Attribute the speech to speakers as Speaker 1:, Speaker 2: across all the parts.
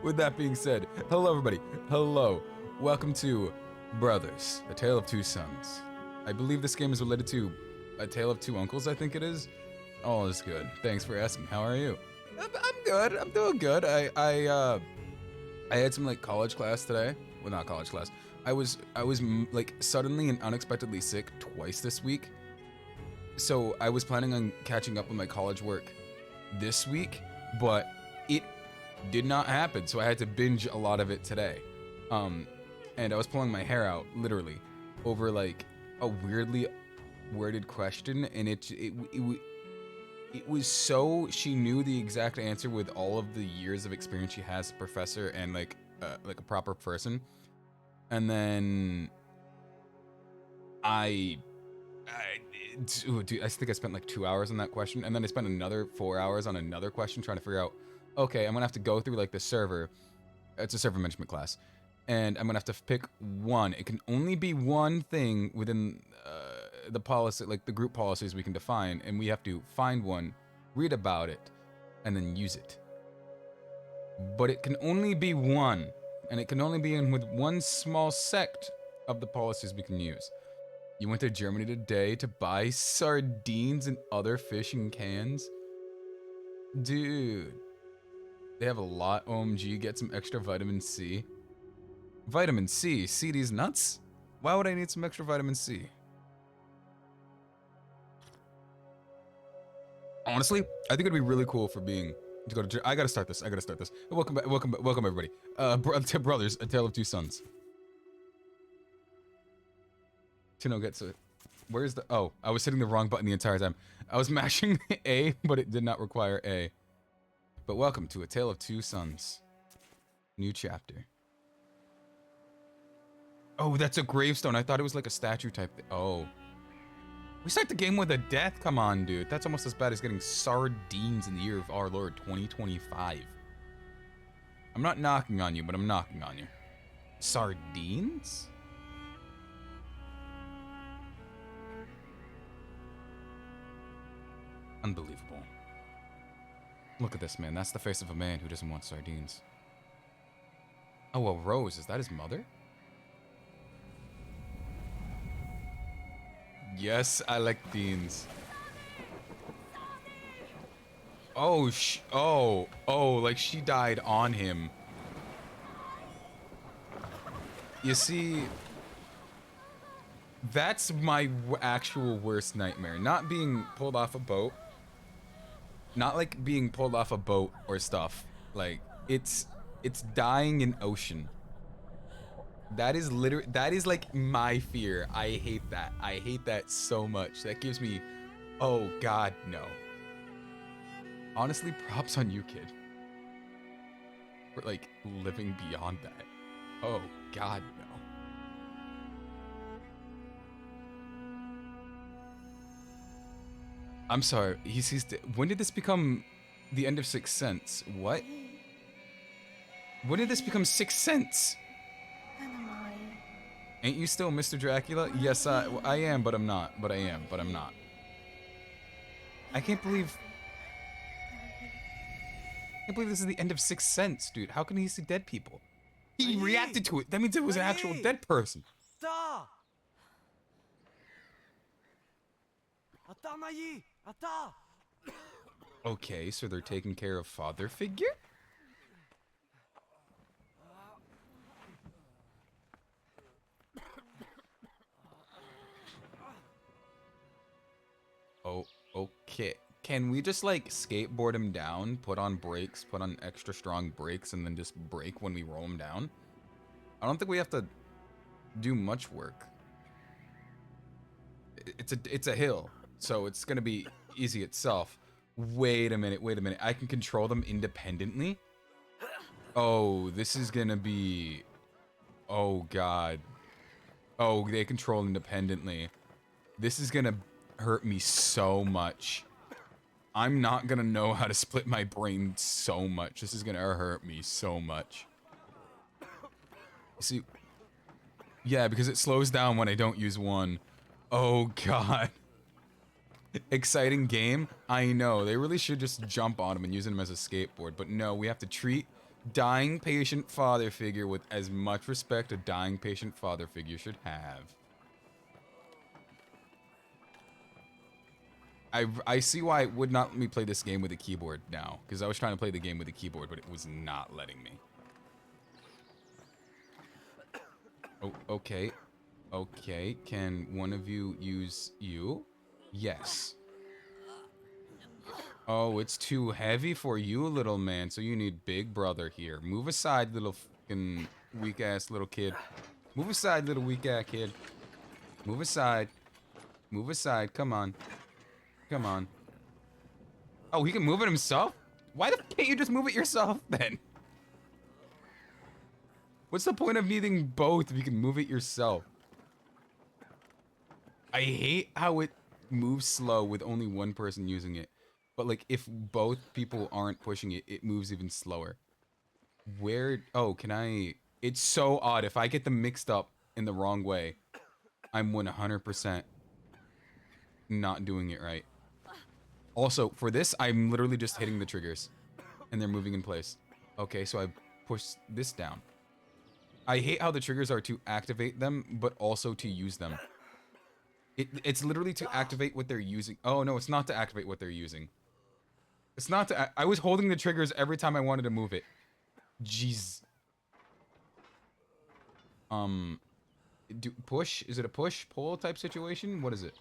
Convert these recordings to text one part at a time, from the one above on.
Speaker 1: With that being said, hello everybody. Hello. Welcome to Brothers, A Tale of Two Sons. I believe this game is related to A Tale of Two Uncles, I think it is. All is good. Thanks for asking. How are you? I'm good. I'm doing good. I had some like college class today. Well, not college class. I was like suddenly and unexpectedly sick twice this week. So I was planning on catching up with my college work this week, but it did not happen. So I had to binge a lot of it today. And I was pulling my hair out literally over like a weirdly worded question, and it was so she knew the exact answer with all of the years of experience she has as a professor and like a proper person. And then dude, I think I spent like 2 hours on that question, and then I spent another 4 hours on another question trying to figure out, okay, I'm gonna have to go through like the server. It's a server management class, and I'm gonna have to pick one. It can only be one thing within the policy, like the group policies we can define, and we have to find one, read about it, and then use it. But it can only be one, and it can only be in with one small sect of the policies we can use. You went to Germany today to buy sardines and other fishing cans? Dude. They have a lot. OMG, get some extra vitamin C. Vitamin C? See these nuts? Why would I need some extra vitamin C? Honestly, I think it'd be really cool for being to go to. I gotta start this. Welcome back. Welcome everybody. To Brothers, A Tale of Two Sons. Tino gets it. Where's the? Oh, I was hitting the wrong button the entire time. I was mashing A, but it did not require A. But welcome to A Tale of Two Sons. New chapter. Oh, that's a gravestone. I thought it was like a statue type thing. Oh. We start the game with a death? Come on, dude. That's almost as bad as getting sardines in the year of our Lord 2025. I'm not knocking on you, but I'm knocking on you. Sardines? Unbelievable. Look at this, man. That's the face of a man who doesn't want sardines. Oh, a rose. Is that his mother? Yes, I like beans. Oh, like she died on him. You see, that's my actual worst nightmare. Not being pulled off a boat. Not like being pulled off a boat or stuff. Like, it's dying in ocean. That is like my fear. I hate that. I hate that so much. That gives me, oh God, no. Honestly, props on you, kid. For like living beyond that. Oh God, no. I'm sorry, he sees when did this become the end of Sixth Sense? What? When did this become Sixth Sense? Ain't you still Mr. Dracula? Yes, I am, but I'm not. But I am, but I'm not. I can't believe this is the end of Sixth Sense, dude. How can he see dead people? He reacted to it. That means it was an actual dead person. Okay, so they're taking care of father figure? Oh, okay. Can we just like skateboard him down, put on brakes, put on extra strong brakes, and then just brake when we roll him down? I don't think we have to do much work. It's a hill, so it's gonna be easy itself. Wait a minute. I can control them independently? Oh, this is gonna be... Oh, God. Oh, they control independently. This is gonna hurt me so much. I'm not gonna know how to split my brain so much. This is gonna hurt me so much. See... Yeah, because it slows down when I don't use one. Oh, God. Exciting game? I know. They really should just jump on him and use him as a skateboard. But no, we have to treat Dying patient father figure with as much respect a dying patient father figure should have. I see why it would not let me play this game with a keyboard now, because I was trying to play the game with a keyboard, but it was not letting me. Oh, okay. Okay, can one of you use you? Yes. Oh, it's too heavy for you, little man, so you need big brother here. Move aside, little fucking weak-ass little kid. Move aside, little weak-ass kid. Move aside. Move aside, come on. Come on. Oh, he can move it himself? Why the f can't you just move it yourself, then? What's the point of needing both if you can move it yourself? I hate how it moves slow with only one person using it. But, like, if both people aren't pushing it, it moves even slower. Where... Oh, can I... It's so odd. If I get them mixed up in the wrong way, I'm 100% not doing it right. Also, for this, I'm literally just hitting the triggers. And they're moving in place. Okay, so I push this down. I hate how the triggers are to activate them, but also to use them. It's literally to activate what they're using. Oh, no, it's not to activate what they're using. It's not to... I was holding the triggers every time I wanted to move it. Jeez. Push? Is it a push-pull type situation? What is it?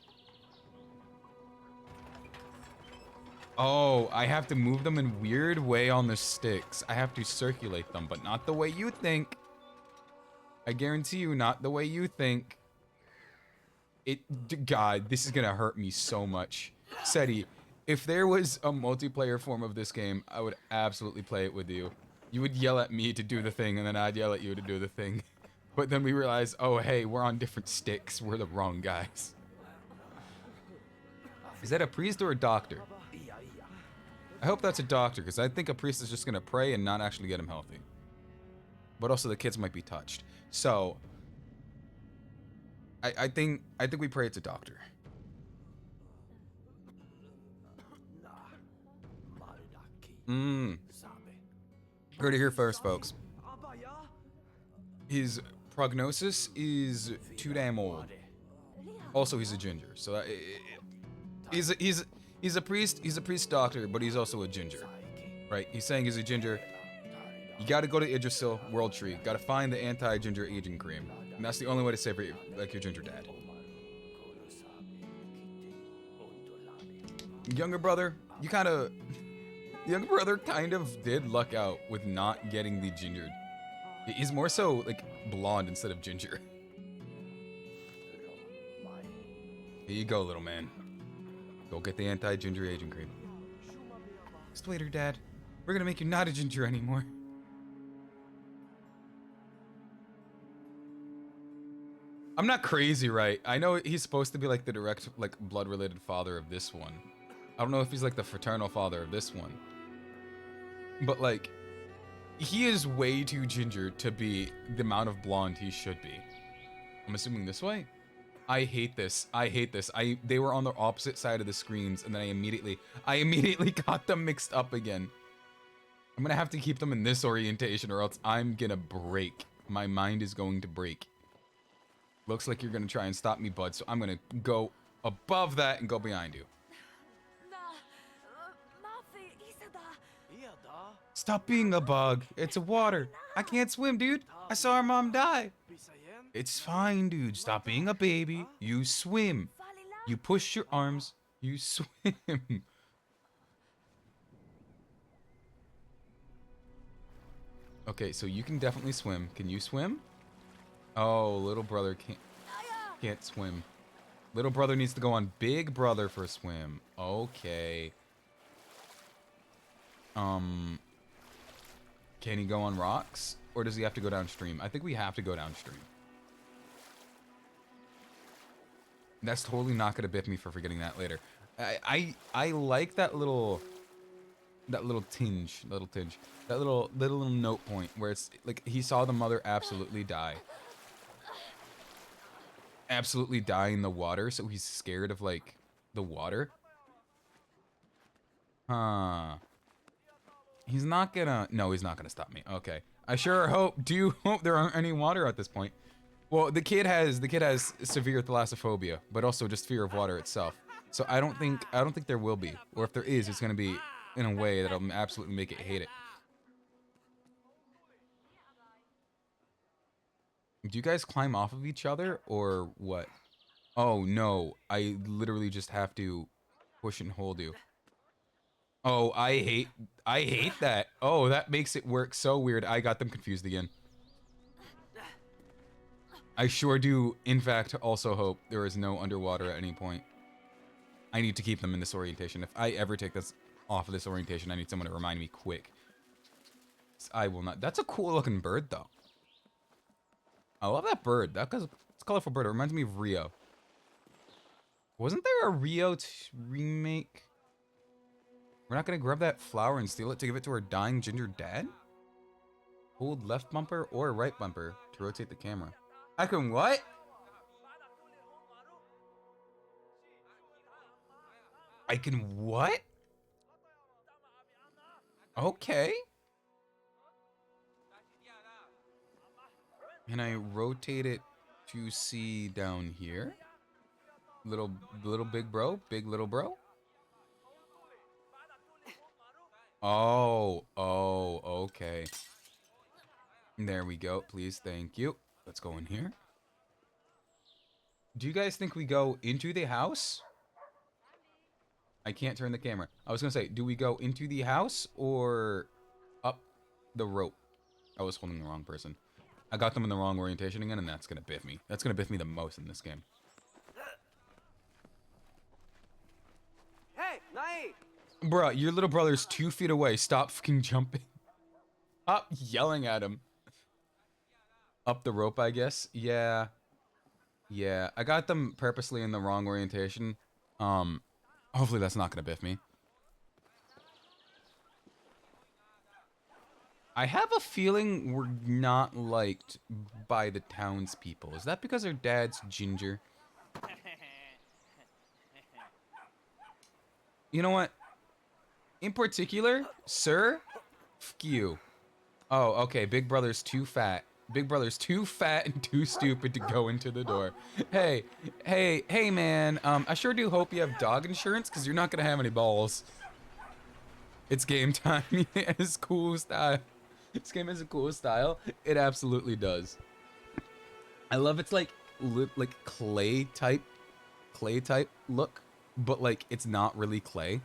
Speaker 1: Oh, I have to move them in weird way on the sticks. I have to circulate them, but not the way you think. I guarantee you, not the way you think. God, this is gonna hurt me so much. Seti, if there was a multiplayer form of this game, I would absolutely play it with you. You would yell at me to do the thing, and then I'd yell at you to do the thing. But then we realized, oh hey, we're on different sticks. We're the wrong guys. Is that a priest or a doctor? I hope that's a doctor, because I think a priest is just gonna pray and not actually get him healthy. But also the kids might be touched. So I think we pray it's a doctor. Heard it here first, folks. His prognosis is too damn old. Also, he's a ginger, so that, he's a priest. He's a priest doctor, but he's also a ginger, right? He's saying he's a ginger. You got to go to Idrisil World Tree. Got to find the anti-ginger aging cream, and that's the only way to save your, like, your ginger dad. Younger brother kind of did luck out with not getting the gingered. He's more so like blonde instead of ginger. Here you go, little man. Go get the anti-ginger aging cream. Just wait here, Dad. We're gonna make you not a ginger anymore. I'm not crazy, right? I know he's supposed to be like the direct, like, blood-related father of this one. I don't know if he's like the fraternal father of this one. But, like, he is way too ginger to be the amount of blonde he should be. I'm assuming this way? I hate this. I hate this. They were on the opposite side of the screens, and then I immediately got them mixed up again. I'm gonna have to keep them in this orientation, or else I'm gonna break. My mind is going to break. Looks like you're gonna try and stop me, bud, so I'm gonna go above that and go behind you. Stop being a bug. It's a water. I can't swim, dude. I saw our mom die. It's fine, dude. Stop being a baby. You swim. You push your arms. You swim. Okay, so you can definitely swim. Can you swim? Oh, little brother can't swim. Little brother needs to go on big brother for a swim. Okay. Can he go on rocks? Or does he have to go downstream? I think we have to go downstream. That's totally not gonna bip me for forgetting that later. I like that little tinge, that little note point where it's like he saw the mother absolutely die in the water, so he's scared of, like, the water. Huh. He's not gonna... No, he's not gonna stop me. Okay. I sure do hope there aren't any water at this point. Well, the kid has severe thalassophobia, but also just fear of water itself. So I don't think there will be. Or if there is, it's gonna be in a way that'll absolutely make it hate it. Do you guys climb off of each other or what? Oh no, I literally just have to push and hold you. Oh, I hate that. Oh, that makes it work so weird. I got them confused again. I sure do, in fact, also hope there is no underwater at any point. I need to keep them in this orientation. If I ever take this off of this orientation, I need someone to remind me quick. I will not. That's a cool looking bird, though. I love that bird. It's a colorful bird. It reminds me of Rio. Wasn't there a Rio remake? We're not gonna grab that flower and steal it to give it to our dying ginger dad? Hold left bumper or right bumper to rotate the camera. I can what? I can what? Okay. Can I rotate it to see down here? Little big bro? Big little bro? Oh, okay. There we go. Please, thank you. Let's go in here. Do you guys think we go into the house? I can't turn the camera. I was gonna say, do we go into the house or up the rope? I was holding the wrong person. I got them in the wrong orientation again, and that's gonna biff me. That's gonna biff me the most in this game.
Speaker 2: Hey, Nai!
Speaker 1: Bruh, your little brother's 2 feet away. Stop fucking jumping. Stop yelling at him. Up the rope, I guess. Yeah. Yeah, I got them purposely in the wrong orientation. Hopefully that's not gonna biff me. I have a feeling we're not liked by the townspeople. Is that because our dad's ginger? You know what? In particular, sir, fuck you. Oh, okay, Big Brother's too fat. Big Brother's too fat and too stupid to go into the door. Hey, man, I sure do hope you have dog insurance, because you're not going to have any balls. It's game time. It's cool style. This game has a cool style. It absolutely does. I love its, like clay type look, but, like, it's not really clay.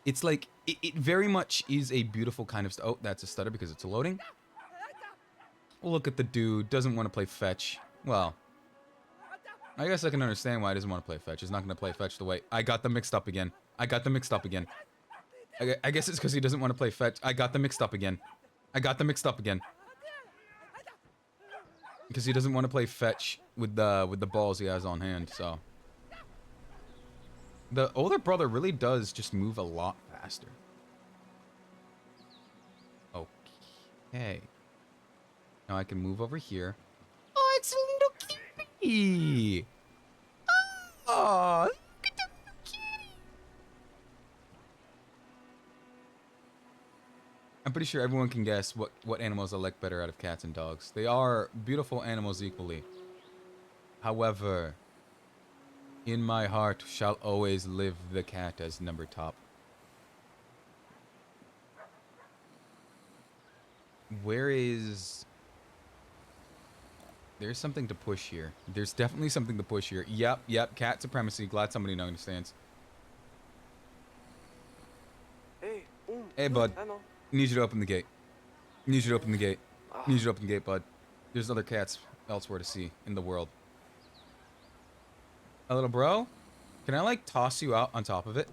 Speaker 1: It's like, it very much is a beautiful kind of... Oh, that's a stutter because it's loading. Look at the dude. Doesn't want to play fetch. Well, I guess I can understand why he doesn't want to play fetch. He's not going to play fetch the way... I got them mixed up again. I guess it's because he doesn't want to play fetch. I got them mixed up again. Because he doesn't want to play fetch with the balls he has on hand, so... The older brother really does just move a lot faster. Okay. Now I can move over here. Oh, it's a little kitty! Oh, look at the little kitty! I'm pretty sure everyone can guess what animals I like better out of cats and dogs. They are beautiful animals equally. However, in my heart shall always live the cat as number top. Where is... There's something to push here. There's definitely something to push here. Yep, cat supremacy. Glad somebody understands. Hey, bud. Need you to open the gate. Need you to open the gate. Bud. There's other cats elsewhere to see in the world. A little bro? Can I, like, toss you out on top of it?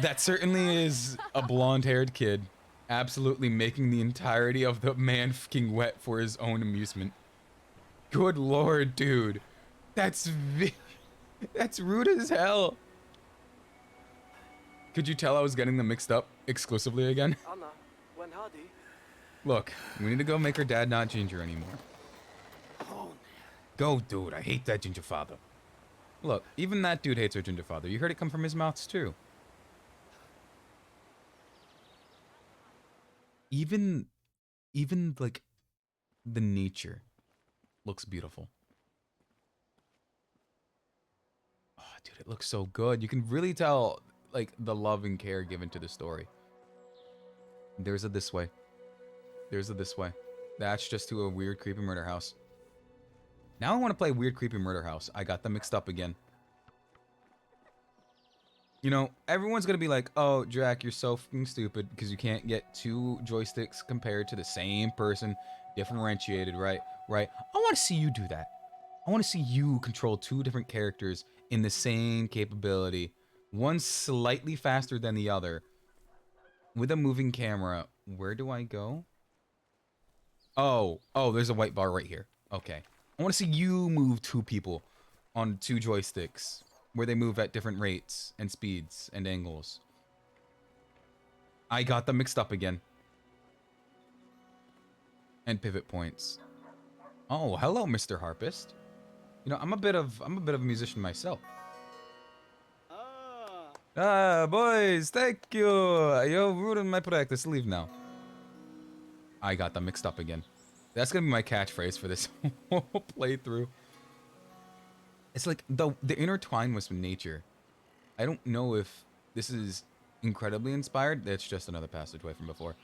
Speaker 1: That certainly is a blonde-haired kid. Absolutely making the entirety of the man fucking wet for his own amusement. Good lord, dude. That's rude as hell. Could you tell I was getting them mixed up exclusively again? Look, we need to go make her dad not ginger anymore. Go, dude. I hate that ginger father. Look, even that dude hates our ginger father. You heard it come from his mouths too. Even, even like the nature looks beautiful. Oh, dude, it looks so good. You can really tell like the love and care given to the story. There's a this way. There's a this way. That's just to a weird, creepy murder house. Now I want to play weird, creepy murder house. I got them mixed up again. You know, everyone's gonna be like, "Oh, Jack, you're so fucking stupid because you can't get two joysticks compared to the same person, differentiated, right? Right? I want to see you do that. I want to see you control two different characters in the same capability, one slightly faster than the other, with a moving camera. Where do I go? Oh, there's a white bar right here. Okay. I want to see you move two people on two joysticks where they move at different rates and speeds and angles. I got them mixed up again. And pivot points. Oh, hello, Mr. Harpist. You know, I'm a bit of a musician myself. Ah, boys, thank you. You're ruining my practice. Leave now. I got them mixed up again. That's gonna be my catchphrase for this whole playthrough. It's like the intertwine with nature. I don't know if this is incredibly inspired. That's just another passageway from before.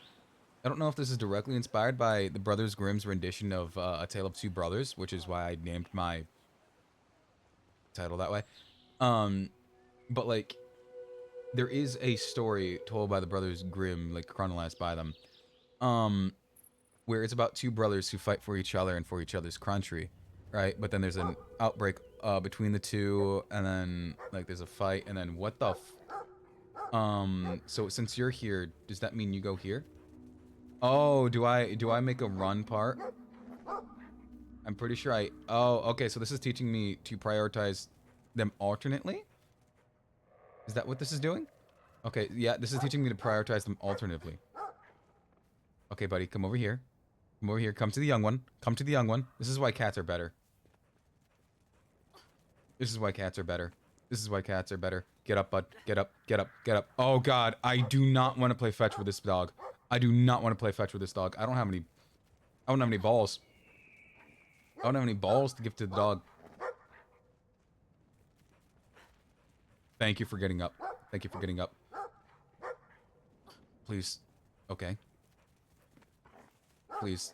Speaker 1: I don't know if this is directly inspired by the Brothers Grimm's rendition of A Tale of Two Brothers, which is why I named my title that way. But like, there is a story told by the Brothers Grimm, like chronologized by them, where it's about two brothers who fight for each other and for each other's country, right? But then there's an outbreak between the two, and then like there's a fight, and then what the so since you're here, does that mean you go here? Oh, do I make a run part? I'm pretty sure oh, okay, so this is teaching me to prioritize them alternately? Is that what this is doing? Okay, yeah, this is teaching me to prioritize them alternatively. Okay, buddy, come over here. Come over here. Come to the young one. Come to the young one. This is why cats are better. This is why cats are better. This is why cats are better. Get up, bud. Get up. Get up. Get up. Oh, God. I do not want to play fetch with this dog. I do not want to play fetch with this dog. I don't have any balls. I don't have any balls to give to the dog. Thank you for getting up. Thank you for getting up. Please. Okay. Please.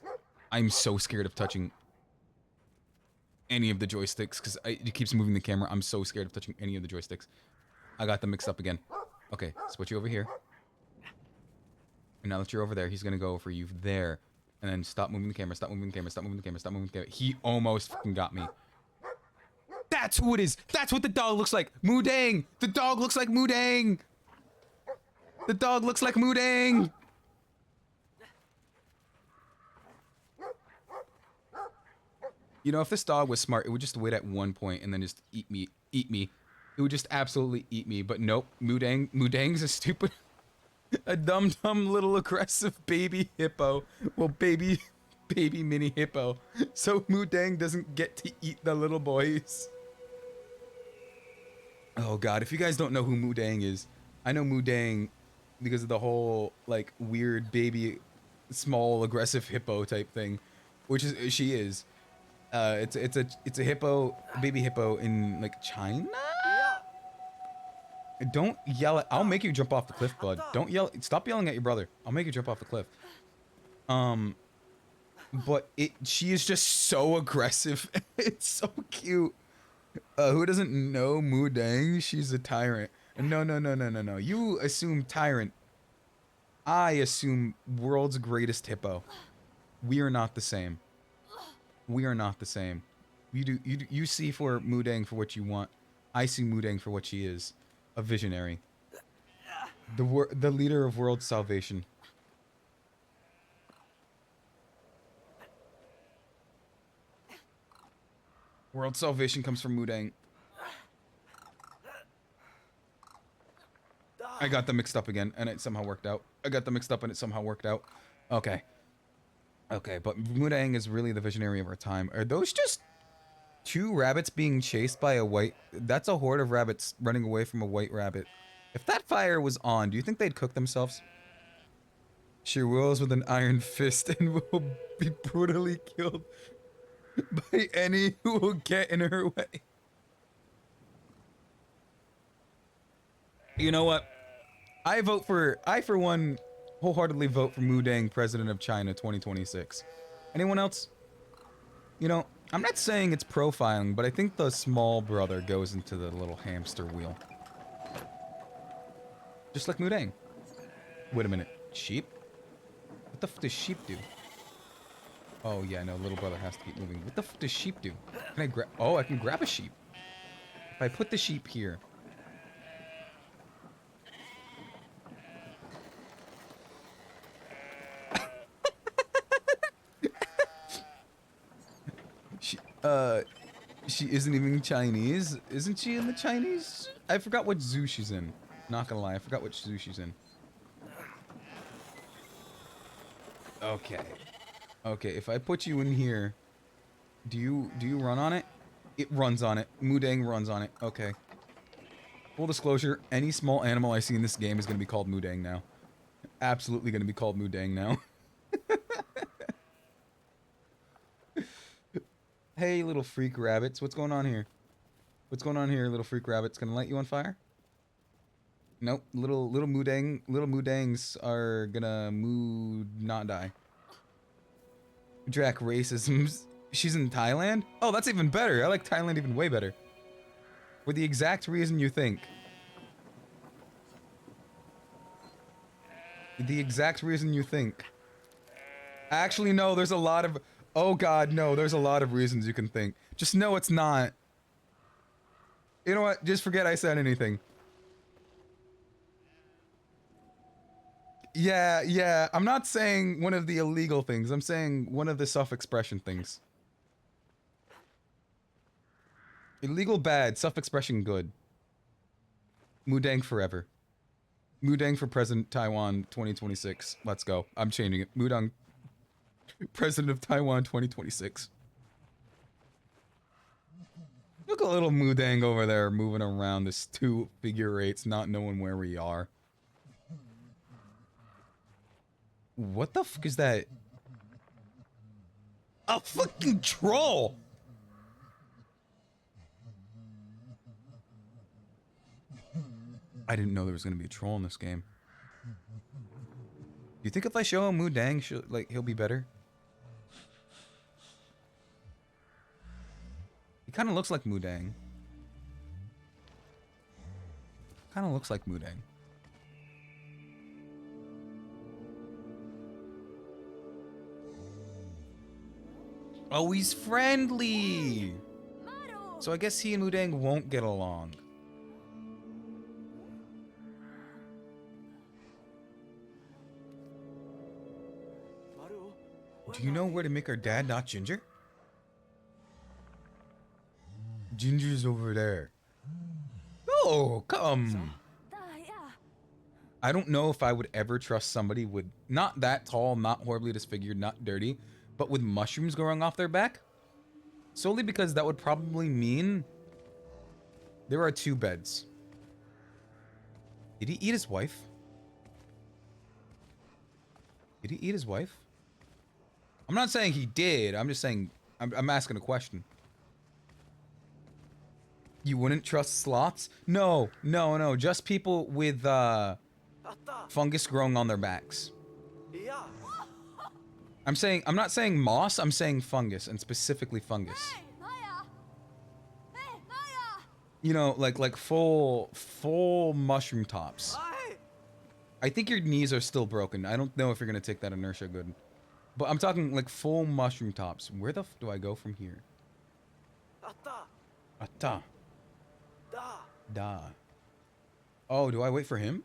Speaker 1: I'm so scared of touching any of the joysticks because it keeps moving the camera. I'm so scared of touching any of the joysticks. I got them mixed up again. Okay, switch you over here. And now that you're over there, he's gonna go for you there. And then stop moving the camera, stop moving the camera, stop moving the camera, stop moving the camera. He almost fucking got me. That's who it is! That's what the dog looks like! Moodang! The dog looks like Moodang! The dog looks like Moodang! You know, if this dog was smart, it would just wait at one point and then just eat me. Eat me. It would just absolutely eat me. But nope, Moodang's a stupid... a dumb little aggressive baby hippo. Well, baby mini hippo. So Moodang doesn't get to eat the little boys. Oh god, if you guys don't know who Moodang is, I know Moodang because of the whole, like, weird baby, small, aggressive hippo type thing. Which is, she is. It's a hippo, baby hippo in, like, China? Don't yell at, I'll make you jump off the cliff, bud. Don't yell, stop yelling at your brother. I'll make you jump off the cliff. But she is just so aggressive. It's so cute. Who doesn't know Moodang? She's a tyrant. No. You assume tyrant. I assume world's greatest hippo. We are not the same. We are not the same. You see for Moodang for what you want. I see Moodang for what she is. A visionary. The leader of world salvation. World salvation comes from Moodang. I got them mixed up again, and it somehow worked out. I got them mixed up, and it somehow worked out. Okay. Okay, but Moodang is really the visionary of our time. Are those just 2 rabbits being chased by a white... That's a horde of rabbits running away from a white rabbit. If that fire was on, do you think they'd cook themselves? She rules with an iron fist and will be brutally killed by any who will get in her way. You know what? I for one, wholeheartedly vote for Mu Dang, President of China 2026. Anyone else? You know, I'm not saying it's profiling, but I think the small brother goes into the little hamster wheel. Just like Mu Dang. Wait a minute. Sheep? What the f does sheep do? Oh yeah, no, little brother has to keep moving. What the f does sheep do? Can I grab... Oh, I can grab a sheep. If I put the sheep here... She isn't even Chinese. Isn't she in the Chinese? I forgot what zoo she's in. Not gonna lie, I forgot which zoo she's in. Okay. Okay, if I put you in here, do you run on it? It runs on it. Mu Dang runs on it. Okay. Full disclosure, any small animal I see in this game is gonna be called Mu Dang now. Absolutely gonna be called Mu Dang now. Hey, little freak rabbits. What's going on here? What's going on here, little freak rabbits? Gonna light you on fire? Nope. Little Mu Dangs are gonna not die. Drac racism. She's in Thailand? Oh, that's even better. I like Thailand even way better. For the exact reason you think. The exact reason you think. Actually, no, there's a lot of... Oh god, no, there's a lot of reasons you can think. Just know it's not. You know what? Just forget I said anything. Yeah, I'm not saying one of the illegal things. I'm saying one of the self-expression things. Illegal bad, self-expression good. Mu Dang forever. Mu Dang for President Taiwan 2026. Let's go. I'm changing it. Mu Dang President of Taiwan 2026. Look at little Mu Dang over there moving around this 2 figure eights, not knowing where we are. What the f is that? A fucking troll! I didn't know there was gonna be a troll in this game. Do you think if I show him Mu Dang, he'll be better? He kind of looks like Mu Dang. Kind of looks like Mu Dang. Oh, he's friendly! So I guess he and Mu Dang won't get along. Do you know where to make our dad not Ginger? Ginger's over there. Oh, come. I don't know if I would ever trust somebody with not that tall, not horribly disfigured, not dirty, but with mushrooms growing off their back. Solely because that would probably mean there are 2 beds. Did he eat his wife? Did he eat his wife? I'm not saying he did. I'm just saying, I'm asking a question. You wouldn't trust sloths? No. Just people with fungus growing on their backs. I'm not saying moss, I'm saying fungus, and specifically fungus. You know, like full mushroom tops. I think your knees are still broken. I don't know if you're gonna take that inertia good. But I'm talking like full mushroom tops. Where the f do I go from here? Atta. Da. Oh, do I wait for him?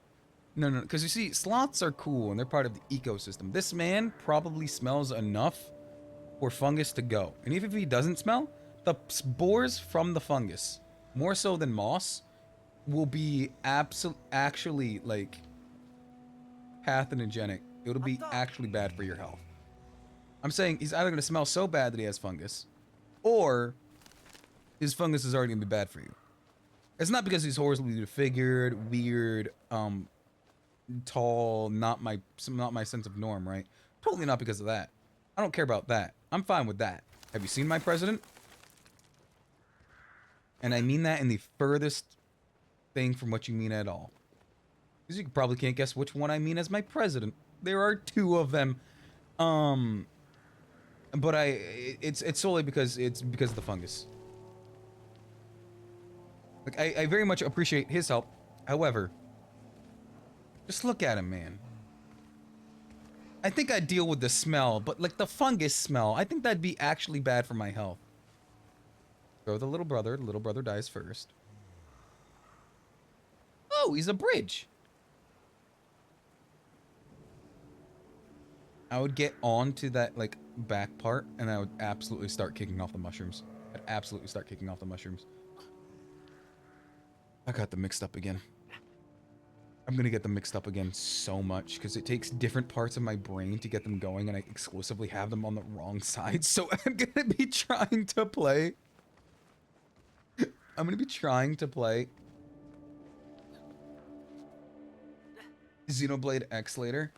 Speaker 1: No, because you see, sloths are cool and they're part of the ecosystem. This man probably smells enough for fungus to go. And even if he doesn't smell, the spores from the fungus, more so than moss, will be actually, like, pathogenenic. It'll be actually bad for your health. I'm saying he's either going to smell so bad that he has fungus, or his fungus is already gonna be bad for you. It's not because he's horribly disfigured, weird, tall, not my sense of norm, right? Totally not because of that. I don't care about that. I'm fine with that. Have you seen my president? And I mean that in the furthest thing from what you mean at all. Because you probably can't guess which one I mean as my president. There are two of them. But it's solely because of the fungus. Like, I very much appreciate his help. However, just look at him, man. I think I'd deal with the smell, but like the fungus smell, I think that'd be actually bad for my health. Go the little brother dies first. Oh, he's a bridge. I would get onto that like back part and I would absolutely start kicking off the mushrooms. I'd absolutely start kicking off the mushrooms. I got them mixed up again. I'm gonna get them mixed up again so much because it takes different parts of my brain to get them going and I exclusively have them on the wrong side. So I'm gonna be trying to play. I'm gonna be trying to play Xenoblade X later.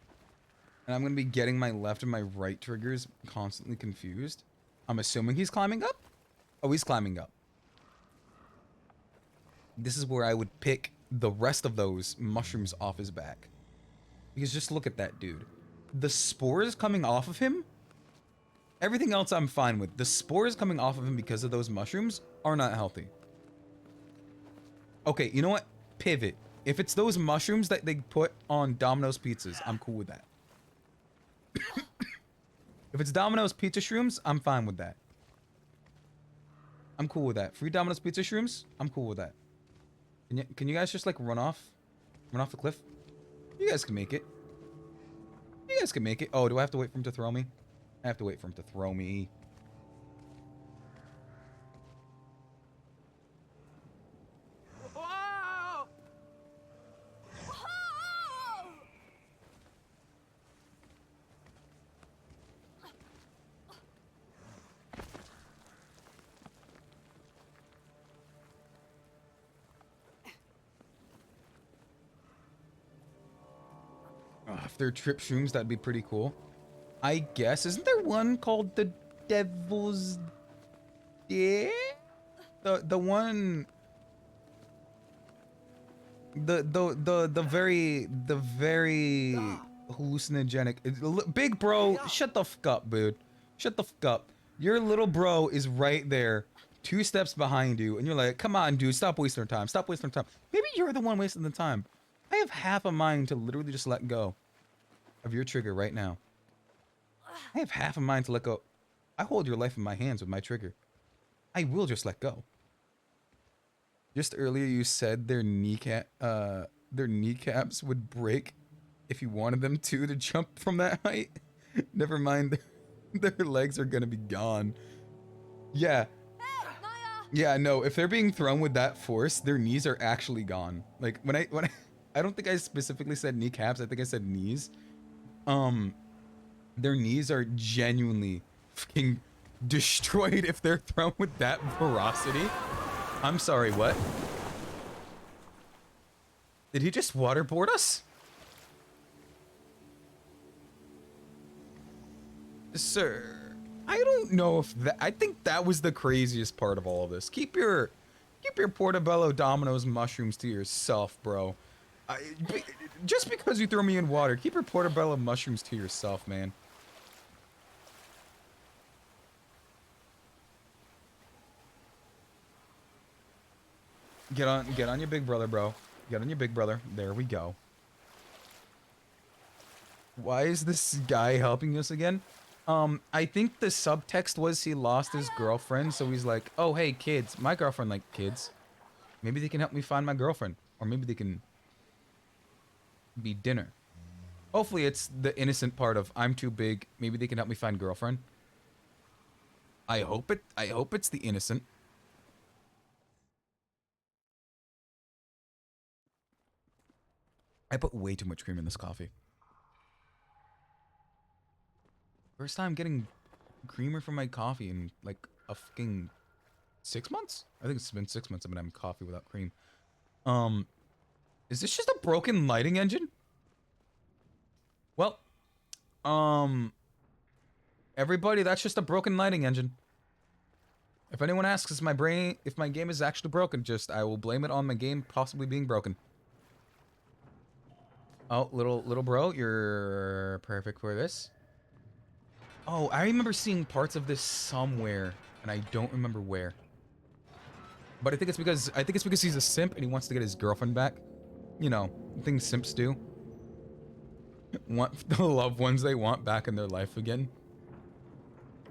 Speaker 1: And I'm gonna be getting my left and my right triggers constantly confused. I'm assuming he's climbing up? Oh, he's climbing up. This is where I would pick the rest of those mushrooms off his back. Because just look at that dude. The spores coming off of him, everything else I'm fine with. The spores coming off of him because of those mushrooms are not healthy. Okay, you know what? Pivot. If it's those mushrooms that they put on Domino's pizzas, I'm cool with that. If it's Domino's pizza shrooms, I'm fine with that. I'm cool with that. Free Domino's pizza shrooms, I'm cool with that. Can you guys just like run off the cliff? You guys can make it. You guys can make it. Oh, do I have to wait for him to throw me? I have to wait for him to throw me. If they're trip shrooms, that'd be pretty cool. I guess. Isn't there one called the Devil's Yeah? The one the very hallucinogenic big bro, shut the fuck up, dude. Shut the fuck up. Your little bro is right there, 2 steps behind you, and you're like, come on, dude, stop wasting our time. Stop wasting our time. Maybe you're the one wasting the time. I have half a mind to literally just let go of your trigger right now. I have half a mind to let go. I hold your life in my hands with my trigger. I will just let go. Just earlier you said their kneecaps would break if you wanted them to jump from that height. Never mind, their legs are gonna be gone. Yeah. Yeah, no, if they're being thrown with that force, their knees are actually gone. Like when I don't think I specifically said kneecaps, I think I said knees. Their knees are genuinely fucking destroyed if they're thrown with that ferocity. I'm sorry, what? Did he just waterboard us? Sir, I don't know if that, I think that was the craziest part of all of this. Keep your Portobello Domino's mushrooms to yourself, bro. Just because you throw me in water, keep your Portobello mushrooms to yourself, man. Get on your big brother, bro. Get on your big brother. There we go. Why is this guy helping us again? I think the subtext was he lost his girlfriend, so he's like, oh, hey, kids. My girlfriend likes kids. Maybe they can help me find my girlfriend. Or maybe they can be dinner. Hopefully it's the innocent part of I'm too big. Maybe they can help me find girlfriend. I hope it's the innocent. I put way too much cream in this coffee. First time getting creamer from my coffee in like a fucking 6 months? I think it's been 6 months I've been having coffee without cream. Is this just a broken lighting engine? Well, everybody, that's just a broken lighting engine. If anyone asks if my game is actually broken, I will blame it on my game possibly being broken. Oh, little bro, you're perfect for this. Oh, I remember seeing parts of this somewhere, and I don't remember where. But I think it's because he's a simp and he wants to get his girlfriend back. You know, things simps do. Want the loved ones they want back in their life again.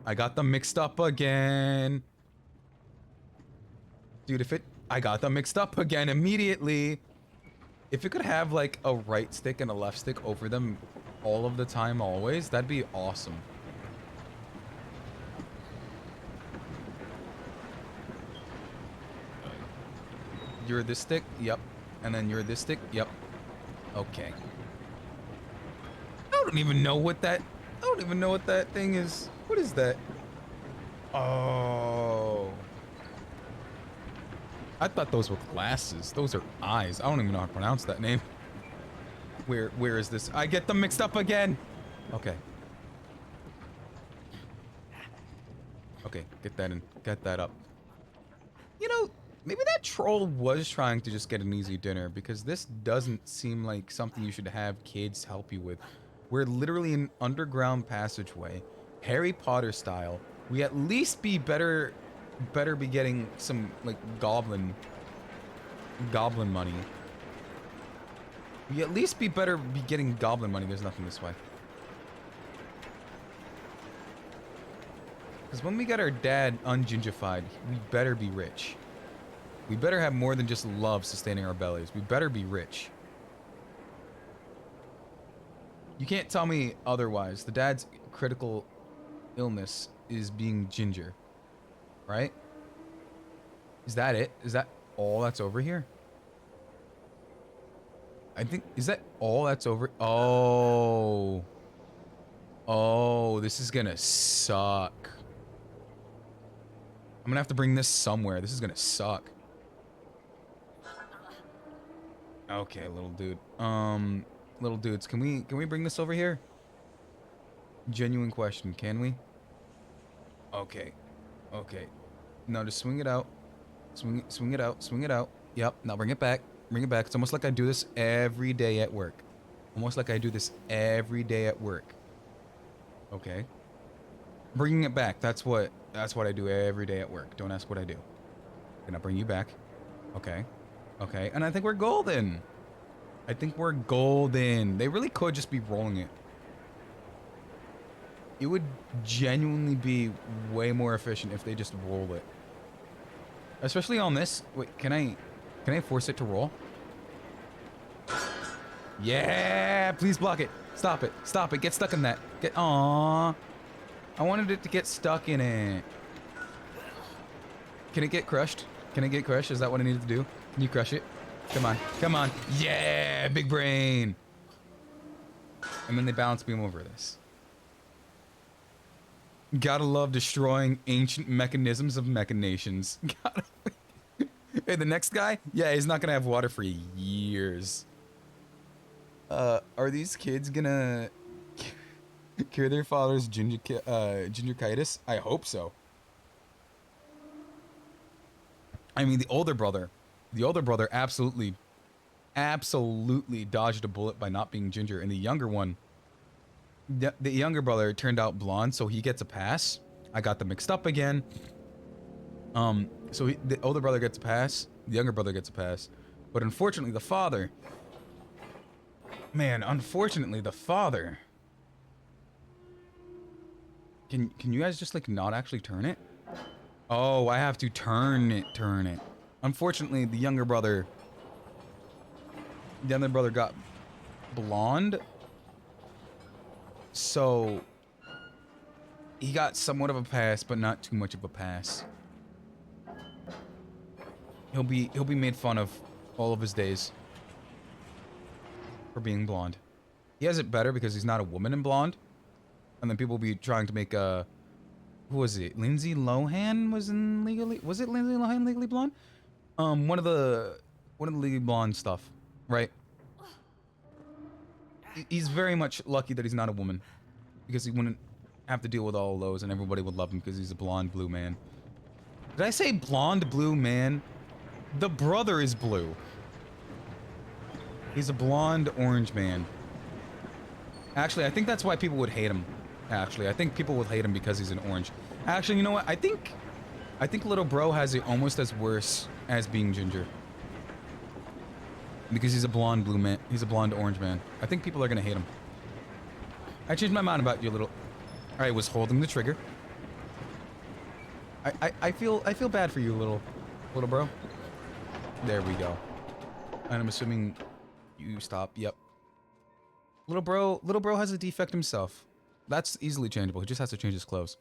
Speaker 1: I got them mixed up again. Dude, I got them mixed up again immediately. If it could have like a right stick and a left stick over them all of the time, always, that'd be awesome. You're this stick? Yep. And then you're this stick? Yep. Okay. I don't even know what that thing is. What is that? Oh. I thought those were glasses. Those are eyes. I don't even know how to pronounce that name. Where is this? I get them mixed up again. Okay. Okay, get that in. Get that up. You know, maybe that troll was trying to just get an easy dinner, because this doesn't seem like something you should have kids help you with. We're literally in an underground passageway, Harry Potter style. We at least be better be getting some like goblin money. We at least be getting goblin money. There's nothing this way. Because when we get our dad ungingified, we better be rich. We better have more than just love sustaining our bellies. We better be rich. You can't tell me otherwise. The dad's critical illness is being ginger. Right? Is that it? Is that all that's over here? I think, is that all that's over? Oh. Oh, this is gonna suck. I'm gonna have to bring this somewhere. This is gonna suck. Okay, little dude. Little dudes, can we bring this over here? Genuine question, can we? Okay. Okay. Now just swing it out. Swing it out. Swing it out. Yep. Now bring it back. Bring it back. It's almost like I do this every day at work. Almost like I do this every day at work. Okay. Bringing it back. That's what I do every day at work. Don't ask what I do. Gonna bring you back. Okay. Okay. And I think we're golden. I think we're golden. They really could just be rolling it. It would genuinely be way more efficient if they just roll it. Especially on this. Wait, can I force it to roll? Yeah, please block it. Stop it. Stop it. Get stuck in that. Aww. I wanted it to get stuck in it. Can it get crushed? Can it get crushed? Is that what I needed to do? Can you crush it? Come on. Come on. Yeah, big brain. And then they balance beam over this. Gotta love destroying ancient mechanisms of machinations. Hey, the next guy? Yeah, he's not gonna have water for years. Are these kids gonna cure their father's gingivitis? I hope so. I mean, the older brother absolutely dodged a bullet by not being ginger, and the younger one, the younger brother turned out blonde, so he gets a pass. I got them mixed up again. So the older brother gets a pass, the younger brother gets a pass, but unfortunately the father, man, unfortunately the father. Can you guys just like not actually turn it? Oh, I have to turn it. Unfortunately, the younger brother got blonde, so he got somewhat of a pass, but not too much of a pass. He'll be made fun of all of his days for being blonde. He has it better because he's not a woman in blonde, and then people will be trying to make who was it? Lindsay Lohan was in Legally. Was it Lindsay Lohan Legally Blonde? One of the Legally Blonde stuff, right? He's very much lucky that he's not a woman, because he wouldn't have to deal with all of those, and everybody would love him because he's a blonde blue man. Did I say blonde blue man? The brother is blue. He's a blonde orange man. Actually, I think that's why people would hate him. Actually, I think people would hate him because he's an orange. Actually, you know what? I think little bro has it almost as worse as being ginger. Because he's a blonde blue man. He's a blonde orange man. I think people are gonna hate him. I changed my mind about you, little. I was holding the trigger. I feel bad for you, little bro. There we go. And I'm assuming you stop. Yep. Little bro has a defect himself. That's easily changeable. He just has to change his clothes.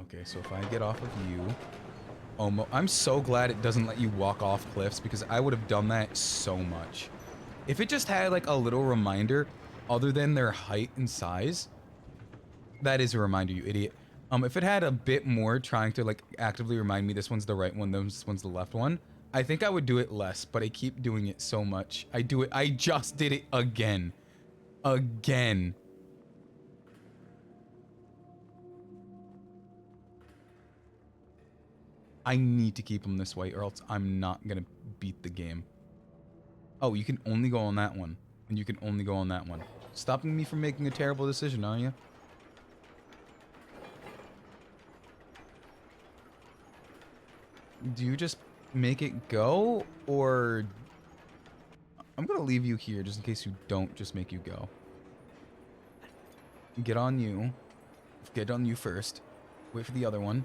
Speaker 1: Okay, so if I get off of you... I'm so glad it doesn't let you walk off cliffs, because I would have done that so much. If it just had, like, a little reminder, other than their height and size... That is a reminder, you idiot. If it had a bit more trying to, like, actively remind me this one's the right one, this one's the left one, I think I would do it less, but I keep doing it so much. I just did it again. Again. I need to keep them this way, or else I'm not gonna beat the game. Oh, you can only go on that one. And you can only go on that one. Stopping me from making a terrible decision, are you? Do you just make it go, or... I'm gonna leave you here just in case you don't just make you go. Get on you. Get on you first. Wait for the other one.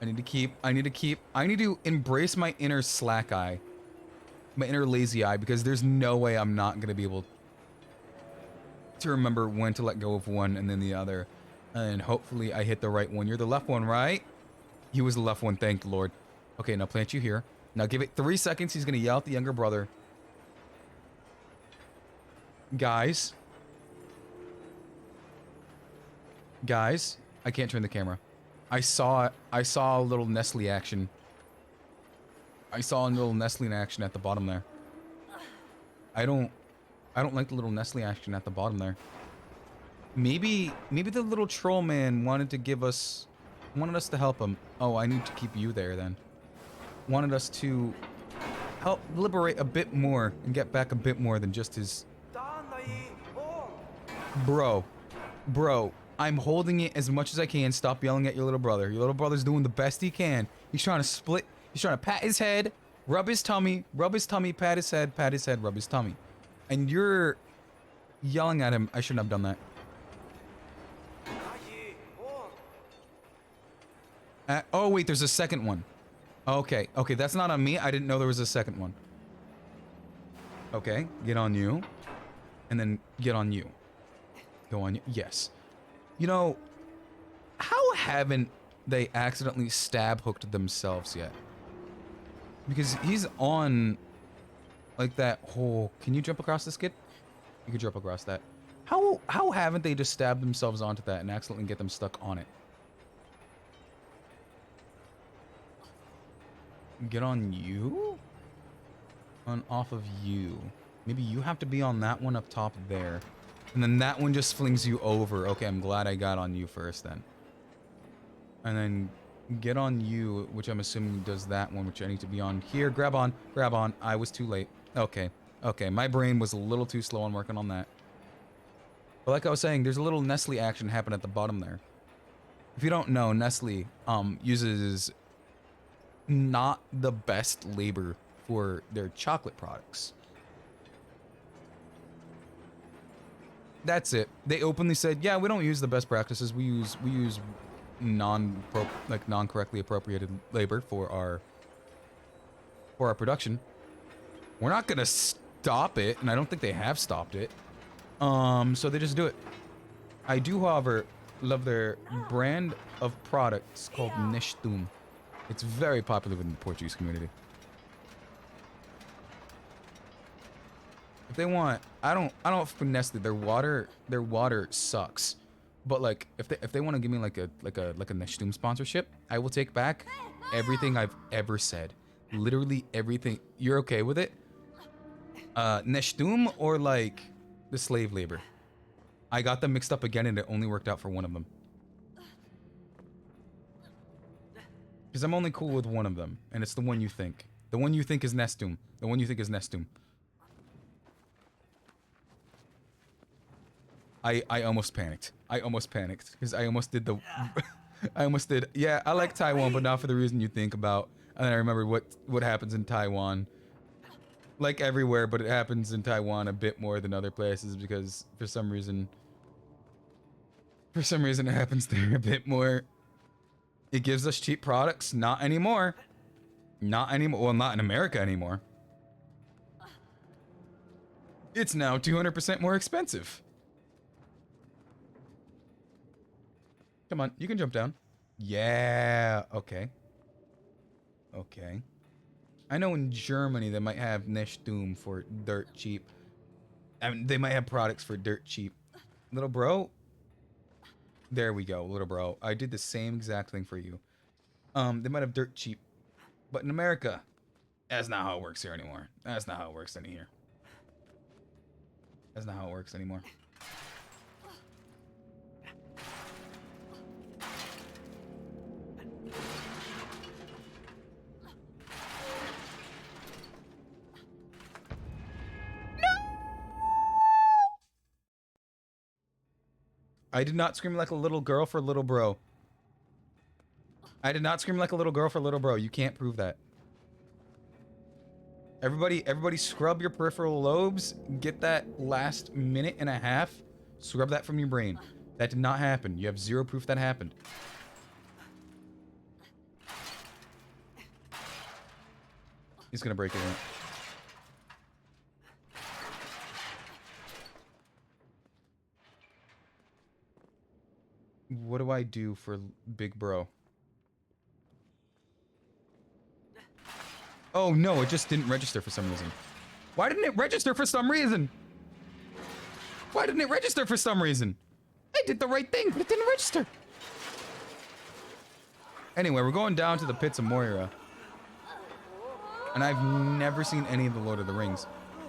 Speaker 1: I need to embrace my inner slack eye. My inner lazy eye, because there's no way I'm not gonna be able to remember when to let go of one and then the other. And hopefully I hit the right one. You're the left one, right? He was the left one, thank the Lord. Okay, now plant you here. Now give it 3 seconds. He's gonna yell at the younger brother. Guys. Guys. I can't turn the camera. I saw a little Nestle action. I saw a little Nestle in action at the bottom there. I don't like the little Nestle action at the bottom there. Maybe the little troll man wanted us to help him. Oh, I need to keep you there then. Wanted us to help liberate a bit more and get back a bit more than just his... Bro, I'm holding it as much as I can. Stop yelling at your little brother. Your little brother's doing the best he can. He's trying to split. He's trying to pat his head, rub his tummy, pat his head, rub his tummy. And you're yelling at him. I shouldn't have done that. Oh, wait, there's a second one. Okay, that's not on me. I didn't know there was a second one. Okay, get on you. And then get on you. Go on you. Yes. You know, how haven't they accidentally stab hooked themselves yet? Because he's on, like, that whole... Can you jump across this, kid? You can jump across that. How haven't they just stabbed themselves onto that and accidentally get them stuck on it? Get on you? On off of you. Maybe you have to be on that one up top there. And then that one just flings you over. Okay, I'm glad I got on you first then. And then get on you, which I'm assuming does that one, which I need to be on here. Grab on. I was too late. Okay, my brain was a little too slow on working on that. But like I was saying, there's a little Nestle action happen at the bottom there. If you don't know, Nestle uses not the best labor for their chocolate products. That's it. They openly said, yeah, we don't use the best practices. We use non-correctly appropriated labor for our production. We're not gonna stop it, and I don't think they have stopped it. So they just do it. I do, however, love their brand of products called Nishtum. It's very popular within the Portuguese community. If they want, I don't for Nestle. Their water sucks. But like, if they want to give me like a Nestum sponsorship, I will take back everything I've ever said. Literally everything. You're okay with it? Nestum or like the slave labor? I got them mixed up again, and it only worked out for one of them. Because I'm only cool with one of them, and it's the one you think. The one you think is Nestum. The one you think is Nestum. I almost panicked. I almost panicked because I almost did the I almost did. Yeah, I like Taiwan, but not for the reason you think about. And then I remember what happens in Taiwan. Like everywhere, but it happens in Taiwan a bit more than other places because for some reason it happens there a bit more. It gives us cheap products. Not anymore. Not anymore. Well, not in America anymore. It's now 200% more expensive. Come on, you can jump down. Yeah, okay. Okay. I know in Germany they might have Nestum for dirt cheap. I mean, they might have products for dirt cheap. Little bro. There we go, little bro. I did the same exact thing for you. They might have dirt cheap. But in America, that's not how it works here anymore. That's not how it works here. That's not how it works anymore. I did not scream like a little girl for little bro. I did not scream like a little girl for little bro. You can't prove that. Everybody scrub your peripheral lobes. Get that last minute and a half. Scrub that from your brain. That did not happen. You have zero proof that happened. He's gonna break it in. What do I do for big bro? Oh no, it just didn't register for some reason. Why didn't it register for some reason? Why didn't it register for some reason? I did the right thing, but it didn't register. Anyway, we're going down to the pits of Moira. And I've never seen any of the Lord of the Rings.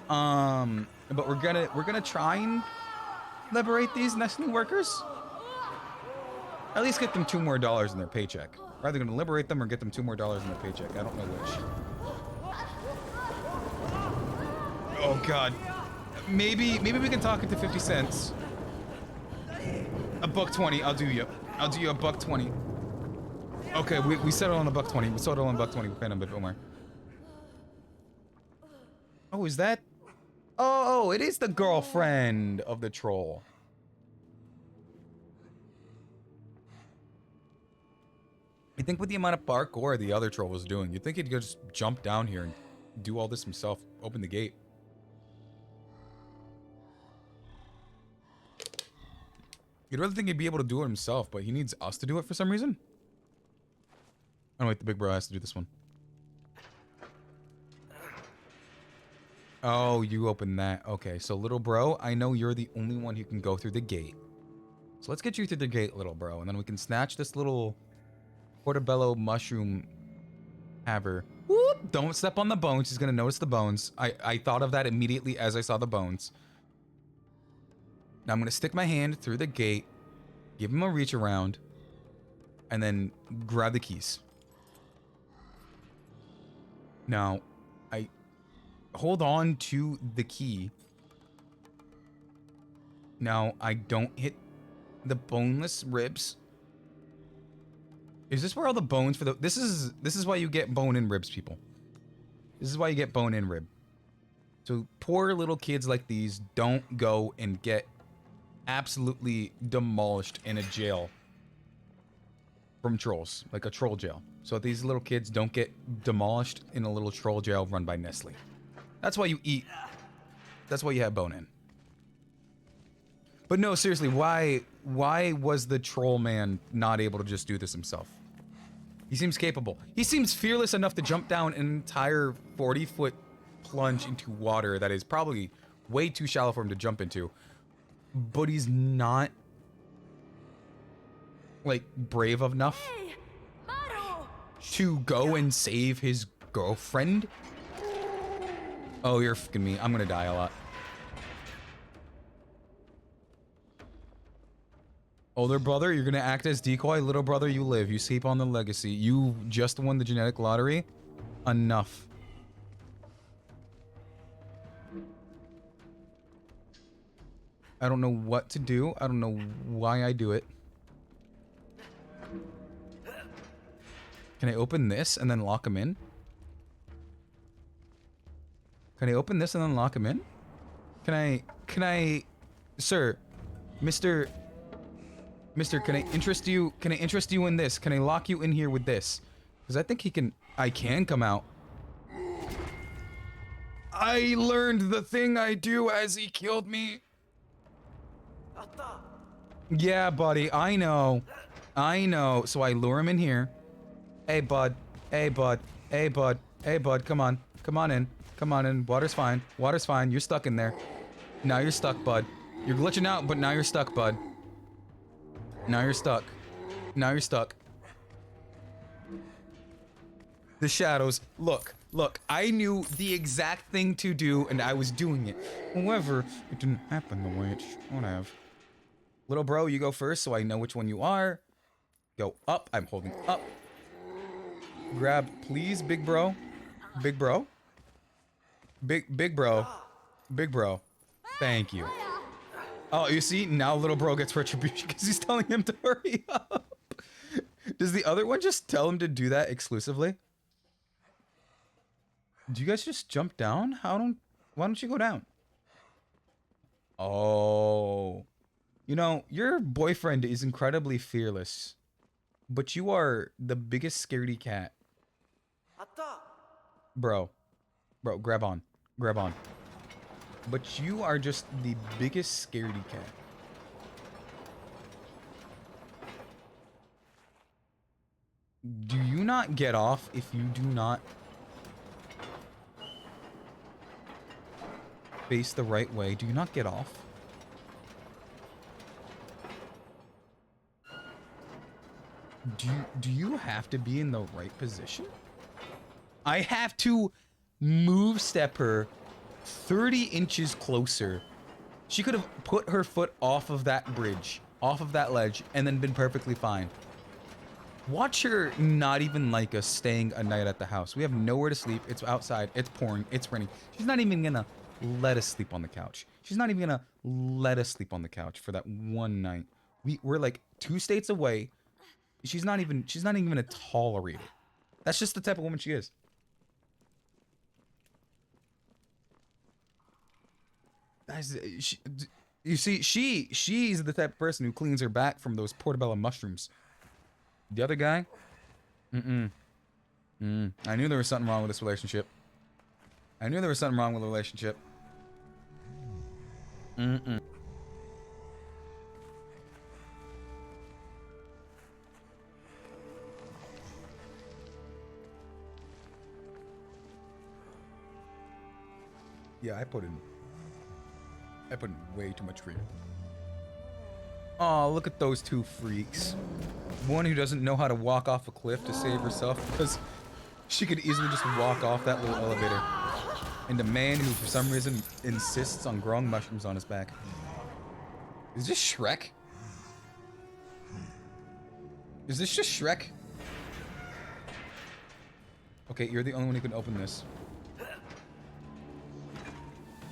Speaker 1: But we're gonna try and liberate these Nestle workers. At least get them $2 more in their paycheck. We're either gonna liberate them or get them $2 more in their paycheck. I don't know which. Oh god. Maybe we can talk it to 50 cents. $1.20. I'll do you. I'll do you $1.20. Okay, we settled on $1.20. We settled on $1.20. We're paying a bit more. Oh, is that? Oh, it is the girlfriend of the troll. You think with the amount of parkour the other troll was doing, you'd think he'd just jump down here and do all this himself, open the gate. You'd really think he'd be able to do it himself, but he needs us to do it for some reason. Oh wait, the big bro has to do this one. Oh, you open that. Okay, so little bro, I know you're the only one who can go through the gate. So let's get you through the gate, little bro, and then we can snatch this little portobello mushroom haver. Whoop! Don't step on the bones. He's gonna notice the bones. I thought of that immediately as I saw the bones. Now I'm gonna stick my hand through the gate, give him a reach around, and then grab the keys. Now, I hold on to the key. Now, I don't hit the boneless ribs. Is this where all the bones for the... This is why you get bone-in ribs, people. This is why you get bone-in rib. So poor little kids like these don't go and get absolutely demolished in a jail from trolls, like a troll jail. So these little kids don't get demolished in a little troll jail run by Nestle. That's why you eat. That's why you have bone-in. But no, seriously, why was the troll man not able to just do this himself? He seems capable. He seems fearless enough to jump down an entire 40-foot plunge into water that is probably way too shallow for him to jump into. But he's not, like, brave enough to go and save his girlfriend. Oh, you're fucking me. I'm gonna die a lot. Older brother, you're gonna act as decoy. Little brother, you live. You sleep on the legacy. You just won the genetic lottery. Enough. I don't know what to do. I don't know why I do it. Can I open this and then lock him in? Can I open this and then lock him in? Can I, sir, Mr., can I interest you in this? Can I lock you in here with this? Because I think I can come out. I learned the thing I do as he killed me. Yeah, buddy, I know. So I lure him in here. Hey, bud. Hey, bud. Hey, bud. Hey, bud, come on. Come on in. Come on in. Water's fine. Water's fine. You're stuck in there. Now you're stuck, bud. You're glitching out, but now you're stuck, bud. Now you're stuck. Now you're stuck. The shadows. Look. I knew the exact thing to do, and I was doing it. However, it didn't happen the way it should have. Little bro, you go first so I know which one you are. Go up. I'm holding up. Grab, please, big bro. Big bro. Big bro. Big bro. Thank you. Oh, you see? Now little bro gets retribution because he's telling him to hurry up. Does the other one just tell him to do that exclusively? Do you guys just jump down? Why don't you go down? Oh. You know, your boyfriend is incredibly fearless, but you are the biggest scaredy cat. Bro, grab on. But you are just the biggest scaredy cat. Do you not get off if you do not face the right way? Do you not get off? Do you have to be in the right position? I have to move step her 30 inches closer. She could have put her foot off of that bridge, off of that ledge, and then been perfectly fine. Watch her not even like us staying a night at the house. We have nowhere to sleep. It's outside. It's pouring. It's raining. She's not even gonna let us sleep on the couch. She's not even gonna let us sleep on the couch for that one night. We're like 2 states away. She's not even gonna tolerate it. That's just the type of woman she is. You see, she's the type of person who cleans her back from those portobello mushrooms. The other guy? I knew there was something wrong with this relationship. Yeah, I put in way too much cream. Oh, look at those 2 freaks. One who doesn't know how to walk off a cliff to save herself because she could easily just walk off that little elevator. And a man who for some reason insists on growing mushrooms on his back. Is this Shrek? Is this just Shrek? Okay, you're the only one who can open this.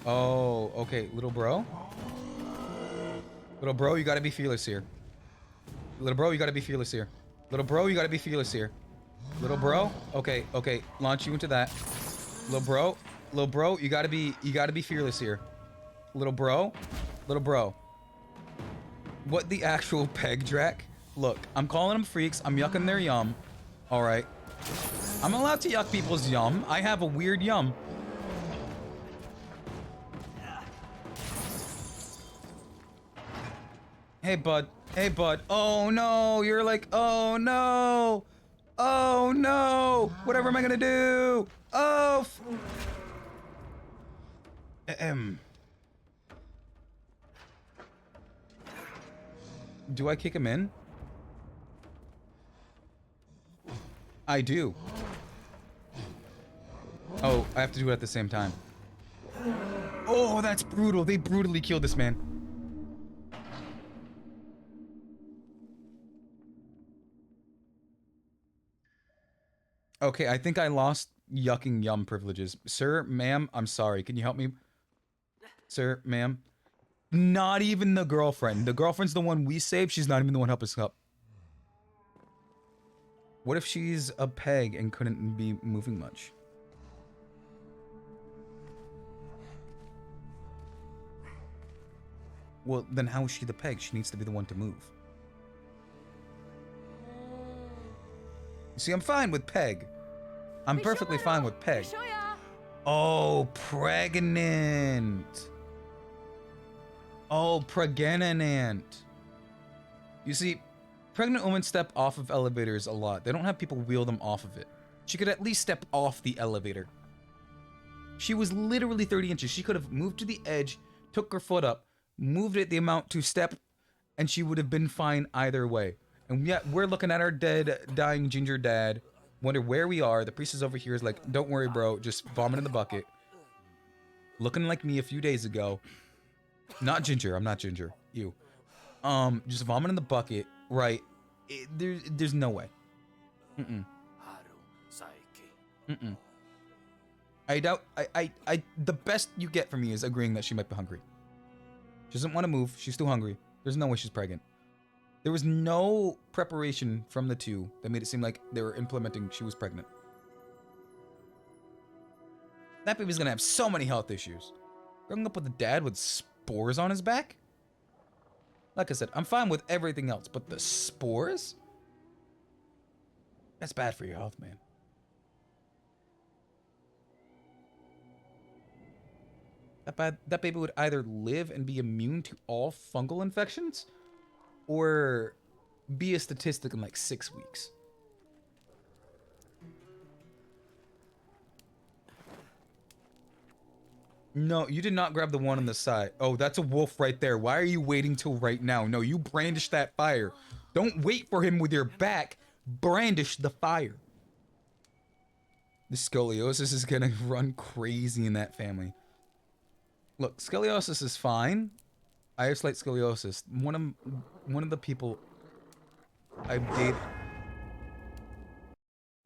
Speaker 1: Oh, okay, little bro. Little bro, you gotta be fearless here. Little bro, you gotta be fearless here. Little bro, you gotta be fearless here. Little bro, okay, launch you into that. Little bro, you gotta be fearless here. Little bro. What the actual peg drac? Look, I'm calling them freaks. I'm yucking their yum. All right. I'm allowed to yuck people's yum. I have a weird yum. Hey, bud. Oh, no. You're like, oh, no. Oh, no. Whatever am I gonna do? Oh. Do I kick him in? I do. Oh, I have to do it at the same time. Oh, that's brutal. They brutally killed this man. Okay, I think I lost yucking yum privileges. Sir, ma'am, I'm sorry. Can you help me? Sir, ma'am. Not even the girlfriend. The girlfriend's the one we saved. She's not even the one helping us up. What if she's a peg and couldn't be moving much? Well, then how is she the peg? She needs to be the one to move. You see, I'm fine with peg. I'm perfectly fine with peg. Oh, pregnant. Oh, pregnant. You see, pregnant women step off of elevators a lot. They don't have people wheel them off of it. She could at least step off the elevator. She was literally 30 inches. She could have moved to the edge, took her foot up, moved it the amount to step, and she would have been fine either way. And yet, we're looking at our dead, dying ginger dad, wonder where we are. The priest is over here is like, don't worry, bro, just vomit in the bucket. Looking like me a few days ago. Not ginger, I'm not ginger. You. Just vomit in the bucket, right? There's no way. Mm-mm. I doubt, the best you get from me is agreeing that she might be hungry. She doesn't want to move, she's too hungry. There's no way she's pregnant. There was no preparation from the two that made it seem like they were implementing she was pregnant. That baby's gonna have so many health issues. Growing up with a dad with spores on his back? Like I said, I'm fine with everything else, but the spores? That's bad for your health, man. That baby would either live and be immune to all fungal infections, or be a statistic in like 6 weeks. No, you did not grab the one on the side. Oh, that's a wolf right there. Why are you waiting till right now? No, you brandish that fire. Don't wait for him with your back. Brandish the fire. The scoliosis is gonna run crazy in that family. Look, scoliosis is fine. I have slight scoliosis. One of the people I've dated.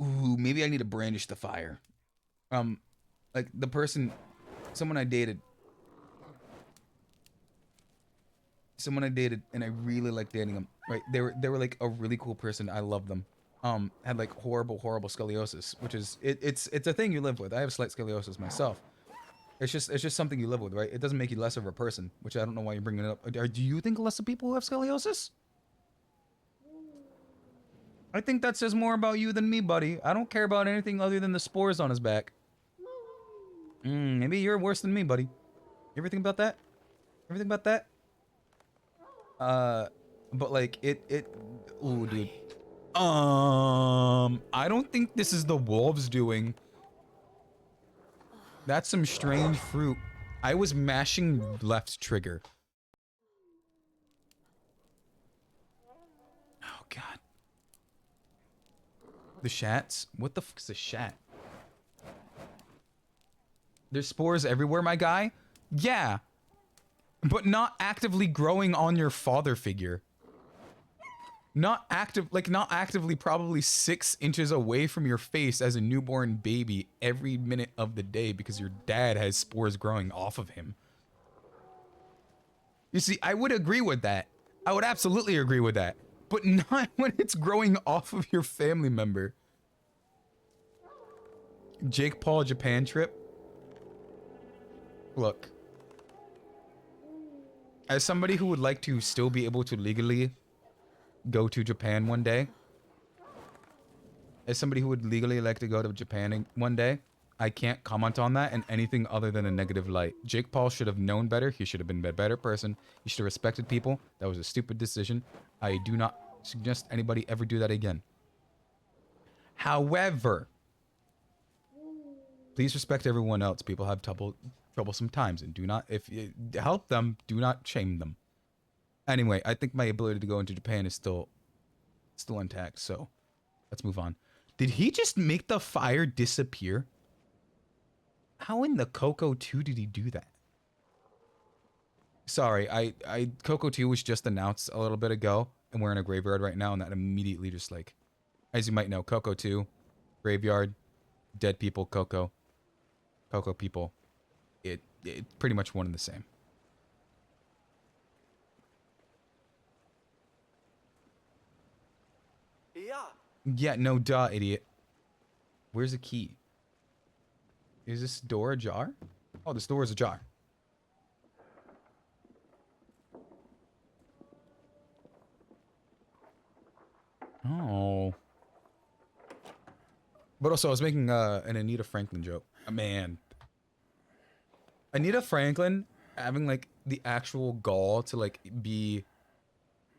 Speaker 1: Ooh, maybe I need to brandish the fire. Like the person, someone I dated, and I really liked dating them. Right, they were like a really cool person. I love them. Had like horrible scoliosis, which is it's a thing you live with. I have slight scoliosis myself. It's just something you live with, right? It doesn't make you less of a person, which I don't know why you're bringing it up. Do you think less of people who have scoliosis? I think that says more about you than me, buddy. I don't care about anything other than the spores on his back. Maybe you're worse than me, buddy. You ever think about that? Everything about that? But like ooh, dude. I don't think this is the wolves doing. That's some strange fruit. I was mashing left trigger. Oh, God. The shats? What the fuck is a shat? There's spores everywhere, my guy? Yeah. But not actively growing on your father figure. Not actively probably 6 inches away from your face as a newborn baby every minute of the day because your dad has spores growing off of him. You see, I would agree with that. I would absolutely agree with that. But not when it's growing off of your family member. Jake Paul Japan trip? Look. As somebody who would like to still be able to legally go to Japan one day, as somebody who would legally like to go to Japan one day, I can't comment on that in anything other than a negative light. Jake Paul should have known better. He should have been a better person. He should have respected people. That was a stupid decision. I do not suggest anybody ever do that again. However, please respect everyone else. People have troublesome times, and do not, if you help them, do not shame them. Anyway, I think my ability to go into Japan is still intact, so let's move on. Did he just make the fire disappear? How in the Coco 2 did he do that? Sorry, Coco 2 was just announced a little bit ago, and we're in a graveyard right now, and that immediately just like, as you might know, Coco 2, graveyard, dead people, Coco people. It pretty much one and the same. Yeah, no duh, idiot. Where's the key? Is this door ajar? Oh, this door is ajar. Oh. But also, I was making an Anita Franklin joke. Man. Anita Franklin having, like, the actual gall to, like, be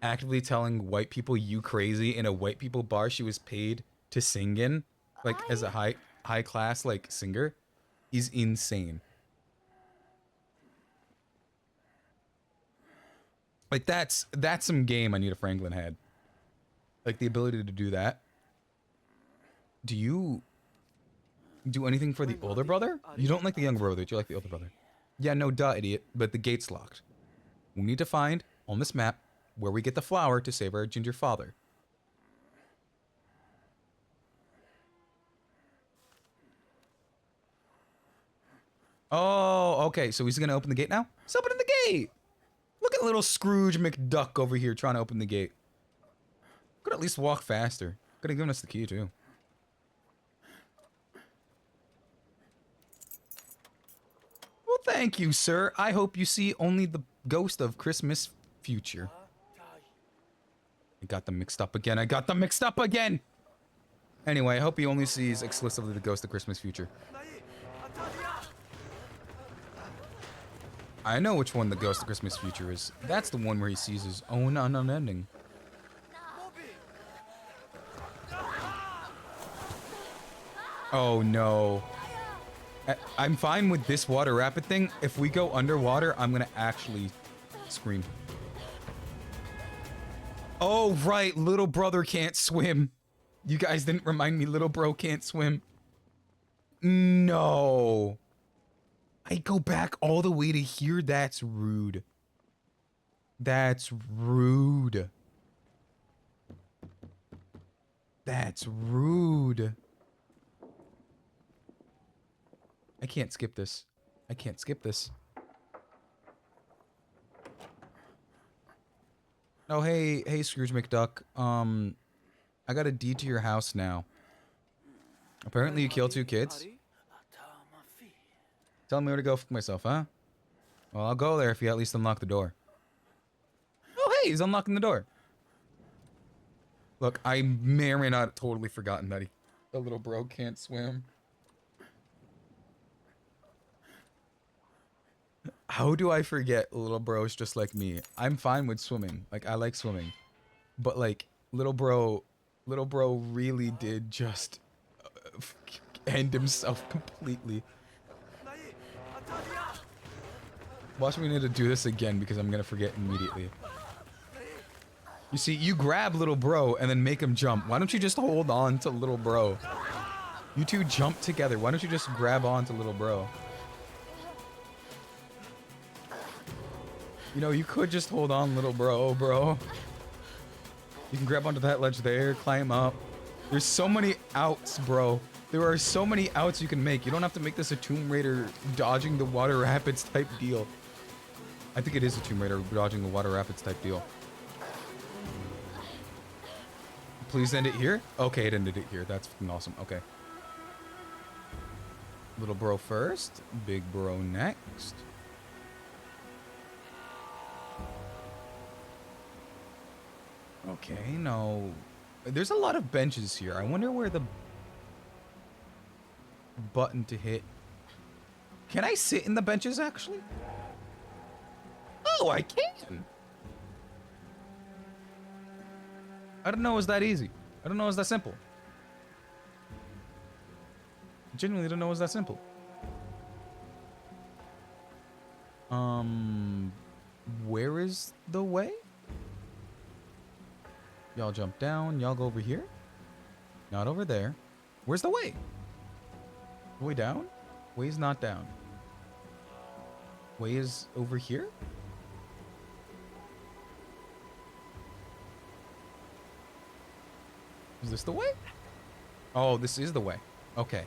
Speaker 1: actively telling white people you crazy in a white people bar she was paid to sing in, like, as a high class, like, singer, is insane. Like, that's some game Anita Franklin had. Like, the ability to do that. Do you do anything for the older brother? You don't like the younger brother, you like the older brother. Yeah, no duh, idiot, but the gate's locked. We need to find, on this map, where we get the flower to save our ginger father. Oh, okay, so he's gonna open the gate now? He's opening the gate! Look at little Scrooge McDuck over here trying to open the gate. Could at least walk faster. Could have given us the key, too. Well, thank you, sir. I hope you see only the ghost of Christmas future. I got them mixed up again. I got them mixed up again! Anyway, I hope he only sees exclusively the ghost of Christmas future. I know which one the ghost of Christmas future is. That's the one where he sees his own unending. Oh no. I'm fine with this water rapid thing. If we go underwater, I'm gonna actually scream. Oh right, little brother can't swim. You guys didn't remind me little bro can't swim. No. I go back all the way to here. That's rude. That's rude. That's rude. I can't skip this. I can't skip this. Oh, hey, Scrooge McDuck. I got a deed to your house now. Apparently you killed 2 kids. Tell me where to go fuck myself, huh? Well, I'll go there if you at least unlock the door. Oh, hey, he's unlocking the door. Look, I may or may not have totally forgotten that the little bro can't swim. How do I forget little bro's just like me? I'm fine with swimming. Like, I like swimming. But, like, little bro really did just end himself completely. Watch me need to do this again because I'm gonna forget immediately. You see, you grab little bro and then make him jump. Why don't you just hold on to little bro? You two jump together. Why don't you just grab on to little bro? You know, you could just hold on, little bro. You can grab onto that ledge there, climb up. There's so many outs, bro. There are so many outs you can make. You don't have to make this a Tomb Raider dodging the water rapids type deal. I think it is a Tomb Raider dodging the water rapids type deal. Please end it here? Okay, it ended it here. That's fucking awesome. Okay. Little bro first. Big bro next. Okay, no. There's a lot of benches here. I wonder where the button to hit. Can I sit in the benches, actually? Oh, I can! I don't know it was that easy. I don't know it was that simple. I genuinely don't know it was that simple. Where is the way? Y'all jump down. Y'all go over here. Not over there. Where's the way? The way down? Way's not down. Way is over here? Is this the way? Oh, this is the way. Okay.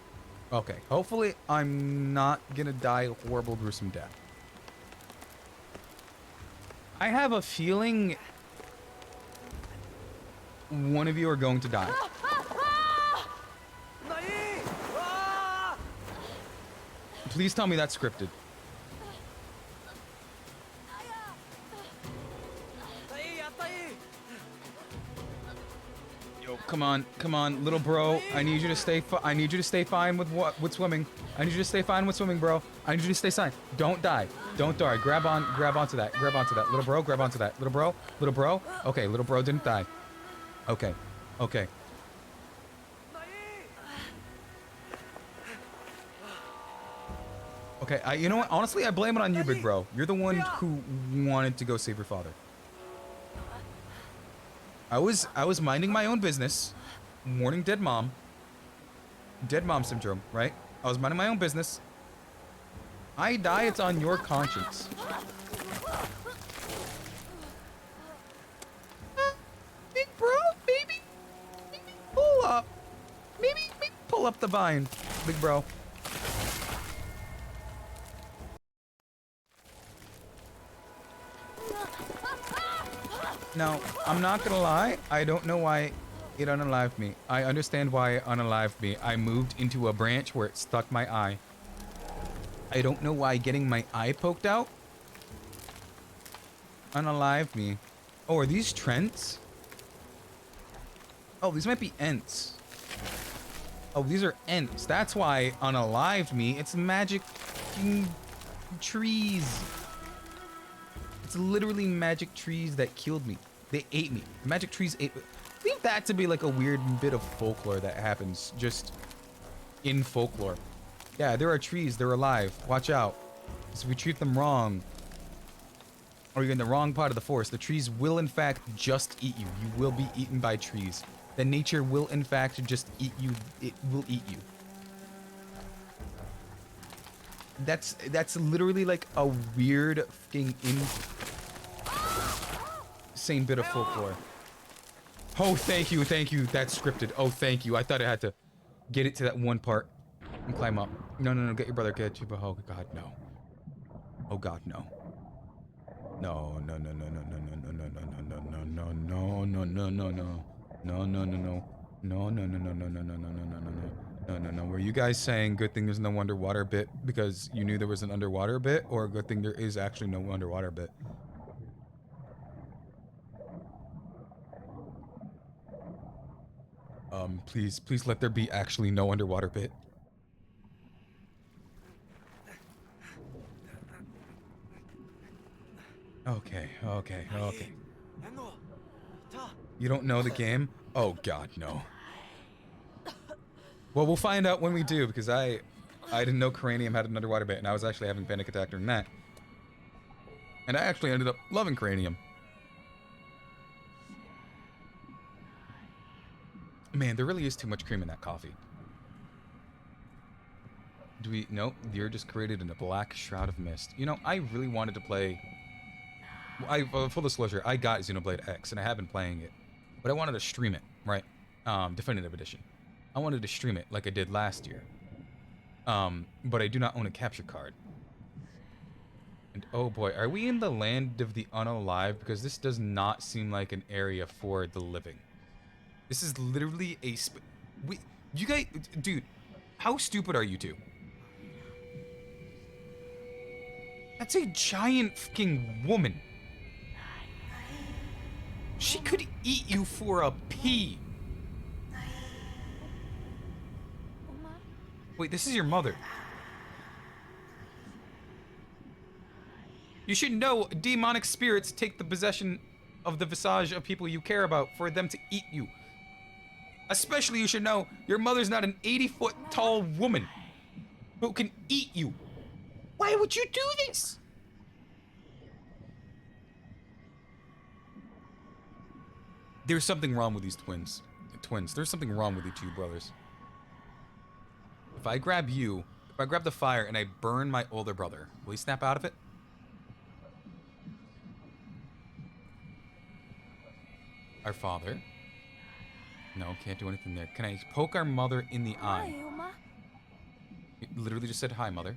Speaker 1: Okay. Hopefully, I'm not gonna die a horrible, gruesome death. I have a feeling one of you are going to die. Please tell me that's scripted. Yo, come on, little bro. I need you to stay. I need you to stay fine with swimming. I need you to stay fine with swimming, bro. I need you to stay fine. Don't die. Don't die. Grab onto that. Grab onto that, little bro. Grab onto that, little bro. Little bro. Okay, little bro didn't die. Okay, okay. Okay, you know what? Honestly, I blame it on you, big bro. You're the one who wanted to go save your father. I was minding my own business, mourning dead mom syndrome, right? I was minding my own business. I die, it's on your conscience. Big bro, maybe pull up. Maybe pull up the vine, big bro. Now, I'm not gonna lie, I don't know why it unalived me. I understand why it unalived me. I moved into a branch where it stuck my eye. I don't know why getting my eye poked out unalived me. Oh, are these Trents? Oh, these might be Ents. Oh, these are Ents. That's why it unalived me. It's magic trees. It's literally magic trees that killed me. They ate me. Magic trees ate me. Leave that to be like a weird bit of folklore that happens just in folklore. Yeah, there are trees. They're alive. Watch out. So if we treat them wrong, or you're in the wrong part of the forest, the trees will in fact just eat you. You will be eaten by trees. The nature will in fact just eat you. It will eat you. That's literally like a weird fucking insane bit of folklore. Oh, thank you. That's scripted. Oh, thank you. I thought I had to get it to that one part and climb up. No, get your brother. Get you. Oh God, no. Oh God, no. No. Were you guys saying good thing there's no underwater bit because you knew there was an underwater bit, or good thing there is actually no underwater bit? Please let there be actually no underwater bit. Okay. You don't know the game? Oh God, no. Well, we'll find out when we do, because I didn't know Cranium had an underwater bit, and I was actually having panic attack during that. And I actually ended up loving Cranium. Man, there really is too much cream in that coffee. Do we... Nope, you're just created in a black shroud of mist. You know, I really wanted to play... full disclosure, I got Xenoblade X, and I have been playing it. But I wanted to stream it, right? Definitive Edition. I wanted to stream it like I did last year. But I do not own a capture card. And oh boy, are we in the land of the unalive? Because this does not seem like an area for the living. This is literally a you guys, dude, how stupid are you two? That's a giant fucking woman. She could eat you for a pea. Wait, this is your mother. You should know demonic spirits take the possession of the visage of people you care about for them to eat you. Especially, you should know your mother's not an 80-foot tall woman who can eat you. Why would you do this? There's something wrong with these twins. There's something wrong with you two brothers. If I grab you, if I grab the fire and I burn my older brother, will he snap out of it? Our father? No, can't do anything there. Can I poke our mother in the eye? It literally just said, hi, mother.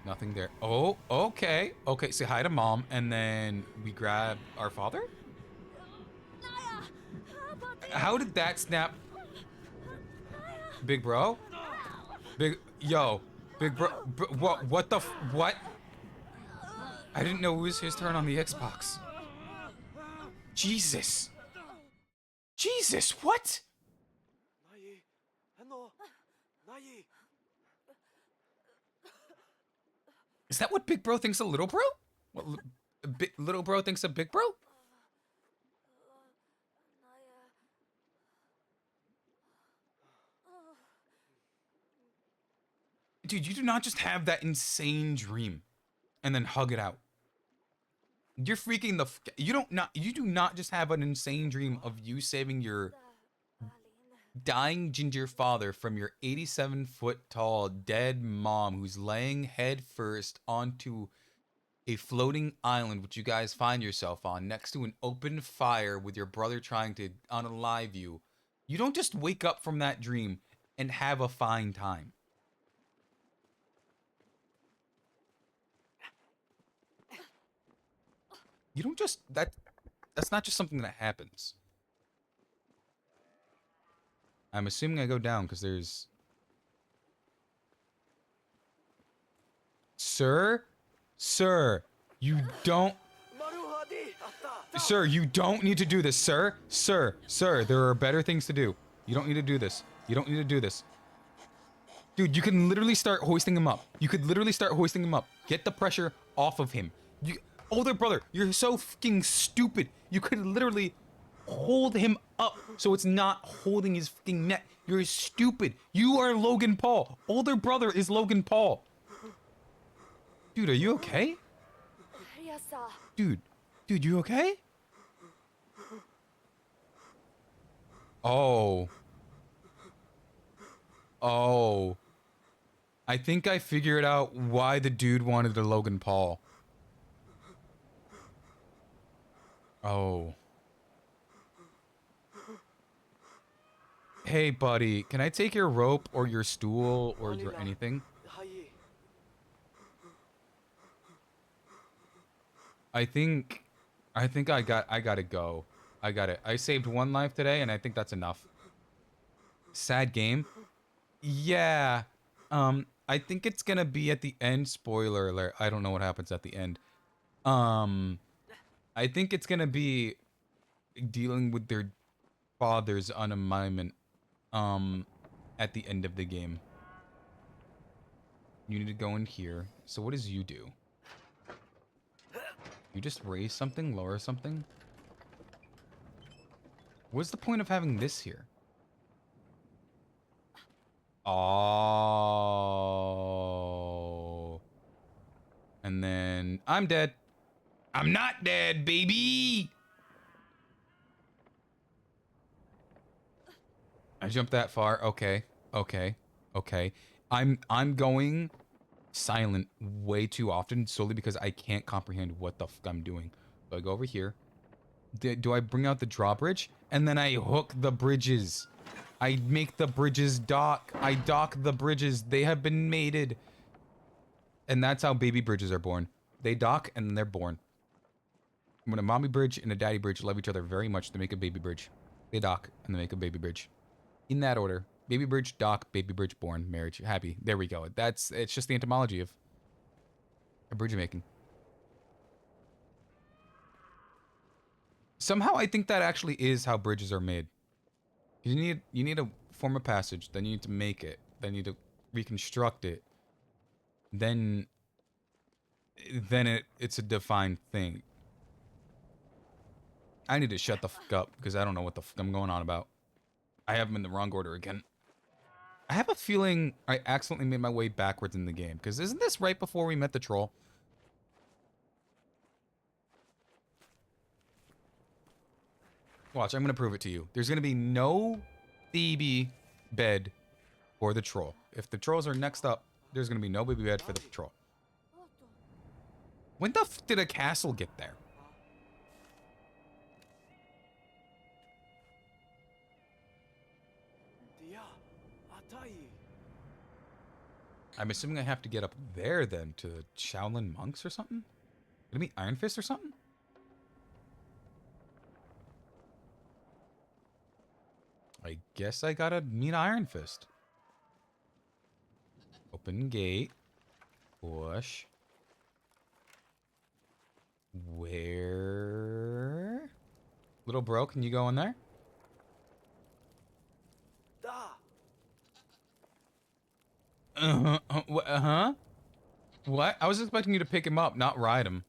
Speaker 1: Nothing there. Oh, okay. Okay, say hi to mom, and then we grab our father? How did that snap? Big bro? Big bro, what the what? I didn't know it was his turn on the Xbox. Jesus. Jesus, what? Is that what big bro thinks of little bro? What, little bro thinks of big bro? Dude, you do not just have that insane dream and then hug it out. You're freaking the you do not just have an insane dream of you saving your dying ginger father from your 87-foot tall dead mom who's laying head first onto a floating island which you guys find yourself on next to an open fire with your brother trying to unalive you. You don't just wake up from that dream and have a fine time. You don't just that's not just something that happens. I'm assuming I go down because there's... Sir? Sir, you don't... Sir, you don't need to do this, sir. Sir, there are better things to do. You don't need to do this. You don't need to do this. Dude, you can literally start hoisting him up. You could literally start hoisting him up. Get the pressure off of him. Older brother, you're so fucking stupid. You could literally hold him up so it's not holding his fucking neck. You're stupid. You are Logan Paul. Older brother is Logan Paul. Dude, are you okay? Dude, you okay? Oh. I think I figured out why the dude wanted a Logan Paul. Oh. Hey, buddy, can I take your rope or your stool or your anything? I think I gotta go. I got it. I saved one life today, and I think that's enough. Sad game. Yeah. I think it's gonna be at the end. Spoiler alert. I don't know what happens at the end. I think it's gonna be dealing with their father's unalignment. At the end of the game. You need to go in here. So what does you do? You just raise something, lower something? What's the point of having this here? Oh. And then I'm dead. I'm not dead, baby. I jumped that far. Okay. I'm going silent way too often solely because I can't comprehend what the fuck I'm doing. So I go over here. Do I bring out the drawbridge? And then I hook the bridges. I make the bridges dock. I dock the bridges. They have been mated. And that's how baby bridges are born. They dock and then they're born. When a mommy bridge and a daddy bridge love each other very much, they make a baby bridge. They dock and they make a baby bridge. In that order. Baby bridge, dock, baby bridge, born, marriage, happy. There we go. It's just the etymology of a bridge making. Somehow I think that actually is how bridges are made. You need a form of passage, then you need to make it, then you need to reconstruct it. Then it's a defined thing. I need to shut the fuck up because I don't know what the fuck I'm going on about. I have them in the wrong order again. I have a feeling I accidentally made my way backwards in the game. Because isn't this right before we met the troll? Watch, I'm gonna prove it to you. There's gonna be no baby bed for the troll. If the trolls are next up, there's gonna be no baby bed for the troll. When the f did a castle get there? I'm assuming I have to get up there then to Shaolin monks or something? Gonna be Iron Fist or something? I guess I gotta meet Iron Fist. Open gate. Push. Where? Little bro, can you go in there? Uh-huh. What? I was expecting you to pick him up, not ride him.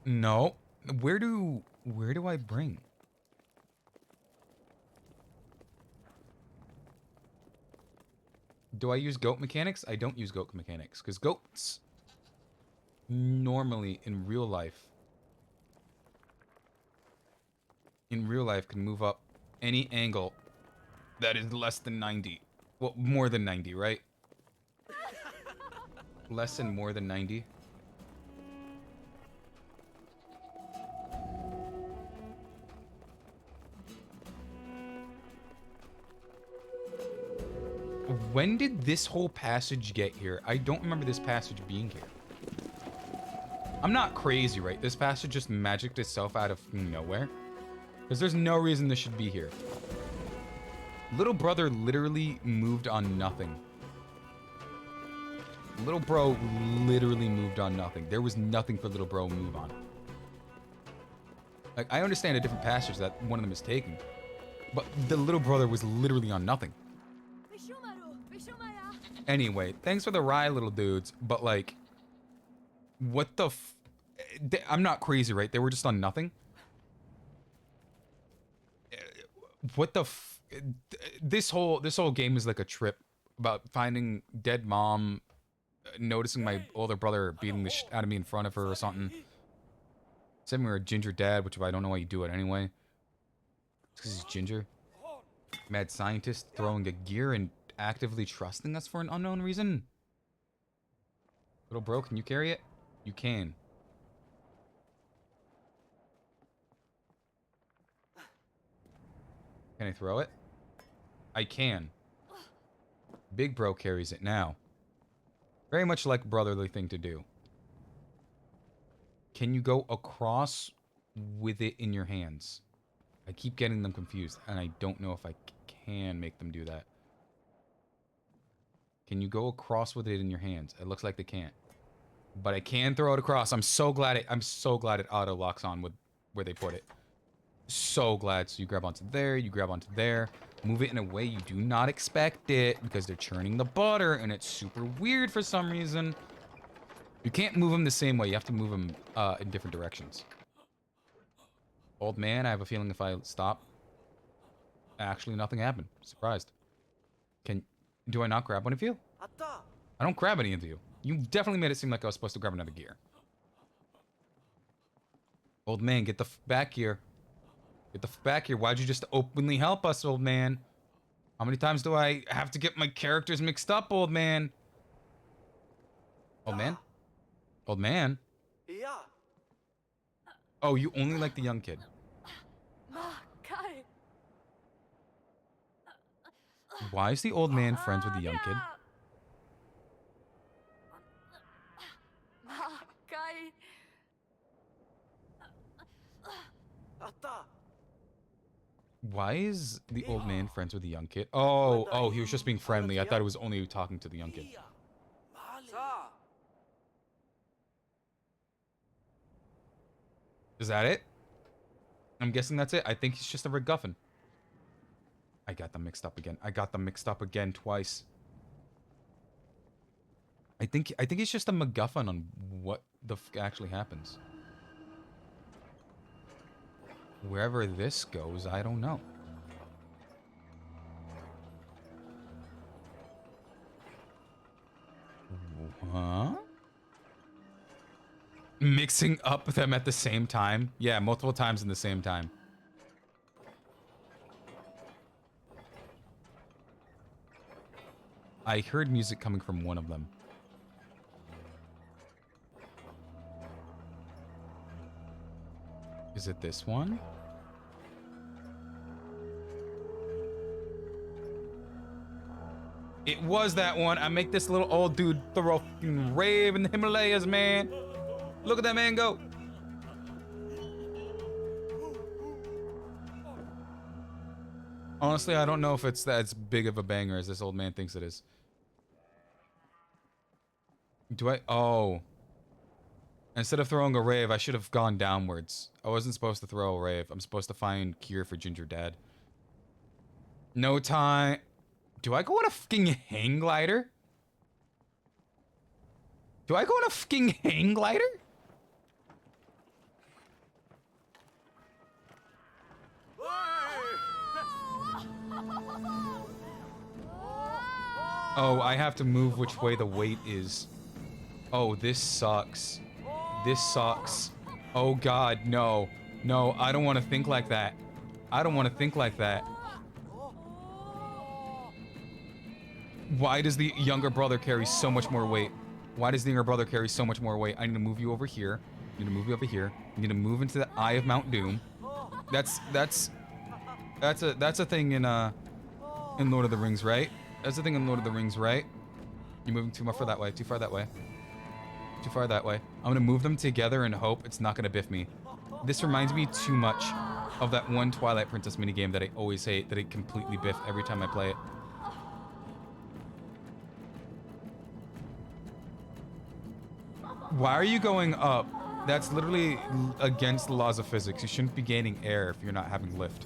Speaker 1: No. Where do I bring? Do I use goat mechanics? I don't use goat mechanics, because goats normally in real life can move up any angle that is less than 90. Well, more than 90, right? Less and more than 90. When did this whole passage get here? I don't remember this passage being here. I'm not crazy, right? This passage just magicked itself out of nowhere. Because there's no reason this should be here. Little brother literally moved on nothing. Little bro literally moved on nothing. There was nothing for little bro to move on. Like, I understand a different passage that one of them is taking. But the little brother was literally on nothing. Anyway, thanks for the ride, little dudes. But, like, what the f... I'm not crazy, right? They were just on nothing? What the f... This whole game is like a trip about finding dead mom, noticing my older brother beating the shit out of me in front of her or something. Saying we're a ginger dad, which I don't know why you do it anyway. It's because he's ginger. Mad scientist throwing a gear and actively trusting us for an unknown reason. Little bro, can you carry it? You can. Can I throw it? I can. Big bro carries it now. Very much like a brotherly thing to do. Can you go across with it in your hands? I keep getting them confused, and I don't know if I can make them do that. Can you go across with it in your hands? It looks like they can't. But I can throw it across. I'm so glad it auto locks on with where they put it. So glad. So you grab onto there, you grab onto there. Move it in a way you do not expect it because they're churning the butter and it's super weird for some reason. You can't move them the same way. You have to move them in different directions. Old man, I have a feeling if I stop, actually nothing happened. Surprised. Do I not grab one of you? I don't grab any of you. You definitely made it seem like I was supposed to grab another gear. Old man, get the f back here. Get the f back here. Why'd you just openly help us, old man? How many times do I have to get my characters mixed up, old man? Old man? Old man? Oh, you only like the young kid. Why is the old man friends with the young kid? Why is the old man friends with the young kid? Oh, he was just being friendly. I thought it was only talking to the young kid. Is that it? I'm guessing that's it. I think he's just a MacGuffin. I got them mixed up again. I got them mixed up again twice. I think it's just a MacGuffin on what the f actually happens. Wherever this goes, I don't know. Huh? Mixing up them at the same time? Yeah, multiple times in the same time. I heard music coming from one of them. Is it this one? It was that one. I make this little old dude throw a fucking rave in the Himalayas, man. Look at that man go. Honestly, I don't know if it's that big of a banger as this old man thinks it is. Do I? Oh. Instead of throwing a rave, I should have gone downwards. I wasn't supposed to throw a rave. I'm supposed to find cure for Ginger Dad. No time. Do I go on a fucking hang glider? Do I go on a fucking hang glider? Oh, I have to move which way the weight is. Oh, this sucks. This sucks. Oh god, no. No, I don't want to think like that. I don't want to think like that. Why does the younger brother carry so much more weight? Why does the younger brother carry so much more weight? I need to move you over here. I need to move you over here. I need to move into the Eye of Mount Doom. That's a thing in Lord of the Rings, right? That's the thing in Lord of the Rings, right? You're moving too far that way. Too far that way. Too far that way. I'm gonna move them together and hope it's not gonna biff me. This reminds me too much of that one Twilight Princess minigame that I always hate, that I completely biff every time I play it. Why are you going up? That's literally against the laws of physics. You shouldn't be gaining air if you're not having lift.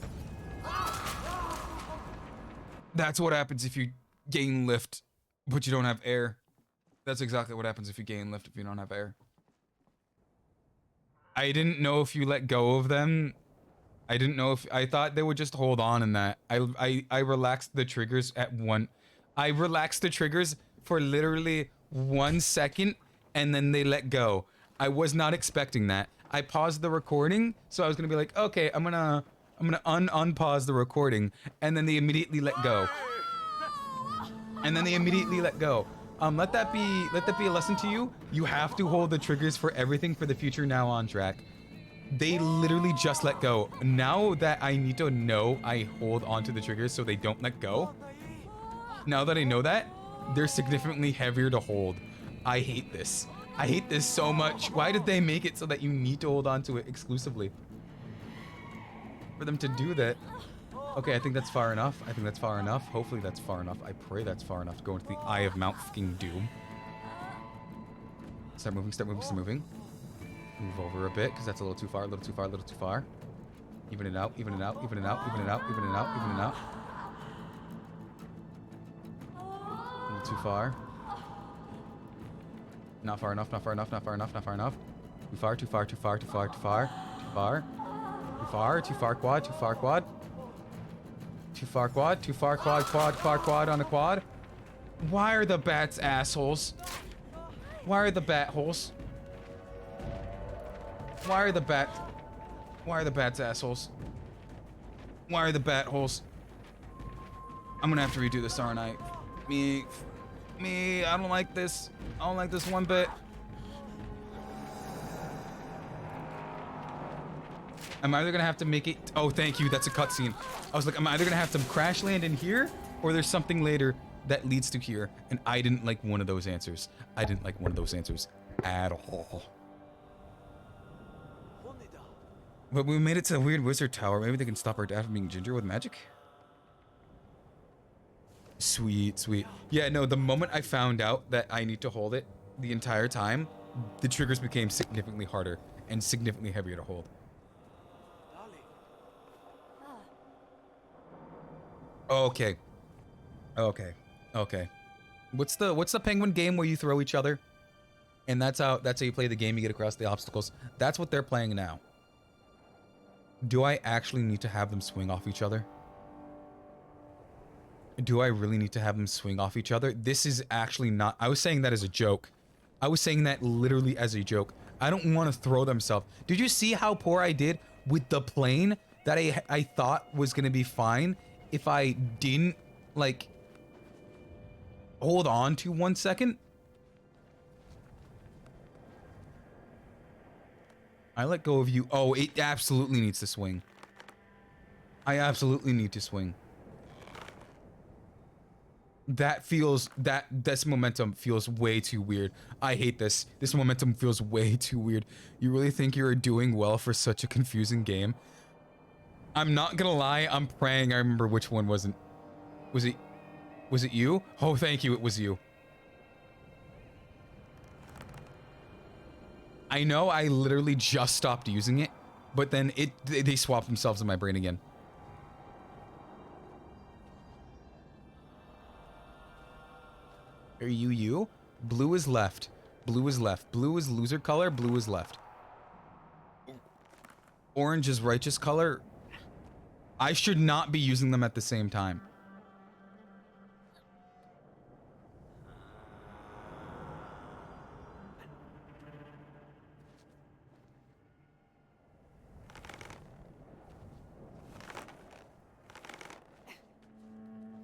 Speaker 1: That's what happens if you gain lift, but you don't have air. That's exactly what happens if you gain lift if you don't have air. I didn't know if you let go of them. I didn't know if... I thought they would just hold on in that. I relaxed the triggers at one... I relaxed the triggers for literally 1 second, and then they let go. I was not expecting that. I paused the recording, so I was gonna be like, okay, I'm gonna unpause the recording, and then they immediately let go. And then they immediately let go. Let that be a lesson to you. You have to hold the triggers for everything for the future now on track. They literally just let go. Now that I need to know, I hold onto the triggers so they don't let go. Now that I know that, they're significantly heavier to hold. I hate this. I hate this so much. Why did they make it so that you need to hold on to it exclusively? For them to do that. Okay, I think that's far enough. I think that's far enough. Hopefully that's far enough. I pray that's far enough to go into the Eye of Mount fucking Doom. Start moving, start moving, start moving. Move over a bit, because that's a little too far, a little too far, a little too far. Even it out, even it out, even it out, even it out, even it out, even it out. A little too far. Not far enough, not far enough, not far enough, not far enough. Too far, too far, too far, too far, too far, too far. Too far, too far quad, too far quad. Too far quad, too far quad, quad on a quad. Why are the bats assholes? Why are the bat holes? Why are the bats assholes? Why are the bat holes? I'm gonna have to redo this, aren't I? Me, I don't like this. I don't like this one bit. I'm either gonna have to make it... Oh, thank you, that's a cutscene. I was like, I'm either gonna have to crash land in here, or there's something later that leads to here, and I didn't like one of those answers. I didn't like one of those answers at all. But we made it to a weird wizard tower. Maybe they can stop our dad from being ginger with magic? Sweet, sweet. Yeah, no, the moment I found out that I need to hold it the entire time, the triggers became significantly harder and significantly heavier to hold. Okay. Okay. Okay. What's the penguin game where you throw each other? And that's how you play the game, you get across the obstacles. That's what they're playing now. Do I actually need to have them swing off each other? Do I really need to have them swing off each other? This is actually not... I was saying that as a joke. I was saying that literally as a joke. I don't want to throw themselves. Did you see how poor I did with the plane that I thought was going to be fine if I didn't, like, hold on to 1 second? I let go of you. Oh, it absolutely needs to swing. I absolutely need to swing. This momentum feels way too weird. I hate this. This momentum feels way too weird. You really think you're doing well for such a confusing game? I'm not gonna lie, I'm praying I remember which one wasn't. Was it you? Oh, thank you, it was you. I know I literally just stopped using it, but then they swapped themselves in my brain again. Are you? Blue is left. Blue is left. Blue is loser color. Blue is left. Orange is righteous color. I should not be using them at the same time.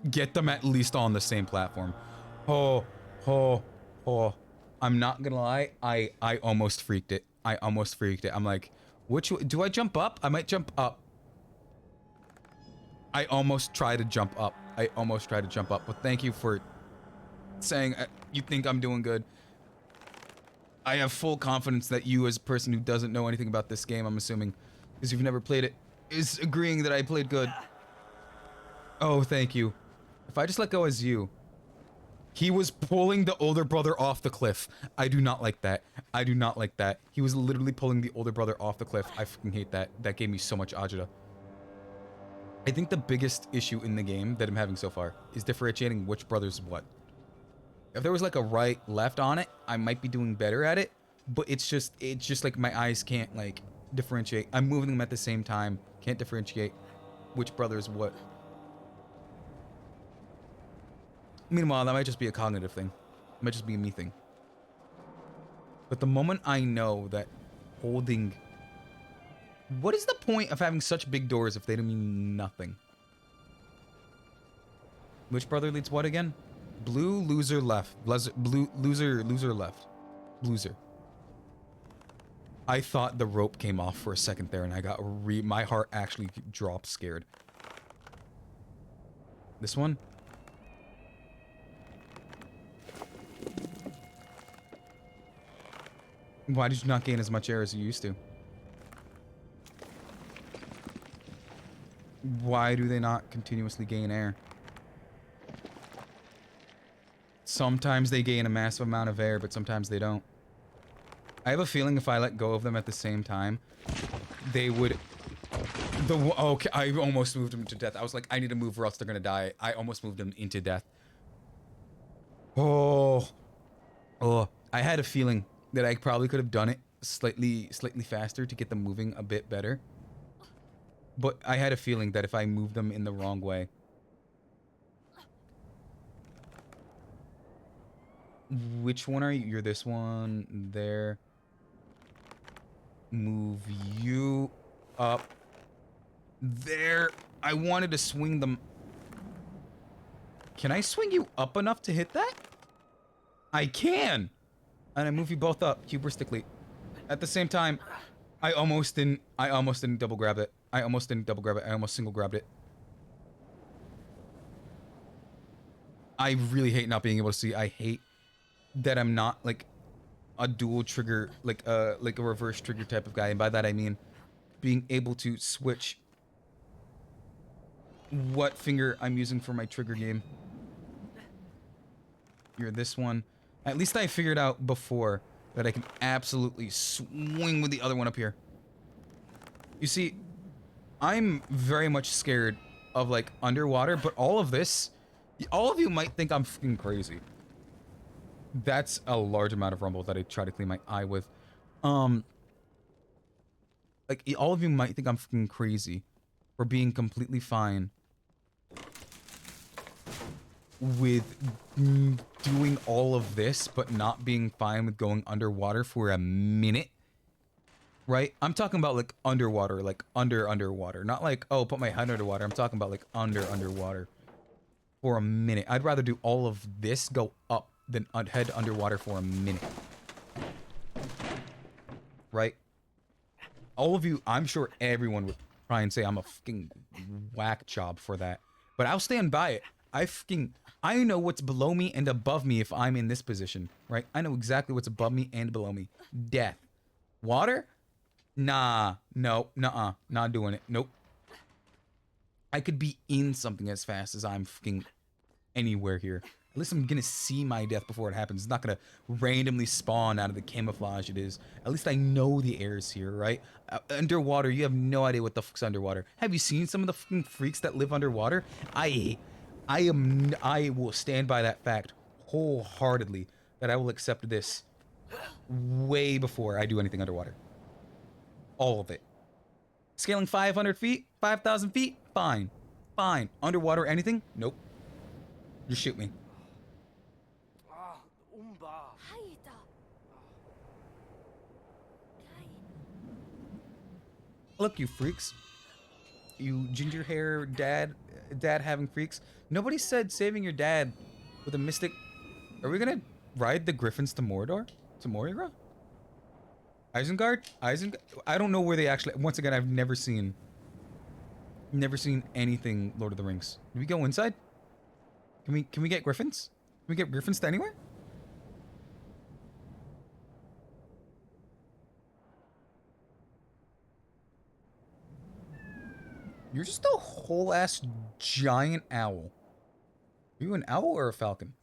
Speaker 1: Get them at least on the same platform. Oh. I'm not gonna lie, I almost freaked it. I almost freaked it. I'm like, do I jump up? I might jump up. I almost tried to jump up. But thank you for saying you think I'm doing good. I have full confidence that you, as a person who doesn't know anything about this game, I'm assuming, because you've never played it, is agreeing that I played good. Oh, thank you. If I just let go as you. He was pulling the older brother off the cliff. I do not like that. I do not like that. He was literally pulling the older brother off the cliff. I fucking hate that. That gave me so much agita. I think the biggest issue in the game that I'm having so far is differentiating which brother's what. If there was like a right, left on it, I might be doing better at it, but it's just like my eyes can't like differentiate. I'm moving them at the same time. Can't differentiate which brother's what. Meanwhile, that might just be a cognitive thing. It might just be a me thing. But the moment I know that holding... What is the point of having such big doors if they don't mean nothing? Which brother leads what again? Blue, loser, left. Blue, loser, left. Loser. I thought the rope came off for a second there and I got my heart actually dropped scared. This one? Why did you not gain as much air as you used to? Why do they not continuously gain air? Sometimes they gain a massive amount of air, but sometimes they don't. I have a feeling if I let go of them at the same time, they would... Okay, I almost moved them to death. I was like, I need to move or else they're gonna die. I almost moved them into death. Oh. I had a feeling that I probably could have done it slightly faster to get them moving a bit better. But I had a feeling that if I moved them in the wrong way... Which one are you? You're this one. There. Move you up. There. I wanted to swing them. Can I swing you up enough to hit that? I can! And I move you both up, hubristically. At the same time, I almost didn't double grab it. I almost single grabbed it. I really hate not being able to see. I hate that I'm not like a dual trigger, like a reverse trigger type of guy. And by that I mean being able to switch what finger I'm using for my trigger game. You're this one. At least I figured out before that I can absolutely swing with the other one up here. You see, I'm very much scared of like underwater, but all of this, all of you might think I'm fucking crazy. That's a large amount of rumble that I try to clean my eye with. Like all of you might think I'm fucking crazy for being completely fine with doing all of this, but not being fine with going underwater for a minute right? I'm talking about like underwater, like underwater. Not like, oh, put my head underwater. I'm talking about like underwater for a minute. I'd rather do all of this go up than head underwater for a minute. Right? All of you, I'm sure everyone would try and say I'm a fucking whack job for that. But I'll stand by it. I know what's below me and above me if I'm in this position, right? I know exactly what's above me and below me. Death. Water? Nah. No. Nuh-uh. Not doing it. Nope. I could be in something as fast as I'm fucking anywhere here. At least I'm gonna see my death before it happens. It's not gonna randomly spawn out of the camouflage it is. At least I know the air is here, right? Underwater, you have no idea what the fuck's underwater. Have you seen some of the fucking freaks that live underwater? I will stand by that fact wholeheartedly that I will accept this way before I do anything underwater. All of it. Scaling 500 feet, 5,000 feet, fine. Fine. Underwater anything? Nope. Just shoot me. Look, you freaks. You ginger hair dad having freaks. Nobody said saving your dad with a mystic. Are we gonna ride the griffins to Mordor? To Moira? Isengard? I don't know where they actually. Once again, I've never seen anything Lord of the Rings. Do we go inside? Can we get griffins? Can we get griffins to anywhere? You're just a whole ass giant owl. Are you an owl or a falcon?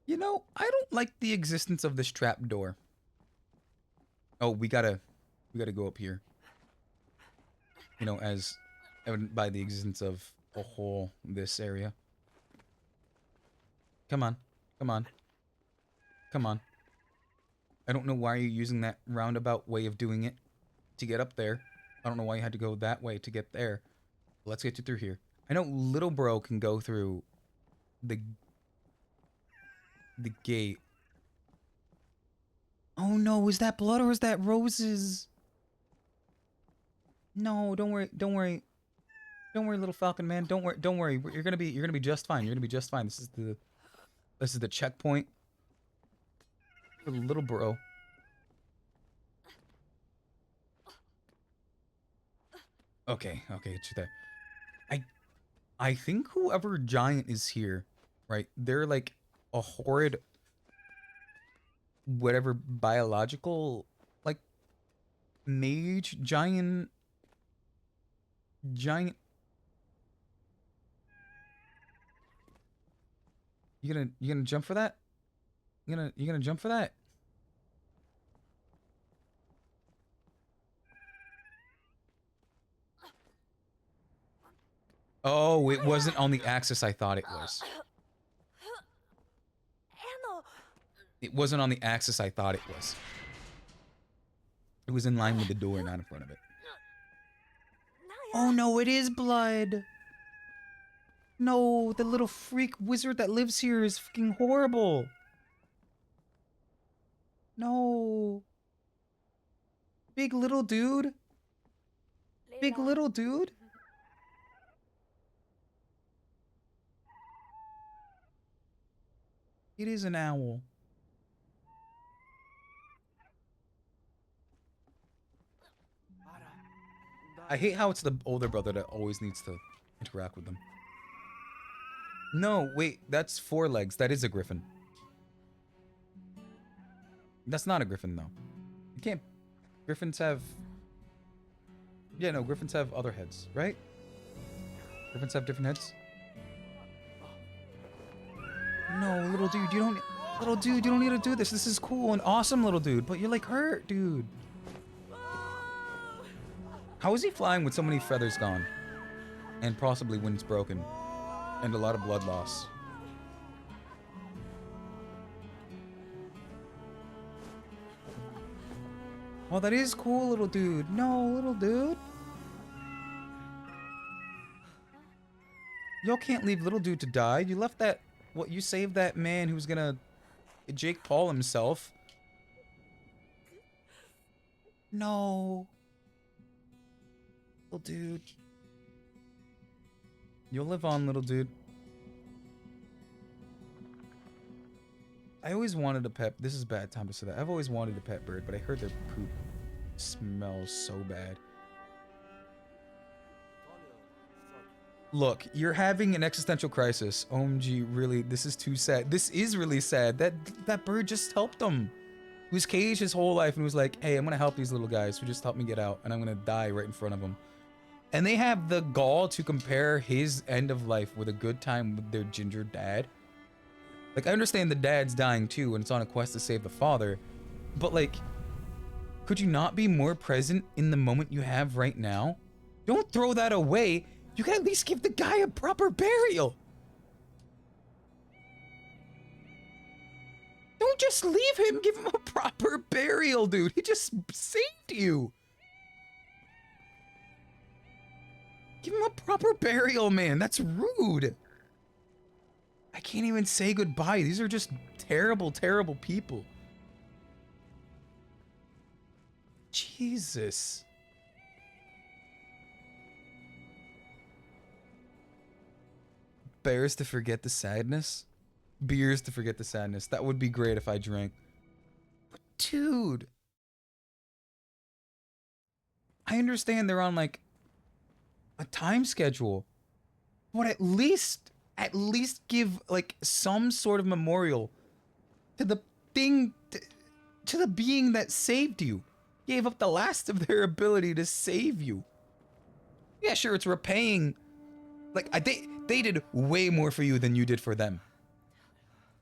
Speaker 1: You know, I don't like the existence of this trap door. Oh, we gotta go up here. You know, as evident by the existence of a whole this area. Come on. Come on. Come on. I don't know why you're using that roundabout way of doing it to get up there. I don't know why you had to go that way to get there. Let's get you through here. I know little bro can go through the gate. Oh no, is that blood or is that roses? No, don't worry, don't worry. Don't worry, little falcon man. Don't worry. You're gonna be just fine. You're gonna be just fine. This is the checkpoint for little bro. Okay, it's there. I think whoever giant is here, right? They're like a horrid, whatever biological, like mage giant. You gonna jump for that? You gonna jump for that? Oh, it wasn't on the axis I thought it was. It wasn't on the axis I thought it was. It was in line with the door, not in front of it. Oh no, it is blood! No, the little freak wizard that lives here is fucking horrible! No. Big little dude? Big little dude? It is an owl. I hate how it's the older brother that always needs to interact with them. No, wait, that's 4 legs. That is a griffin. That's not a griffin, though. You can't... Griffins have... Yeah, no, griffins have other heads, right? Griffins have different heads? No, little dude, you don't... Little dude, you don't need to do this. This is cool and awesome, little dude. But you're, like, hurt, dude. How is he flying with so many feathers gone? And possibly wings broken. And a lot of blood loss. Oh, that is cool, little dude. No, little dude. Y'all can't leave little dude to die. You left that Well, you saved that man who's gonna Jake Paul himself. No. Little dude. You'll live on, little dude. I always wanted a pet. This is a bad time to say that. I've always wanted a pet bird, but I heard their poop smells so bad. Look, you're having an existential crisis. OMG, really, this is too sad. This is really sad. That bird just helped him. He was caged his whole life and was like, hey, I'm gonna help these little guys who just helped me get out, and I'm gonna die right in front of them. And they have the gall to compare his end of life with a good time with their ginger dad. Like, I understand the dad's dying too, and it's on a quest to save the father, but like, could you not be more present in the moment you have right now? Don't throw that away. You can at least give the guy a proper burial. Don't just leave him. Give him a proper burial, dude. He just saved you. Give him a proper burial, man. That's rude. I can't even say goodbye. These are just terrible, terrible people. Jesus. Bears to forget the sadness? Beers to forget the sadness. That would be great if I drank. But dude. I understand they're on like a time schedule. But at least give like some sort of memorial to the thing, to the being that saved you. Gave up the last of their ability to save you. Yeah, sure, it's repaying. Like, they did way more for you than you did for them.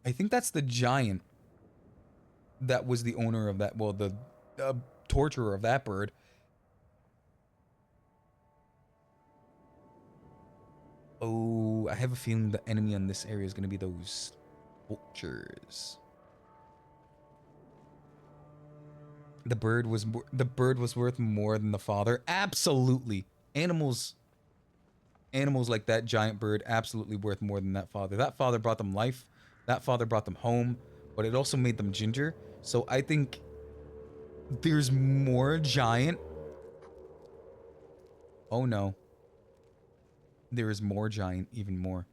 Speaker 1: I think that's the giant that was the owner of that, well, the torturer of that bird. Oh, I have a feeling the enemy on this area is going to be those vultures. The bird was worth more than the father. Absolutely. Animals like that giant bird, absolutely worth more than that father. That father brought them life. That father brought them home, but it also made them ginger. So I think there's more giant. Oh no. There is more giant, even more.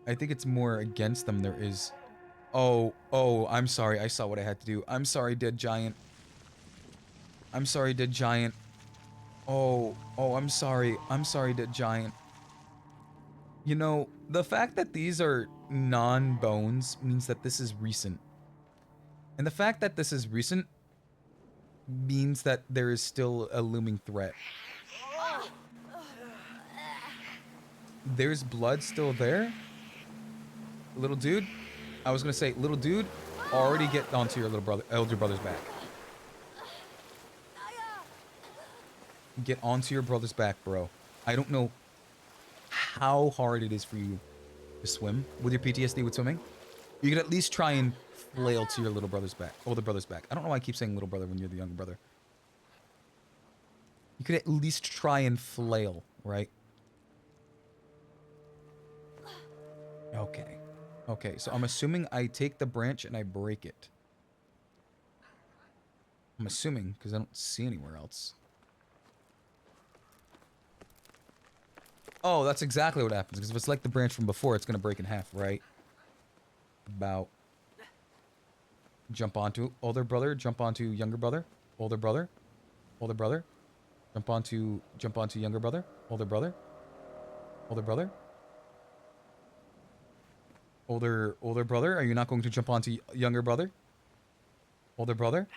Speaker 1: I think it's more against them there is. Oh, I'm sorry. I saw what I had to do. I'm sorry, dead giant. I'm sorry, dead giant. Oh, I'm sorry. I'm sorry, dead giant. You know, the fact that these are non-bones means that this is recent. And the fact that this is recent means that there is still a looming threat. There's blood still there? Little dude? I was gonna say, little dude, already get onto your elder brother's back. Get onto your brother's back, bro. I don't know how hard it is for you to swim with your PTSD with swimming. You could at least try and flail to your little brother's back, older brother's back. I don't know why I keep saying little brother when you're the younger brother. You could at least try and flail, right? Okay. Okay, so I'm assuming I take the branch and I break it. I'm assuming, because I don't see anywhere else. Oh, that's exactly what happens, because if it's like the branch from before, it's going to break in half, right? About. Jump onto older brother, jump onto younger brother, older brother, older brother. Jump onto younger brother, older brother, older brother. Older brother, are you not going to jump onto younger brother? Older brother?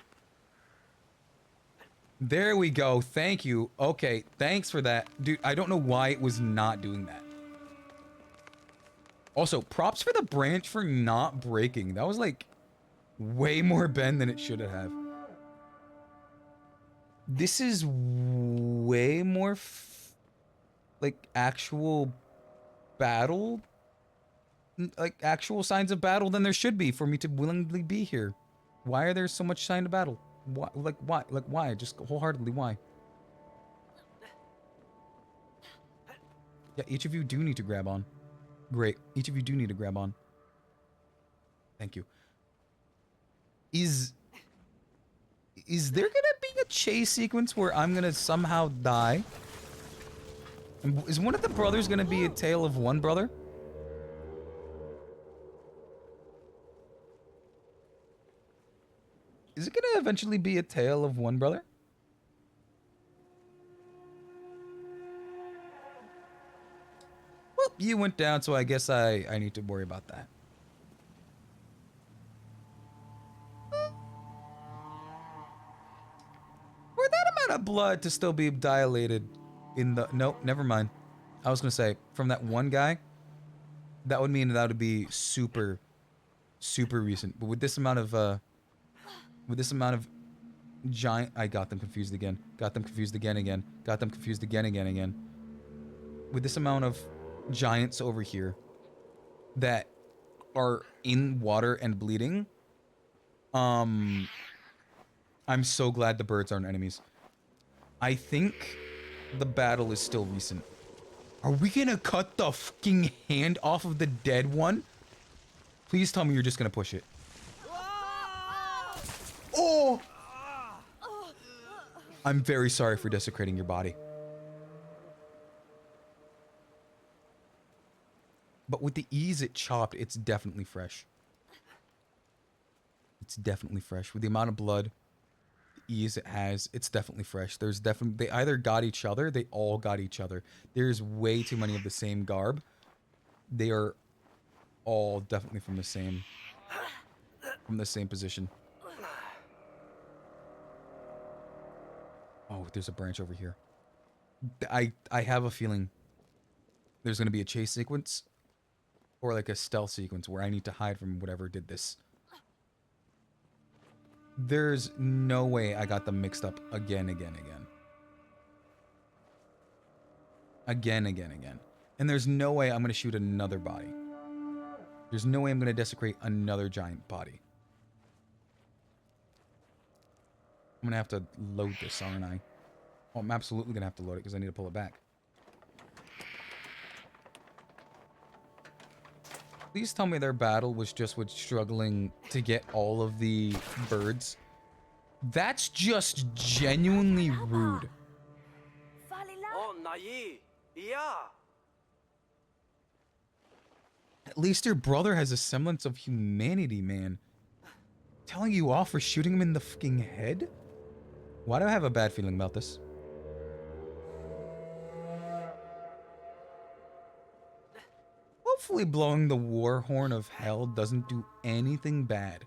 Speaker 1: There we go. Thank you. Okay, thanks for that. Dude, I don't know why it was not doing that. Also, props for the branch for not breaking. That was like way more bend than it should have. This is way more like actual battle, like actual signs of battle than there should be for me to willingly be here. Why are there so much sign of battle? Why? Like why? Like why? Just wholeheartedly why? Yeah, each of you do need to grab on. Great. Each of you do need to grab on. Thank you. Is there gonna be a chase sequence where I'm gonna somehow die? And is one of the brothers gonna be a tale of one brother? Is it gonna eventually be a tale of one brother? Well, you went down, so I guess I need to worry about that. For that amount of blood to still be dilated in the... Nope, never mind. I was gonna say, from that one guy, that would mean that would be super, super recent. But with this amount of, giant... I got them confused again. Got them confused again. Got them confused again. With this amount of giants over here that are in water and bleeding, I'm so glad the birds aren't enemies. I think the battle is still recent. Are we gonna cut the fucking hand off of the dead one? Please tell me you're just gonna push it. Oh! I'm very sorry for desecrating your body. But with the ease it chopped, it's definitely fresh. It's definitely fresh. With the amount of blood, the ease it has, it's definitely fresh. There's definitely... They either got each other, they all got each other. There's way too many of the same garb. They are all definitely from the same position. Oh, there's a branch over here. I have a feeling there's going to be a chase sequence or like a stealth sequence where I need to hide from whatever did this. There's no way I got them mixed up again. And there's no way I'm going to shoot another body. There's no way I'm going to desecrate another giant body. I'm going to have to load this, aren't I? Oh, I'm absolutely going to have to load it because I need to pull it back. Please tell me their battle was just with struggling to get all of the birds. That's just genuinely rude. At least your brother has a semblance of humanity, man. Telling you off for shooting him in the fucking head? Why do I have a bad feeling about this? Hopefully blowing the war horn of hell doesn't do anything bad.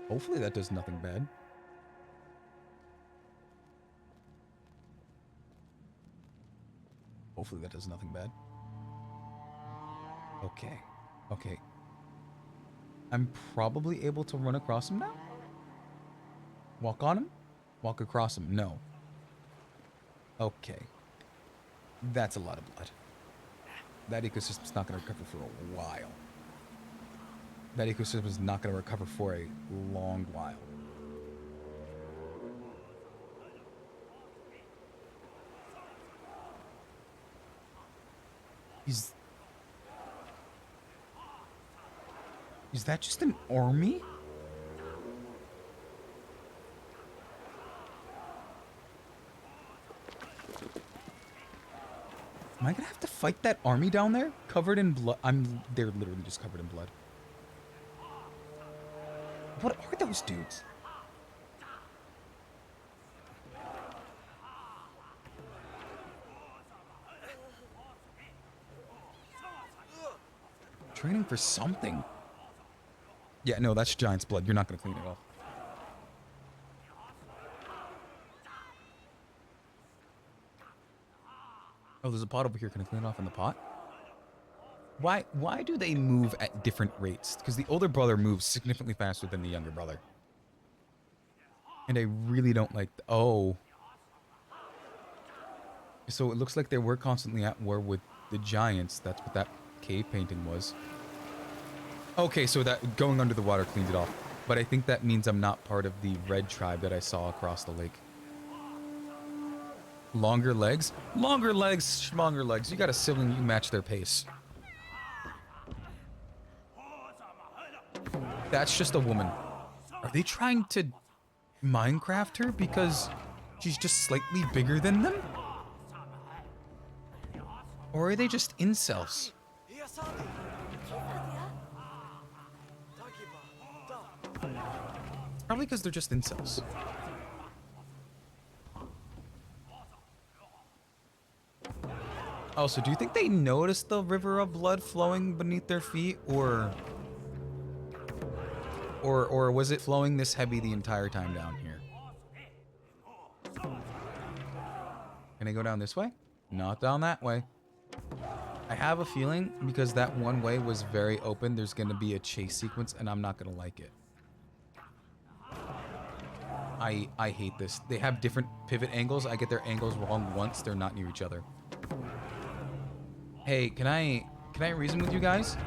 Speaker 1: Hopefully that does nothing bad. Hopefully that does nothing bad. Okay. Okay. I'm probably able to run across him now? Walk on him? Walk across him? No. Okay. That's a lot of blood. That ecosystem's not going to recover for a while. That ecosystem is not going to recover for a long while. Is that just an army? Am I gonna have to fight that army down there? Covered in blood? They're literally just covered in blood. What are those dudes? Training for something. Yeah, no, that's giant's blood. You're not gonna clean it off. Oh, there's a pot over here. Can I clean it off in the pot? Why do they move at different rates? Because the older brother moves significantly faster than the younger brother. And I really don't like... Oh. So it looks like they were constantly at war with the giants. That's what that cave painting was. Okay, so that going under the water cleaned it off. But I think that means I'm not part of the red tribe that I saw across the lake. Longer legs? Longer legs, longer legs. You got a sibling, you match their pace. That's just a woman. Are they trying to Minecraft her because she's just slightly bigger than them? Or are they just incels? Probably because they're just incels. Also, do you think they noticed the river of blood flowing beneath their feet, or was it flowing this heavy the entire time down here? Can I go down this way? Not down that way. I have a feeling because that one way was very open, there's going to be a chase sequence, and I'm not going to like it. I hate this. They have different pivot angles. I get their angles wrong once. They're not near each other. Hey, can I reason with you guys?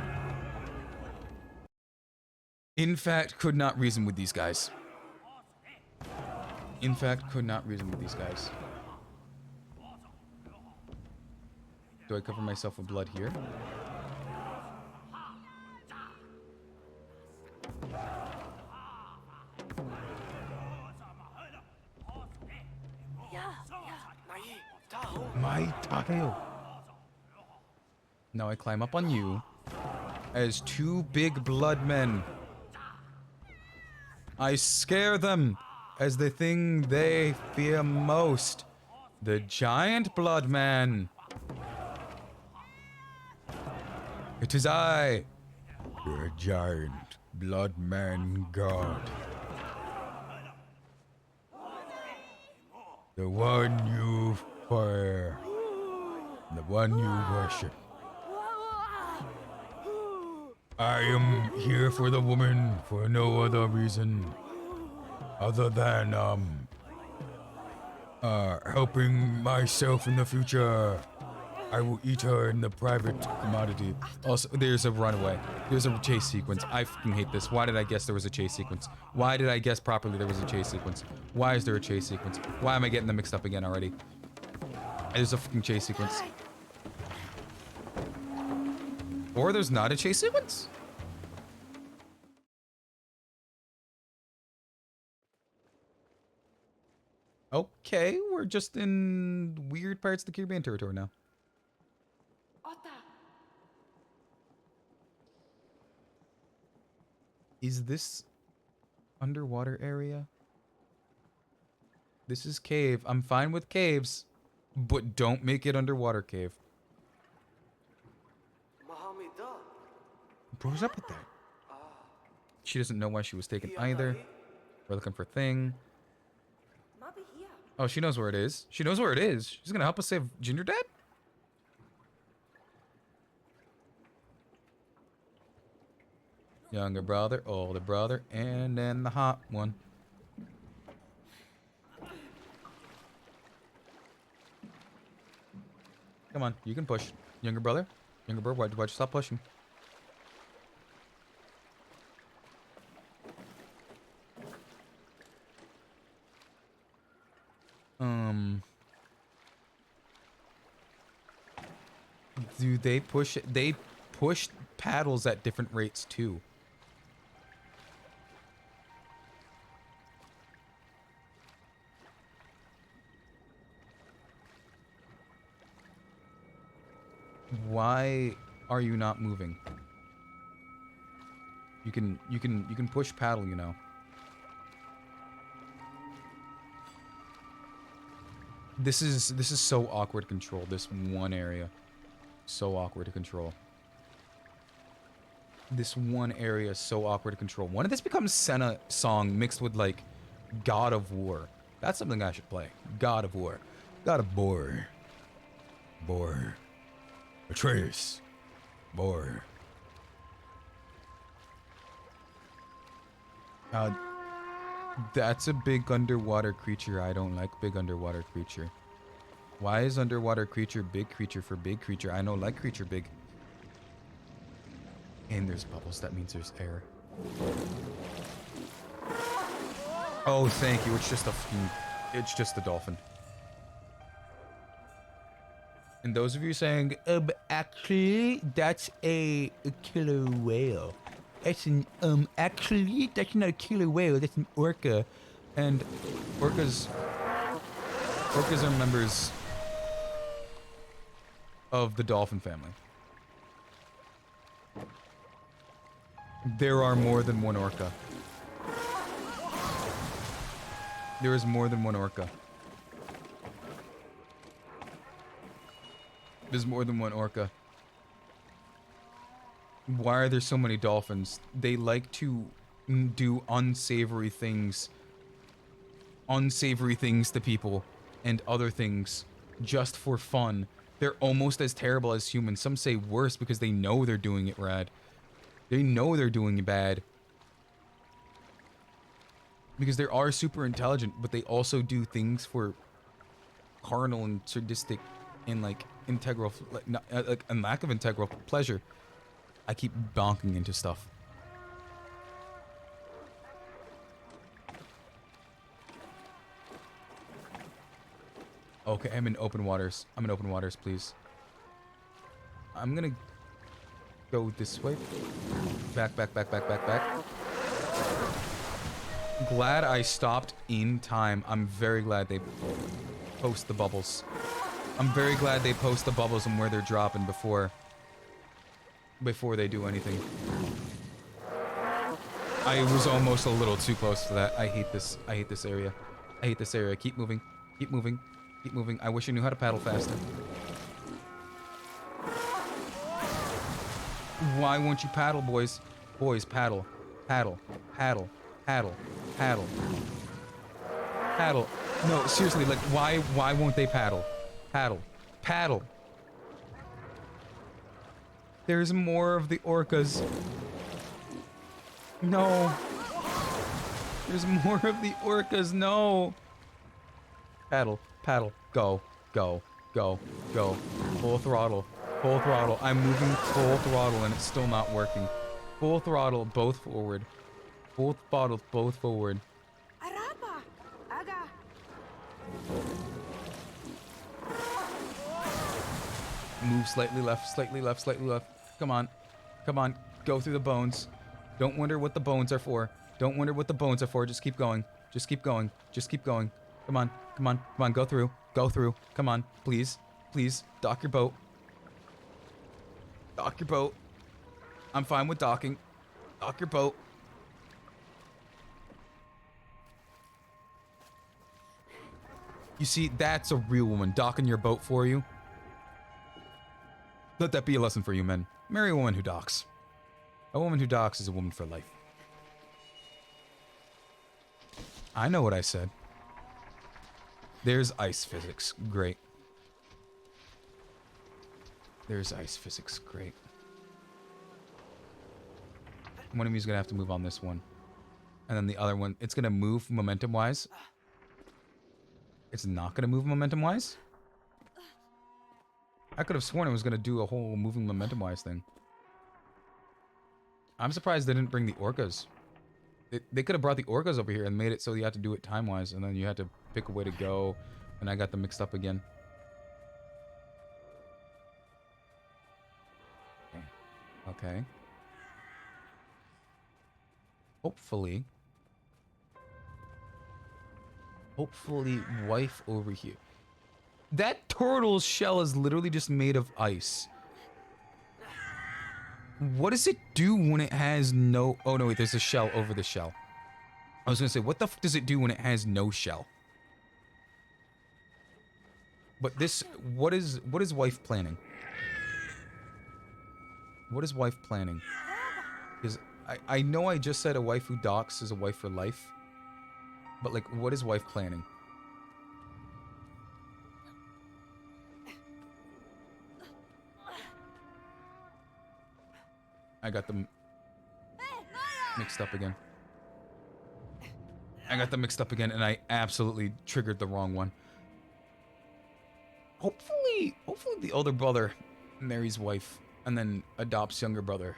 Speaker 1: In fact, could not reason with these guys. In fact, could not reason with these guys. Do I cover myself with blood here? My tail. Now I climb up on you as two big blood men. I scare them as the thing they fear most. The giant blood man. It is I, the giant blood man god. The one you fear. The one you worship. I am here for the woman for no other reason other than helping myself in the future. I will eat her in the private commodity. Also, there's a runaway. There's a chase sequence. I fucking hate this. Why did I guess there was a chase sequence? Why did I guess properly there was a chase sequence? Why is there a chase sequence? Why am I getting them mixed up again already? There's a fucking chase sequence. Or there's not a chase sequence? Okay, we're just in weird parts of the Caribbean territory now. Is this underwater area? This is cave. I'm fine with caves, but don't make it underwater cave. What's up with that? She doesn't know why she was taken either. We're looking for thing. Oh, she knows where it is. She knows where it is. She's gonna help us save Ginger Dad? Younger brother, older brother, and then the hot one. Come on, you can push. Younger brother? Younger brother, why'd you stop pushing? Do they push it? They push paddles at different rates too. Why are you not moving? You can push paddle, you know. This is so awkward to control, this one area. So awkward to control. This one area is so awkward to control. When did this become Senna song mixed with like God of War? That's something I should play. God of War. God of War. Boar. Atreus. Boar. That's a big underwater creature. I don't like big underwater creature. Why is underwater creature big creature for big creature? I know like creature big. And there's bubbles. That means there's air. Oh, thank you. It's just a dolphin. And those of you saying, actually, that's a killer whale. That's an, actually, that's not a killer whale, that's an orca. And orcas are members of the dolphin family. There are more than one orca. There is more than one orca. There's more than one orca. Why are there so many dolphins? They like to do unsavory things to people and other things just for fun. They're almost as terrible as humans. Some say worse because they know they're doing it rad. They know they're doing it bad. Because they are super intelligent, but they also do things for carnal and sadistic and like integral, like and lack of integral pleasure. I keep bonking into stuff. Okay, I'm in open waters. I'm in open waters, please. I'm gonna go this way. Back, back, back, back, back, back. Glad I stopped in time. I'm very glad they post the bubbles. I'm very glad they post the bubbles and where they're dropping before they do anything. I was almost a little too close to that. I hate this. I hate this area. I hate this area. Keep moving. Keep moving. Keep moving. I wish I knew how to paddle faster. Why won't you paddle, boys? Boys, paddle. Paddle. Paddle. Paddle. Paddle. Paddle. No, seriously, like, why won't they paddle? Paddle. Paddle. There's more of the orcas. No. There's more of the orcas. No. Paddle. Paddle. Go. Go. Go. Go. Full throttle. Full throttle. I'm moving full throttle and it's still not working. Full throttle, both forward. Both bottles, both forward. Move slightly left, slightly left, slightly left. Come on. Come on. Go through the bones. Don't wonder what the bones are for. Don't wonder what the bones are for. Just keep going. Just keep going. Just keep going. Come on. Come on. Come on. Go through. Go through. Come on. Please. Please. Dock your boat. Dock your boat. I'm fine with docking. Dock your boat. You see, that's a real woman docking your boat for you. Let that be a lesson for you men. Marry a woman who docks. A woman who docks is a woman for life. I know what I said. There's ice physics. Great. There's ice physics. Great. One of you is going to have to move on this one. And then the other one, it's going to move momentum-wise. It's not going to move momentum-wise? I could have sworn it was going to do a whole moving momentum-wise thing. I'm surprised they didn't bring the orcas. They could have brought the orcas over here and made it so you had to do it time-wise, and then you had to pick a way to go, and I got them mixed up again. Okay. Hopefully, wife over here. That turtle's shell is literally just made of ice. What does it do when it has no... Oh, no, wait, there's a shell over the shell. I was gonna say, what the f does it do when it has no shell? But this... What is wife planning? What is wife planning? Because I know I just said a wife who docks is a wife for life. But, like, what is wife planning? I got them mixed up again. I got them mixed up again, and I absolutely triggered the wrong one. Hopefully the older brother marries wife and then adopts younger brother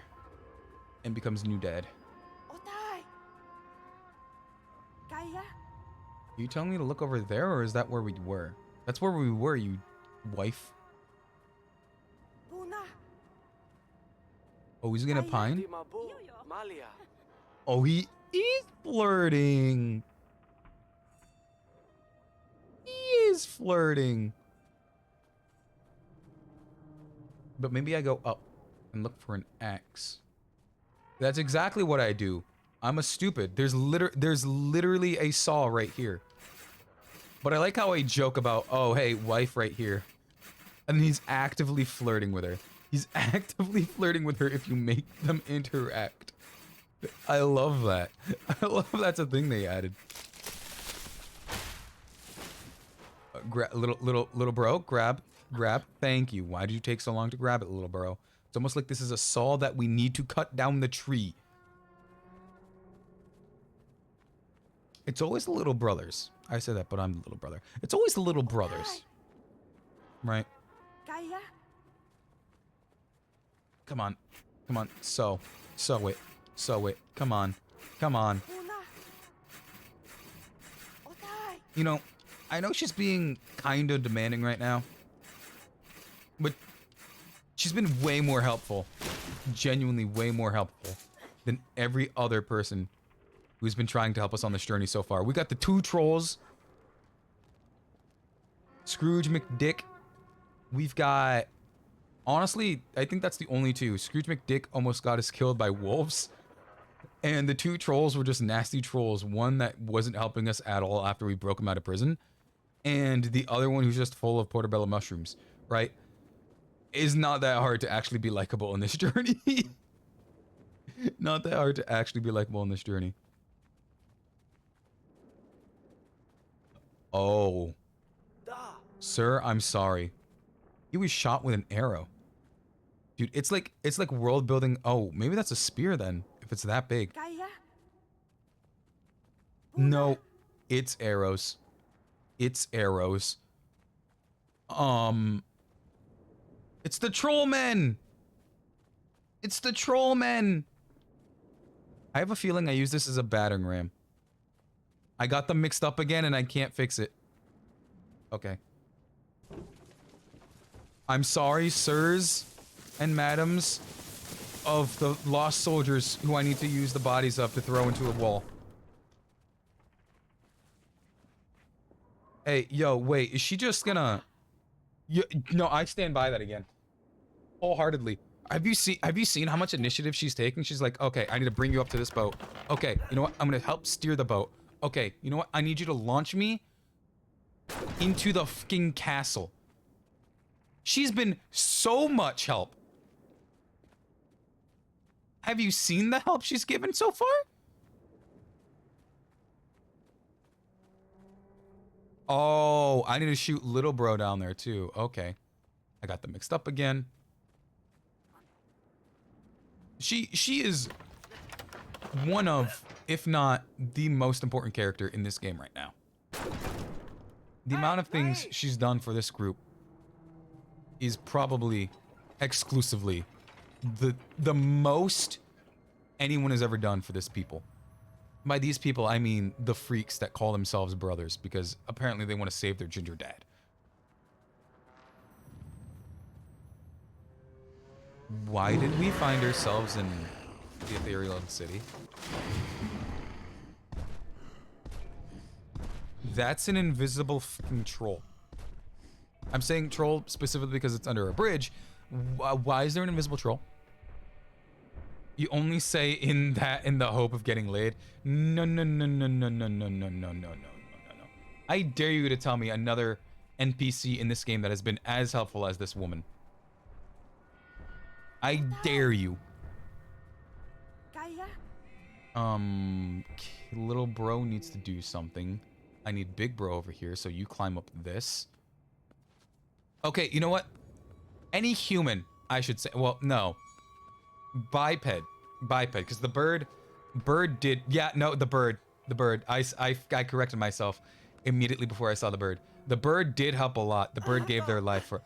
Speaker 1: and becomes new dad. Are you telling me to look over there, or is that where we were? That's where we were, you wife. Oh, he's gonna pine? Oh, he is flirting. He is flirting. But maybe I go up and look for an axe. That's exactly what I do. I'm a stupid. There's literally a saw right here. But I like how I joke about, oh, hey, wife right here. And he's actively flirting with her. He's actively flirting with her if you make them interact. I love that. I love that's a thing they added. Little bro, grab. Thank you. Why did you take so long to grab it, little bro? It's almost like this is a saw that we need to cut down the tree. It's always the little brothers. I say that, but I'm the little brother. It's always the little brothers. Right? Come on. Come on. Sew it. Come on. You know, I know she's being kind of demanding right now. But she's been way more helpful. Genuinely way more helpful than every other person who's been trying to help us on this journey so far. We got the 2 trolls. Scrooge McDick. We've got... Honestly, I think that's the only 2. Scrooge McDick almost got us killed by wolves. And the 2 trolls were just nasty trolls. One that wasn't helping us at all after we broke him out of prison. And the other one who's just full of portobello mushrooms, right? Is not that hard to actually be likable in this journey. Not that hard to actually be likable in this journey. Oh. Sir, I'm sorry. He was shot with an arrow. Dude, it's like world building. Oh, maybe that's a spear then, if it's that big. No, it's arrows. It's arrows. It's the trollmen! It's the trollmen! I have a feeling I use this as a battering ram. I got them mixed up again and I can't fix it. Okay. I'm sorry, sirs and madams of the lost soldiers who I need to use the bodies of to throw into a wall. Hey, yo, wait, is she just gonna... No, I stand by that again. Wholeheartedly. Have you seen how much initiative she's taking? She's like, okay, I need to bring you up to this boat. Okay, you know what? I'm gonna help steer the boat. Okay, you know what? I need you to launch me into the fucking castle. She's been so much help. Have you seen the help she's given so far? Oh, I need to shoot little bro down there too. Okay. I got them mixed up again. She is one of, if not the most important character in this game right now. The amount of things she's done for this group is probably exclusively the most anyone has ever done for this people. By these people, I mean the freaks that call themselves brothers, because apparently they want to save their ginger dad. Why did we find ourselves in the ethereal city? That's an invisible fucking troll. I'm saying troll specifically because it's under a bridge. Why is there an invisible troll? You only say in the hope of getting laid. No. I dare you to tell me another NPC in this game that has been as helpful as this woman. I dare you. Little bro needs to do something. I need big bro over here, so you climb up this. Okay, you know what? Any human, I should say. Well, no. Biped, because the bird did. Yeah, no, the bird. I corrected myself immediately before I saw the bird. The bird did help a lot. The bird gave their life for.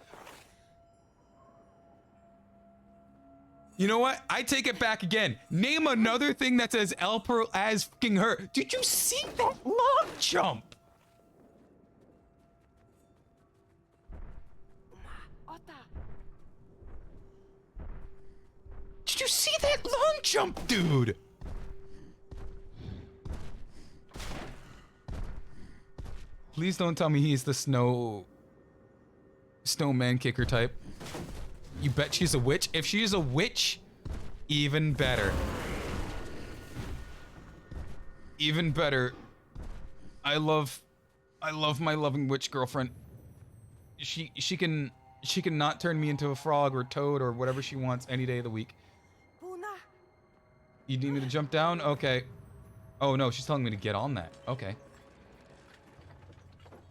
Speaker 1: You know what? I take it back again. Name another thing that's as helpful as fucking her. Did you see that log jump? Did you see can't long jump, dude! Please don't tell me he's the snowman kicker type. You bet she's a witch? If she's a witch, even better. Even better. I love my loving witch girlfriend. She can not turn me into a frog or toad or whatever she wants any day of the week. You need me to jump down? Okay. Oh no, she's telling me to get on that. Okay.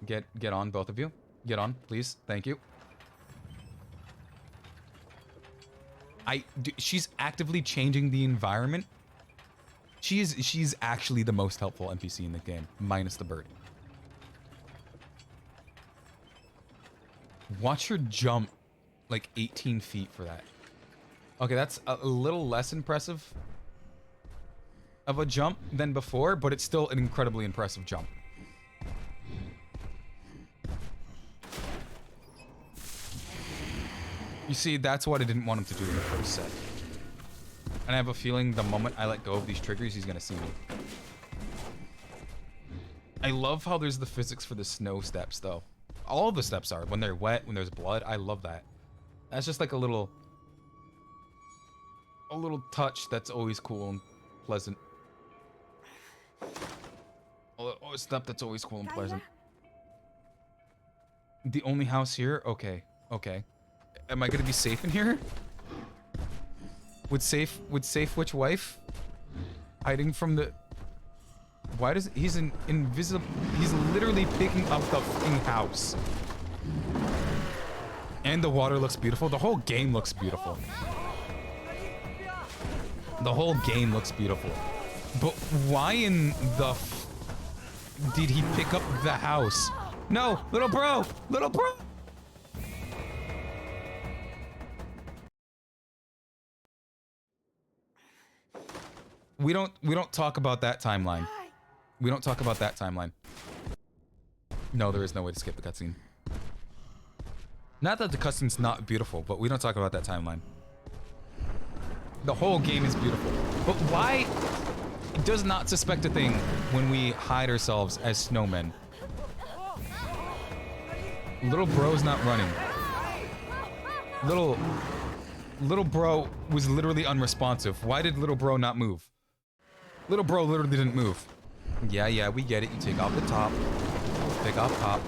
Speaker 1: Get on, both of you. Get on, please. Thank you. She's actively changing the environment. She's actually the most helpful NPC in the game, minus the bird. Watch her jump like 18 feet for that. Okay, that's a little less impressive of a jump than before, but it's still an incredibly impressive jump. You see, that's what I didn't want him to do in the first set. And I have a feeling the moment I let go of these triggers, he's gonna see me. I love how there's the physics for the snow steps, though. All the steps are. When they're wet, when there's blood, I love that. That's just like a little touch that's always cool and pleasant. A step that's always cool and pleasant. The only house here? Okay, okay. Am I gonna be safe in here? Would safe witch wife hiding from the... Why does he's an invisible? He's literally picking up the fucking house. And the water looks beautiful. The whole game looks beautiful. The whole game looks beautiful. But why in the did he pick up the house? No, little bro, little bro. We don't talk about that timeline. We don't talk about that timeline. No, there is no way to skip the cutscene. Not that the cutscene's not beautiful, but we don't talk about that timeline. The whole game is beautiful. But why does not suspect a thing when we hide ourselves as snowmen? Little bro's not running. Little bro was literally unresponsive. Why did little bro not move? Little bro literally didn't move. Yeah, we get it. You take off the top. Take off top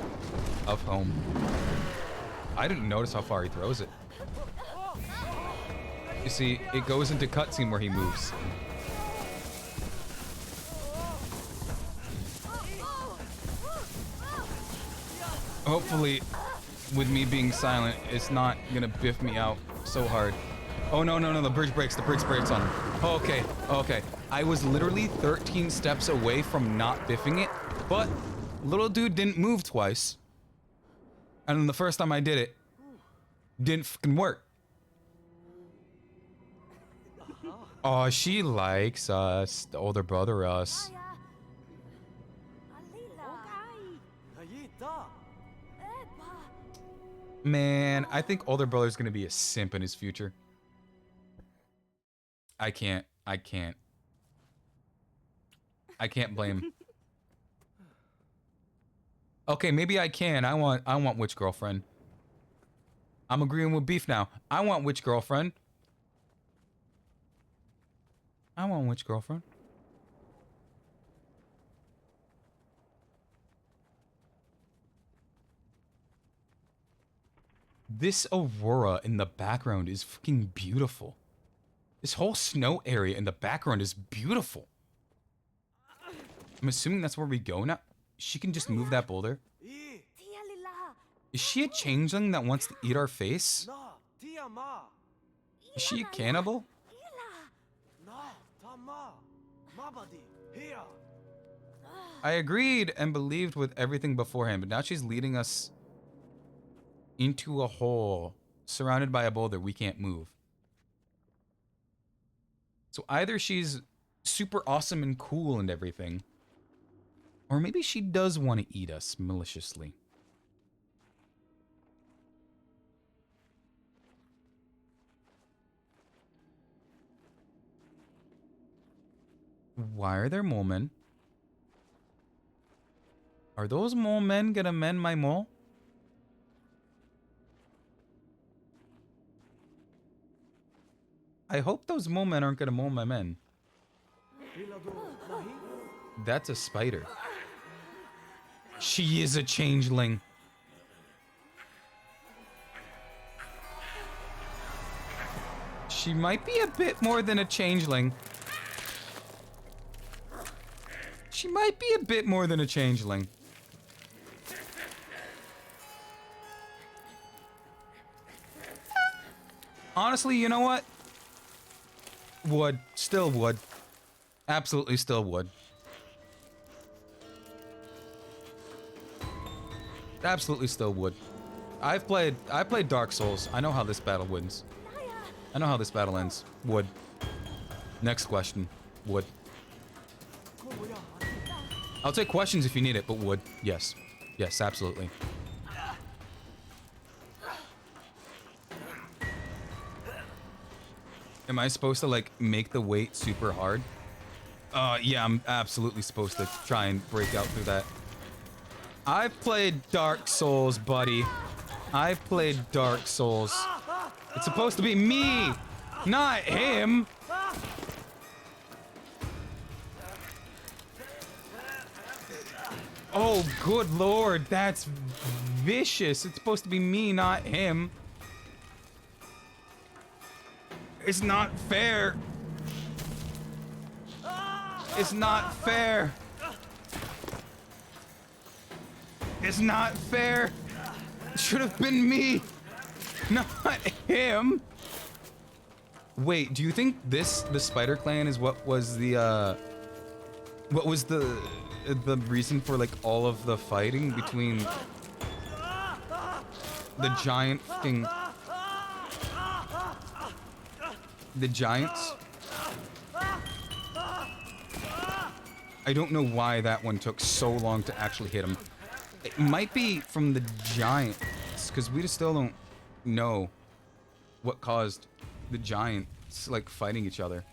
Speaker 1: of home. I didn't notice how far he throws it. You see, it goes into cutscene where he moves. Hopefully, with me being silent, it's not gonna biff me out so hard. Oh, no, the bridge breaks. The bridge breaks on him. Okay, okay. I was literally 13 steps away from not biffing it, but little dude didn't move twice. And then the first time I did it, didn't fucking work. Oh, she likes us. The older brother us. Man, I think older brother's gonna be a simp in his future. I can't blame. Okay, maybe I can. I want witch girlfriend. I'm agreeing with beef now. I want witch girlfriend. I want witch girlfriend. This aurora in the background is fucking beautiful. This whole snow area in the background is beautiful. I'm assuming that's where we go now. She can just move that boulder. Is she a changeling that wants to eat our face? Is she a cannibal? I agreed and believed with everything beforehand, but now she's leading us into a hole surrounded by a boulder we can't move. So either she's super awesome and cool and everything, or maybe she does want to eat us maliciously. Why are there mole men? Are those mole men gonna mend my mole? I hope those mole men aren't gonna mole my men. That's a spider. She is a changeling. She might be a bit more than a changeling. She might be a bit more than a changeling. Honestly, you know what? Would. Still would. Absolutely still would. Absolutely still would. I played Dark Souls. I know how this battle wins. I know how this battle ends. Would. Next question. Would. I'll take questions if you need it, but would. Yes. Yes, absolutely. Am I supposed to, like, make the weight super hard? Yeah, I'm absolutely supposed to try and break out through that. I've played Dark Souls, buddy. I've played Dark Souls. It's supposed to be me, not him. Oh, good lord, that's vicious. It's supposed to be me, not him. It's not fair. It's not fair. It's not fair. It should have been me, not him. Wait, do you think the Spider Clan is what was the reason for, like, all of the fighting between the giant fucking the giants? I don't know why that one took so long to actually hit him. It might be from the giants, because we just still don't know what caused the giants, like, fighting each other.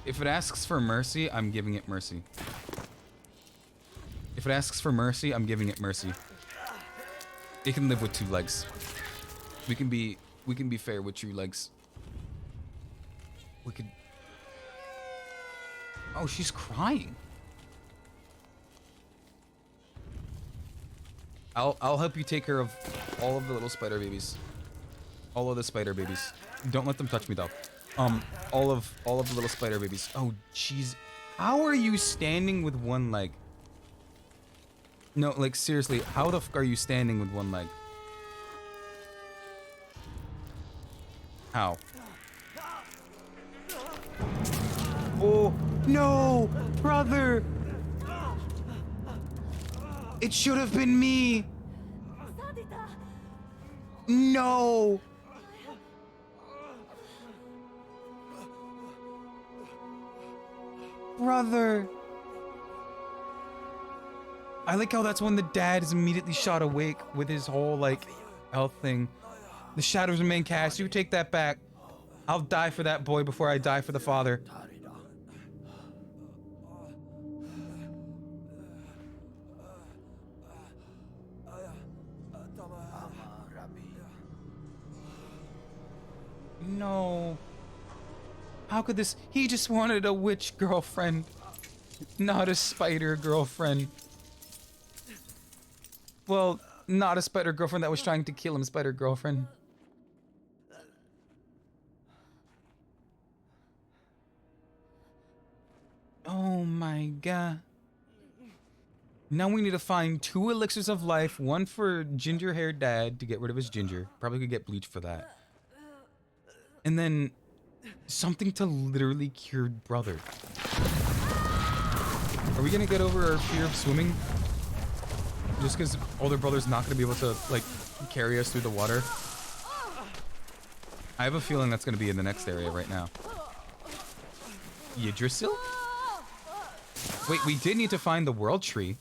Speaker 1: If it asks for mercy, I'm giving it mercy. If it asks for mercy, I'm giving it mercy. It can live with 2 legs. We can be fair with 2 legs. We could. Oh, she's crying. I'll help you take care of all of the little spider babies. All of the spider babies. Don't let them touch me though. All of the little spider babies. Oh, jeez. How are you standing with 1 leg? No, like, seriously, how the fuck are you standing with 1 leg? How? Oh, no! Brother! It should have been me! No! Brother! I like how that's when the dad is immediately shot awake with his whole, like, health thing. The shadows remain cast. You take that back. I'll die for that boy before I die for the father. No. How could this? He just wanted a witch girlfriend, not a spider girlfriend. Well, not a spider girlfriend that was trying to kill him, spider girlfriend. Oh my god. Now we need to find 2 elixirs of life, 1 for ginger-haired dad to get rid of his ginger. Probably could get bleach for that. And then something to literally cure brother. Are we gonna get over our fear of swimming? Just because older brother's not gonna be able to, like, carry us through the water? I have a feeling that's gonna be in the next area right now. Yggdrasil? Wait, we did need to find the world tree.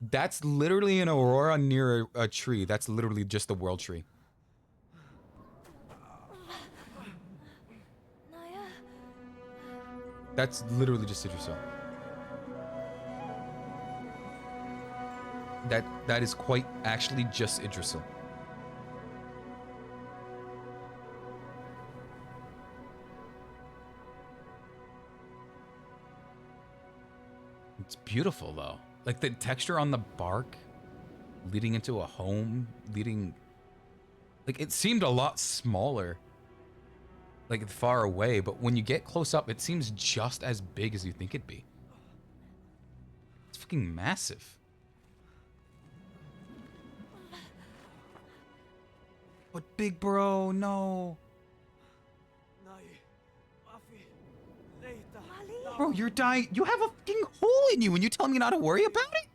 Speaker 1: That's literally an aurora near a tree. That's literally just the world tree. That's literally just Idrisil. That is quite actually just Idrisil. It's beautiful though. Like the texture on the bark leading into a home, like it seemed a lot smaller, like far away, but when you get close up, it seems just as big as you think it'd be. It's fucking massive. But big bro, no. Bro, you're dying. You have a fucking hole in you and you tell me not to worry about it?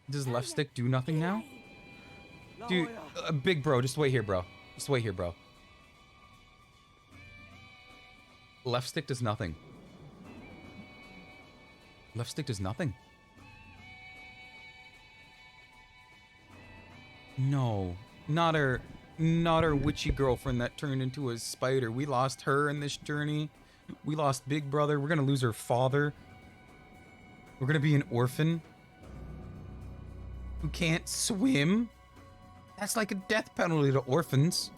Speaker 1: Does left stick do nothing now? Dude, big bro, just wait here, bro. Just wait here, bro. Left stick does nothing. Left stick does nothing. No, not our witchy girlfriend that turned into a spider. We lost her in this journey. We lost Big Brother. We're gonna lose her father. We're gonna be an orphan who can't swim. That's like a death penalty to orphans.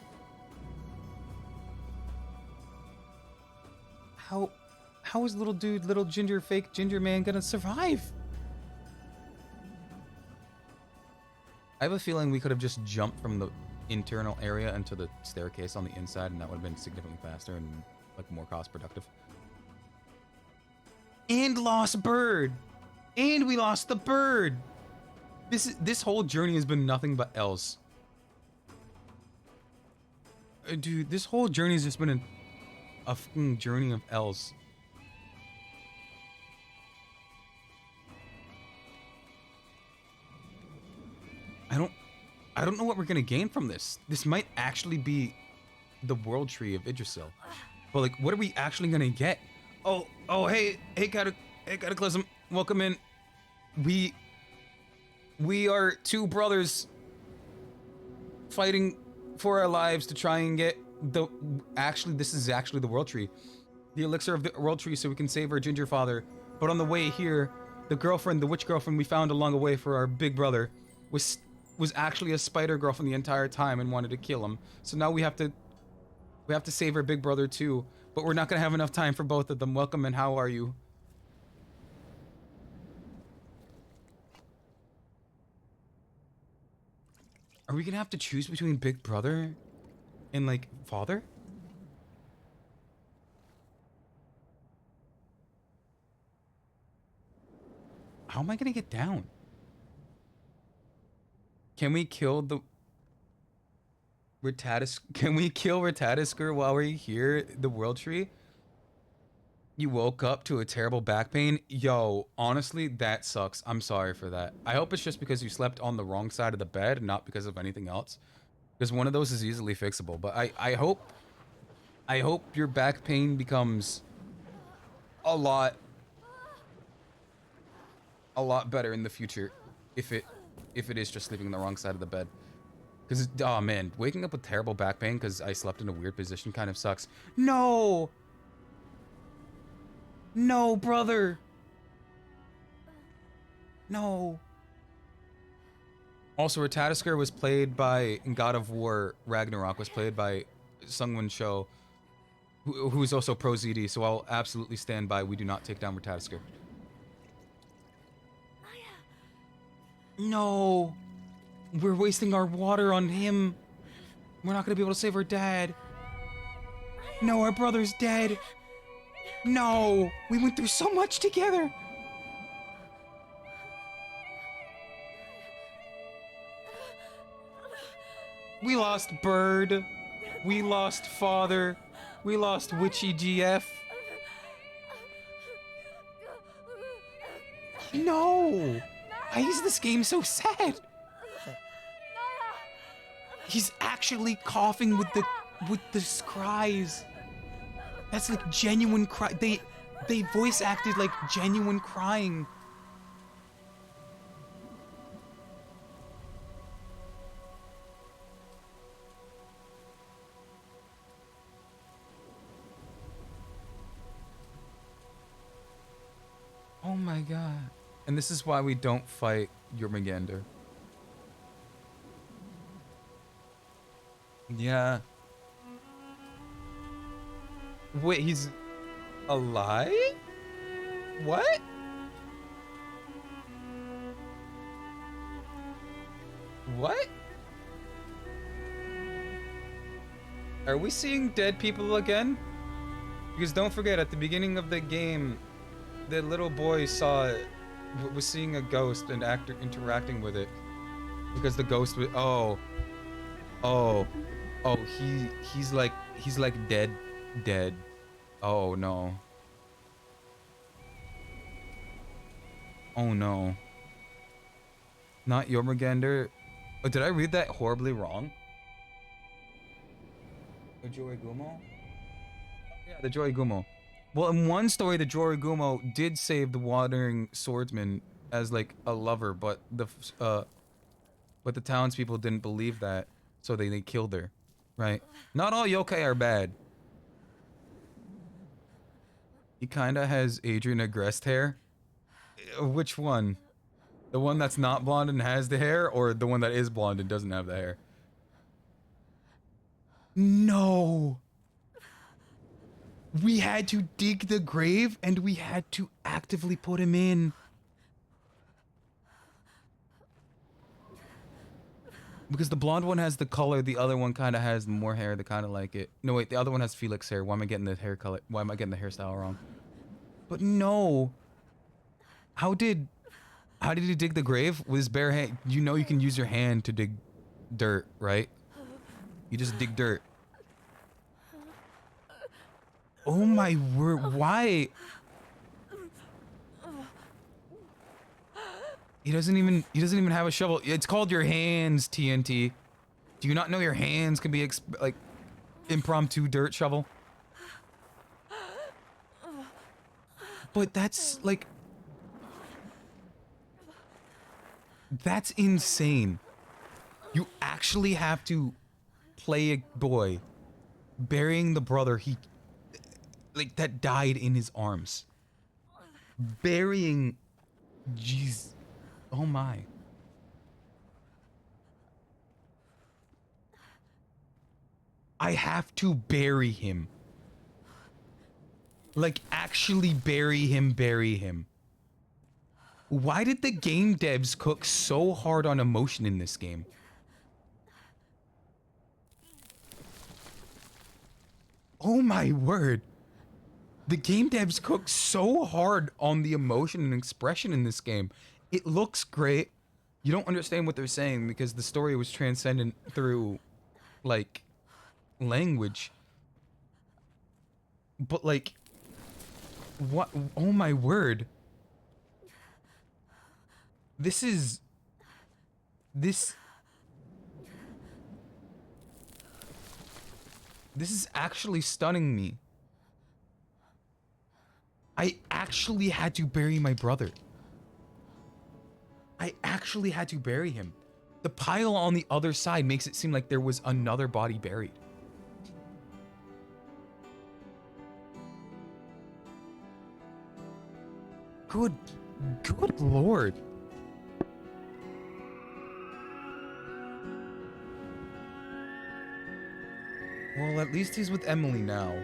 Speaker 1: How is little dude, little ginger, fake ginger man gonna survive? I have a feeling we could have just jumped from the internal area into the staircase on the inside, and that would have been significantly faster and like more cost productive. And lost bird, and we lost the bird. This whole journey has been nothing but L's. Dude, this whole journey has just been a fucking journey of L's. I don't know what we're gonna gain from this. This might actually be the world tree of Idrisil. But like, what are we actually gonna get? Oh, hey, Cataclysm, welcome in. We are two brothers fighting for our lives to try and get this is actually the world tree. The elixir of the world tree so we can save our ginger father. But on the way here, the witch girlfriend we found along the way for our big brother was actually a spider girlfriend the entire time and wanted to kill him. So now we have to save our big brother too, but we're not gonna have enough time for both of them. Welcome and how are you? Are we gonna have to choose between big brother and like father? How am I gonna get down? Can we kill the Can we kill Ratatisker while we're here? The world tree? You woke up to a terrible back pain? Yo, honestly, that sucks. I'm sorry for that. I hope it's just because you slept on the wrong side of the bed and not because of anything else. Because one of those is easily fixable. But I hope your back pain becomes a lot better in the future if it is just sleeping on the wrong side of the bed. Because, oh man, waking up with terrible back pain because I slept in a weird position kind of sucks. No! No, brother! No. Also, Ratatisker was played by, in God of War Ragnarok, was played by Sungwon Cho, who is also Pro ZD, so I'll absolutely stand by. We do not take down Ratatisker. No! We're wasting our water on him. We're not gonna be able to save our dad. No, our brother's dead. No! We went through so much together! We lost Bird. We lost Father. We lost Witchy GF. No! Why is this game so sad? He's actually coughing with the cries. That's like genuine cry. They voice acted like genuine crying. my god. And this is why we don't fight Jormungandr. Yeah. Wait, he's alive? What? What? Are we seeing dead people again? Because don't forget, at the beginning of the game, the little boy was seeing a ghost and interacting with it. Because the ghost was, he's like dead. Oh no. Oh no. Not Jormungandr. Oh, did I read that horribly wrong? The Joy-Gumo? Yeah, the Joy-Gumo. Well, in one story, the Joy-Gumo did save the wandering swordsman as like a lover, but the townspeople didn't believe that, so they killed her. Right? Not all yokai are bad. He kinda has Adrian Agreste hair. Which one? The one that's not blonde and has the hair, or the one that is blonde and doesn't have the hair? No! We had to dig the grave and we had to actively put him in. Because the blonde one has the color, the other one kind of has more hair, they kind of like it. No wait, the other one has Felix hair. Why am I getting the hair color? Why am I getting the hairstyle wrong? But no! How did he dig the grave? With his bare hand? You know you can use your hand to dig dirt, right? You just dig dirt. Oh my word, why? He doesn't even have a shovel. It's called your hands, TNT. Do you not know your hands can be like impromptu dirt shovel? But that's like, that's insane. You actually have to play a boy burying the brother that died in his arms. Burying, jeez, oh my. I have to bury him. Like, actually bury him. Why did the game devs cook so hard on emotion in this game? Oh my word. The game devs cooked so hard on the emotion and expression in this game. It looks great. You don't understand what they're saying because the story was transcendent through, like, language. But, like, what? Oh my word. This is actually stunning me. I actually had to bury my brother. I actually had to bury him. The pile on the other side makes it seem like there was another body buried. Good lord. Well, at least he's with Emily now.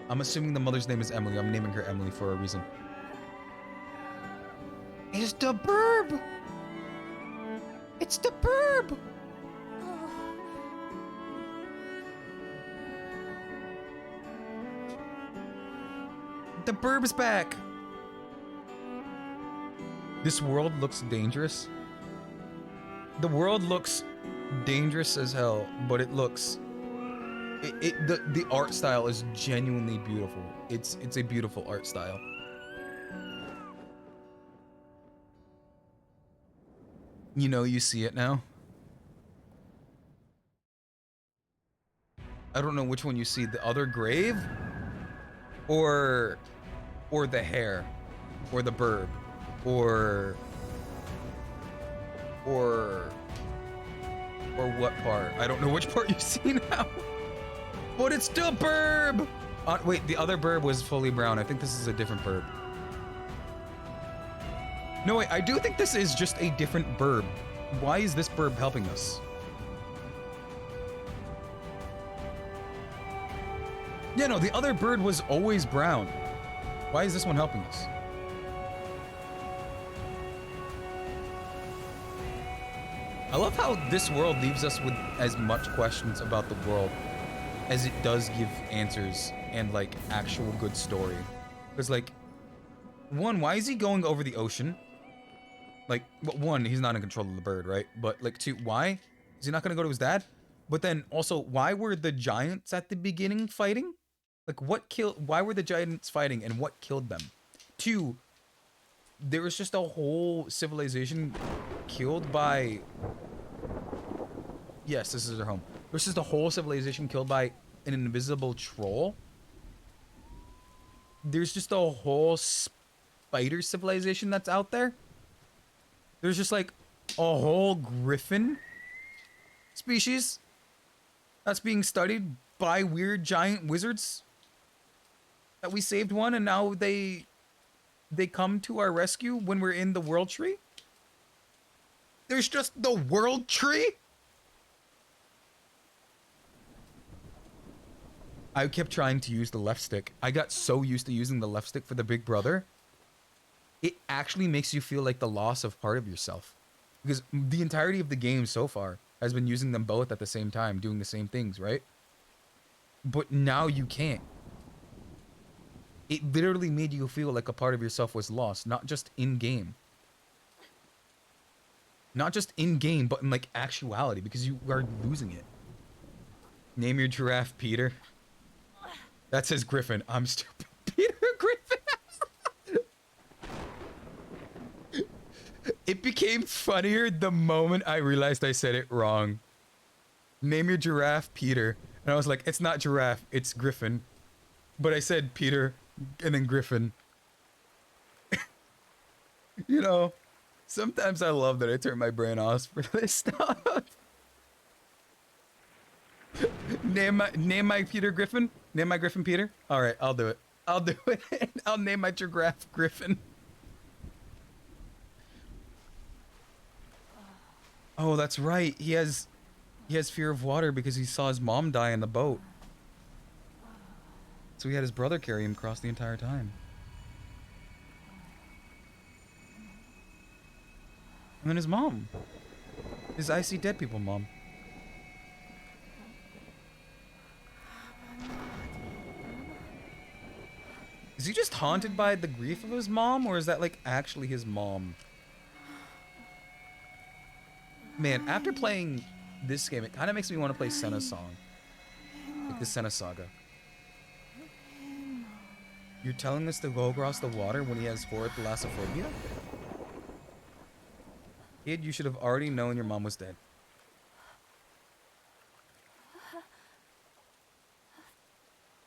Speaker 1: I'm assuming the mother's name is Emily. I'm naming her Emily for a reason. It's the burb! It's the burb! The burb's back! This world looks dangerous. The world looks dangerous as hell, but it looks... The art style is genuinely beautiful. It's a beautiful art style. You know, you see it now. I don't know which one you see, the other grave or the hair or the burb or what part? I don't know which part you see now. But it's still burb! Wait, the other burb was fully brown. I think this is a different burb. No, wait, I do think this is just a different burb. Why is this burb helping us? Yeah, no, the other bird was always brown. Why is this one helping us? I love how this world leaves us with as much questions about the world as it does give answers and, like, actual good story. Because, like, one, why is he going over the ocean? Like, one, he's not in control of the bird, right? But, like, two, why? Is he not gonna go to his dad? But then, also, why were the giants at the beginning fighting? Like, why were the giants fighting and what killed them? Two, there was just a whole civilization killed by... Yes, this is our home. There's just a whole civilization killed by an invisible troll. There's just a whole spider civilization that's out there. There's just like a whole griffin species that's being studied by weird giant wizards. That we saved one and now they come to our rescue when we're in the world tree. There's just the world tree? I kept trying to use the left stick. I got so used to using the left stick for the big brother. It actually makes you feel like the loss of part of yourself. Because the entirety of the game so far has been using them both at the same time, doing the same things, right? But now you can't. It literally made you feel like a part of yourself was lost, not just in-game. Not just in-game, but in, like, actuality, because you are losing it. Name your giraffe Peter. That says Griffin. I'm stupid. Peter Griffin. It became funnier the moment I realized I said it wrong. Name your giraffe Peter. And I was like, it's not giraffe, it's Griffin. But I said Peter and then Griffin. You know, sometimes I love that I turn my brain off for this stuff. Name my Peter Griffin? Name my Griffin Peter? Alright, I'll do it. I'll do it. I'll name my giraffe Griffin. Oh, that's right. He has fear of water because he saw his mom die in the boat. So he had his brother carry him across the entire time. And then his mom. His I see dead people mom. Is he just haunted by the grief of his mom, or is that, like, actually his mom? Man, after playing this game, it kind of makes me want to play Senna's song. Like the Senna Saga. You're telling us to go across the water when he has horrid thalassophobia? Kid, you should have already known your mom was dead.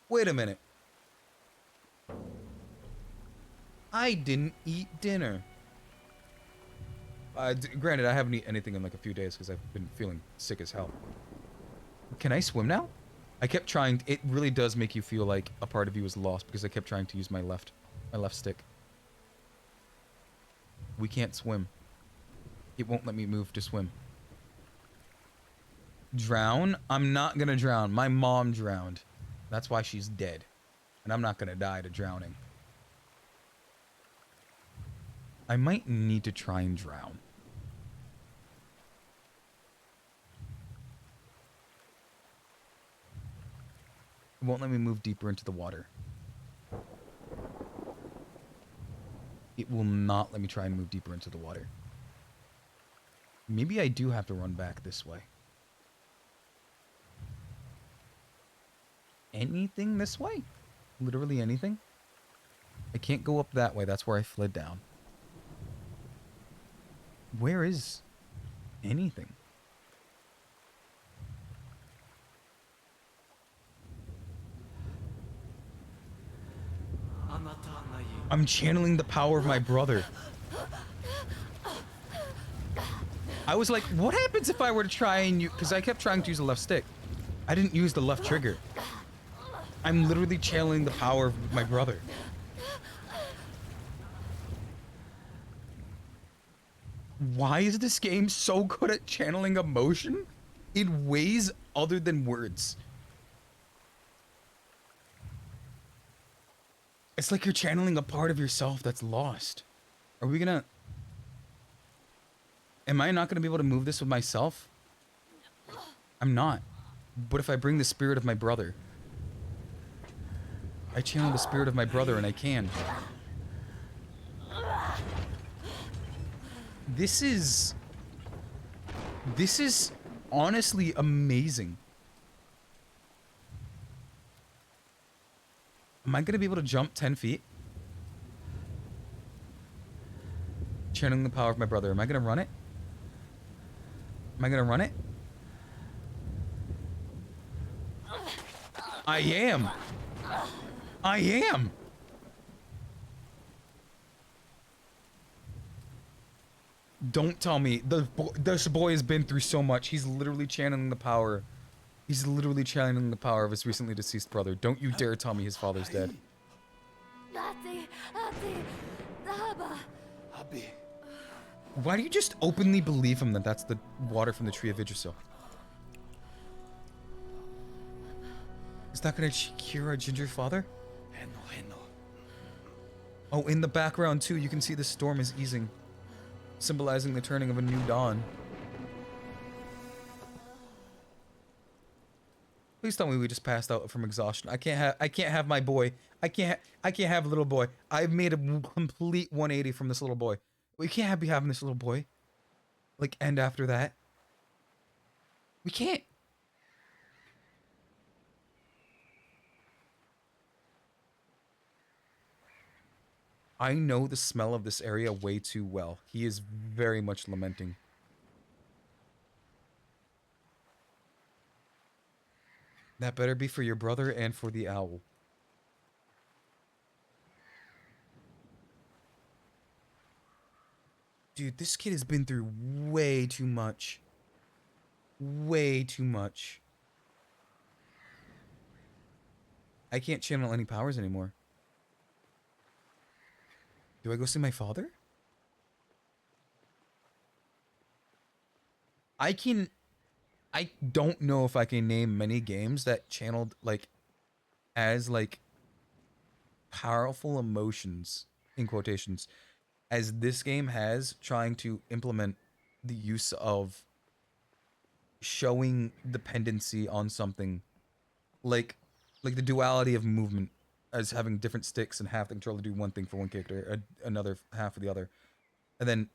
Speaker 1: Wait a minute. I didn't eat dinner. Granted, I haven't eaten anything in like a few days because I've been feeling sick as hell. Can I swim now? I kept trying. It really does make you feel like a part of you is lost because I kept trying to use my left stick. We can't swim. It won't let me move to swim. Drown? I'm not gonna drown. My mom drowned. That's why she's dead. And I'm not gonna die to drowning. I might need to try and drown. It won't let me move deeper into the water. It will not let me try and move deeper into the water. Maybe I do have to run back this way. Anything this way? Literally anything? I can't go up that way. That's where I fled down. Where is anything? I'm channeling the power of my brother. I was like, what happens if I were to try and use... Because I kept trying to use the left stick. I didn't use the left trigger. I'm literally channeling the power of my brother. Why is this game so good at channeling emotion in ways other than words? It's like you're channeling a part of yourself that's lost. Are we gonna... Am I not gonna be able to move this with myself? I'm not. But if I bring the spirit of my brother, I channel the spirit of my brother and I can. This is honestly amazing. Am I gonna be able to jump 10 feet? Channeling the power of my brother. Am I gonna run it? Am I gonna run it? I am. I am. Don't tell me this boy has been through so much. He's literally channeling the power. He's literally channeling the power of his recently deceased brother. Don't you dare tell me his father's dead. Why do you just openly believe him that that's the water from the tree of Yggdrasil? Is that gonna cure our ginger father? Oh, in the background too, you can see the storm is easing, symbolizing the turning of a new dawn. Please tell me we just passed out from exhaustion. I can't have my boy. I can't have a little boy. I've made a complete 180 from this little boy. We can't be having this little boy. Like, end after that. We can't. I know the smell of this area way too well. He is very much lamenting. That better be for your brother and for the owl. Dude, this kid has been through way too much. Way too much. I can't channel any powers anymore. Do I go see my father? I don't know if I can name many games that channeled, like, as, like, powerful emotions, in quotations, as this game has, trying to implement the use of showing dependency on something, like the duality of movement, as having different sticks and half the controller do one thing for one character, another half for the other, and then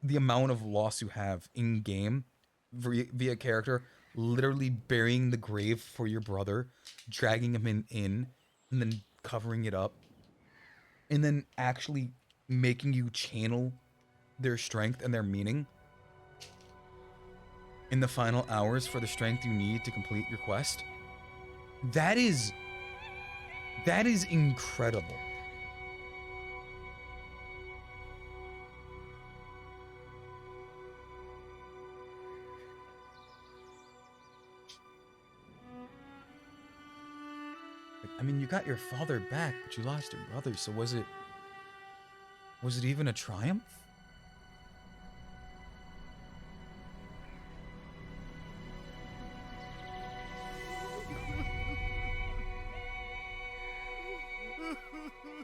Speaker 1: the amount of loss you have in game via character literally burying the grave for your brother, dragging him in, and then covering it up, and then actually making you channel their strength and their meaning in the final hours for the strength you need to complete your quest. That is incredible. I mean, you got your father back, but you lost your brother, so was it even a triumph?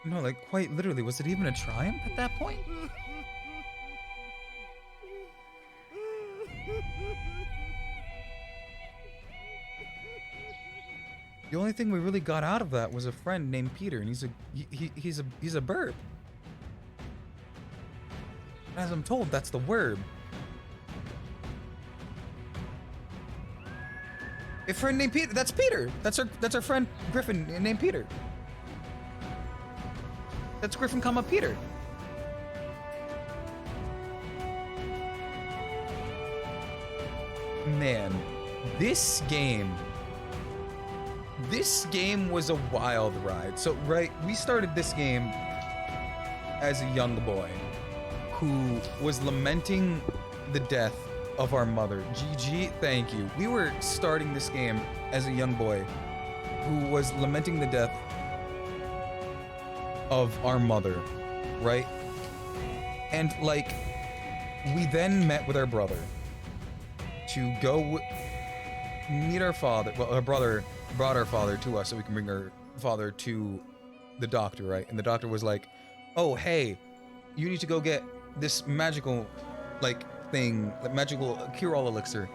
Speaker 1: No, like, quite literally, was it even a triumph at that point? The only thing we really got out of that was a friend named Peter, and he's a bird. As I'm told, that's the word. A friend named Peter. That's Peter. That's our friend Griffin named Peter. That's Griffin, Peter. Man, this game was a wild ride. So, right, we started this game as a young boy who was lamenting the death of our mother. GG, thank you. We were starting this game as a young boy who was lamenting the death of our mother, right? And, like, We then met with our brother to go meet our father. Well, our brother brought our father to us so we can bring our father to the doctor, right? And the doctor was like, oh, hey, you need to go get this magical, like, thing, like, magical cure-all elixir.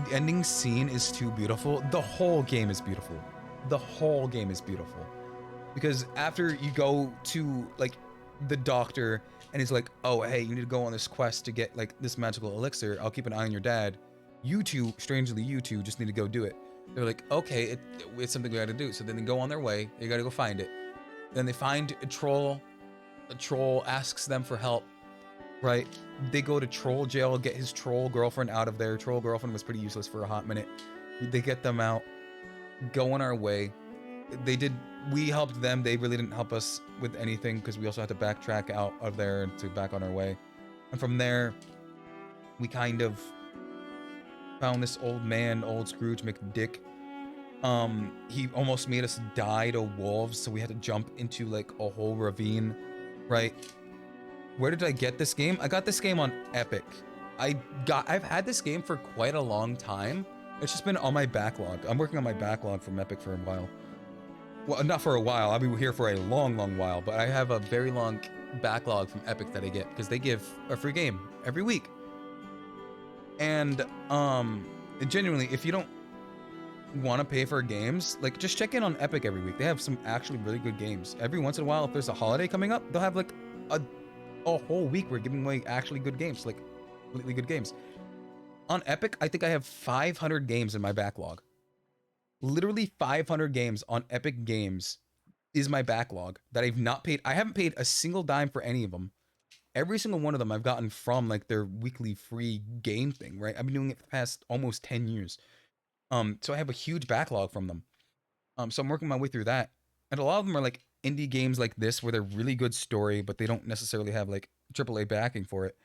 Speaker 1: The ending scene is too beautiful. The whole game is beautiful. The whole game is beautiful. Because after you go to, like, the doctor, and he's like, oh, hey, you need to go on this quest to get, like, this magical elixir. I'll keep an eye on your dad. You two, strangely, you two just need to go do it. They're like, okay, it's something we gotta do. So then they go on their way. They gotta go find it. Then they find a troll. The troll asks them for help, right? They go to troll jail, get his troll girlfriend out of there. Troll girlfriend was pretty useless for a hot minute. They get them out, go on our way. We helped them. They really didn't help us with anything because we also had to backtrack out of there to back on our way. And from there, we kind of found this old man, old Scrooge McDick. He almost made us die to wolves, so we had to jump into like a whole ravine, right? Where did I get this game? I got this game on Epic. I've had this game for quite a long time. It's just been on my backlog. I'm working on my backlog from Epic for a while. Well, not for a while. I'll be here for a long, long while, but I have a very long backlog from Epic that I get because they give a free game every week. And genuinely, if you don't want to pay for games, like, just check in on Epic every week. They have some actually really good games. Every once in a while, if there's a holiday coming up, they'll have like a whole week we're giving away actually good games, like completely good games. On Epic, I think I have 500 games in my backlog. Literally 500 games on Epic Games is my backlog that I've not paid. I haven't paid a single dime for any of them. Every single one of them I've gotten from like their weekly free game thing, right? I've been doing it for the past almost 10 years. So I have a huge backlog from them. So I'm working my way through that. And a lot of them are like indie games like this where they're really good story, but they don't necessarily have like AAA backing for it.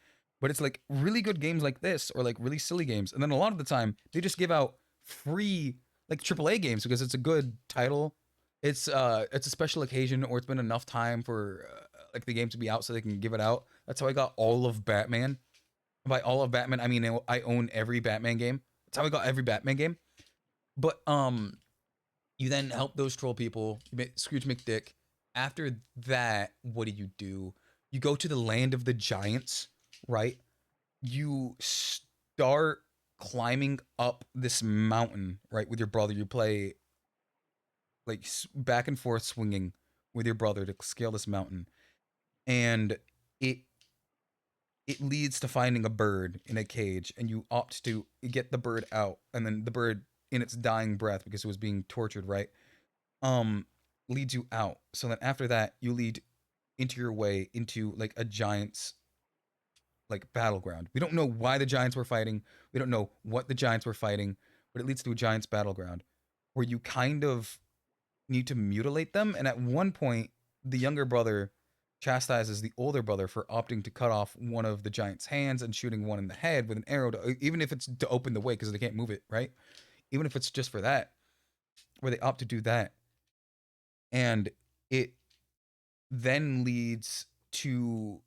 Speaker 1: But it's like really good games like this or like really silly games. And then a lot of the time they just give out free like AAA games because it's a good title. It's a special occasion or it's been enough time for like the game to be out so they can give it out. That's how I got all of Batman. By all of Batman, I mean I own every Batman game. That's how I got every Batman game. But you then help those troll people, Scrooge McDick. After that, what do? You go to the land of the giants, right? You start climbing up this mountain, right, with your brother. You play like back and forth swinging with your brother to scale this mountain. And it leads to finding a bird in a cage, and you opt to get the bird out, and then the bird in its dying breath because it was being tortured, right? Leads you out. So then after that, you lead into your way into like a giant's like battleground. We don't know why the giants were fighting. We don't know what the giants were fighting, but it leads to a giant's battleground where you kind of need to mutilate them. And at one point, the younger brother chastises the older brother for opting to cut off one of the giant's hands and shooting one in the head with an arrow, even if it's to open the way because they can't move it, right? Even if it's just for that, where they opt to do that. And it then leads to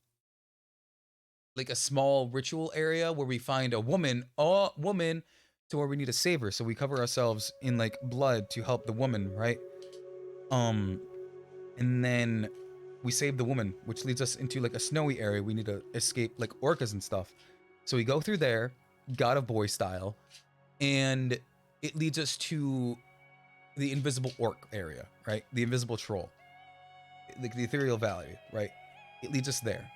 Speaker 1: like a small ritual area where we find a woman to where we need to save her. So we cover ourselves in like blood to help the woman, right? And then we save the woman, which leads us into like a snowy area. We need to escape like orcas and stuff. So we go through there, God of Boy style, and it leads us to the invisible orc area, right? The invisible troll, like the ethereal valley, right? It leads us there.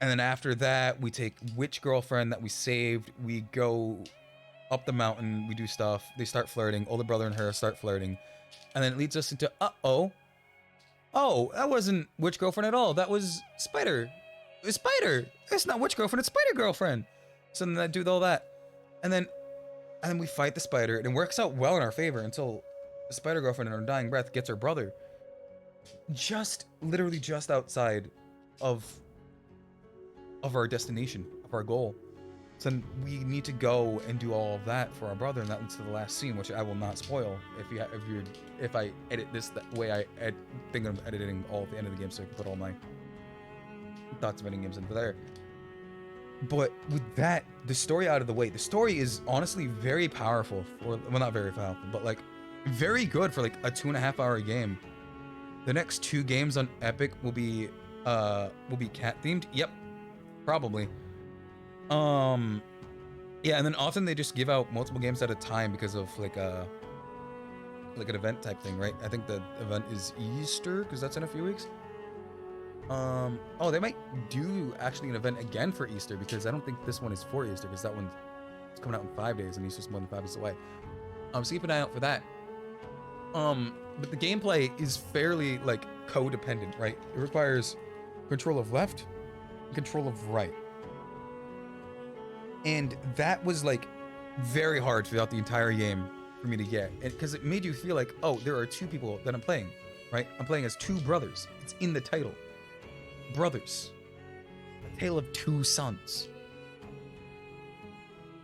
Speaker 1: And then after that, we take witch girlfriend that we saved. We go up the mountain. We do stuff. They start flirting. Older brother and her start flirting. And then it leads us into, oh, that wasn't witch girlfriend at all. That was spider. It was spider. It's not witch girlfriend. It's spider girlfriend. So then I do all that. And then we fight the spider. And it works out well in our favor until the spider girlfriend in her dying breath gets her brother. Literally just outside of our destination, of our goal. So then we need to go and do all of that for our brother, and that leads to the last scene, which I will not spoil if I edit this that way. I think I'm editing all at the end of the game so I can put all my thoughts of ending games into there. But with that, the story out of the way, the story is honestly very powerful for, well, not very powerful, but like very good for like a 2.5-hour game. The next 2 games on Epic will be cat themed. Yep, probably. Yeah, and then often they just give out multiple games at a time because of like an event type thing, right? I think the event is Easter because that's in a few weeks. Oh, they might do actually an event again for Easter because I don't think this one is for Easter because that one's coming out in 5 days and Easter's more than 5 days away. So keep an eye out for that. But the gameplay is fairly like codependent, right? It requires control of left, control of right. And that was like very hard throughout the entire game for me to get. And because it made you feel like, oh, there are 2 people that I'm playing, right? I'm playing as 2 brothers. It's in the title. Brothers. A Tale of 2 Sons.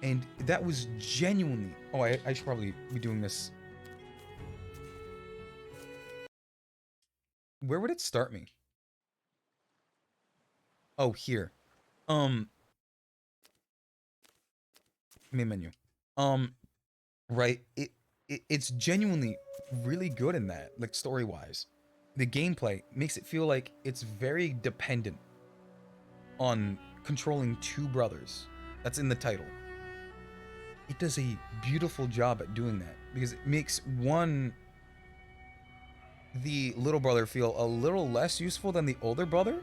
Speaker 1: And that was genuinely... Oh, I should probably be doing this. Where would it start me? Oh, here. Main menu. Right. It's genuinely really good in that, like story-wise. The gameplay makes it feel like it's very dependent on controlling 2 brothers. That's in the title. It does a beautiful job at doing that because it makes the little brother feel a little less useful than the older brother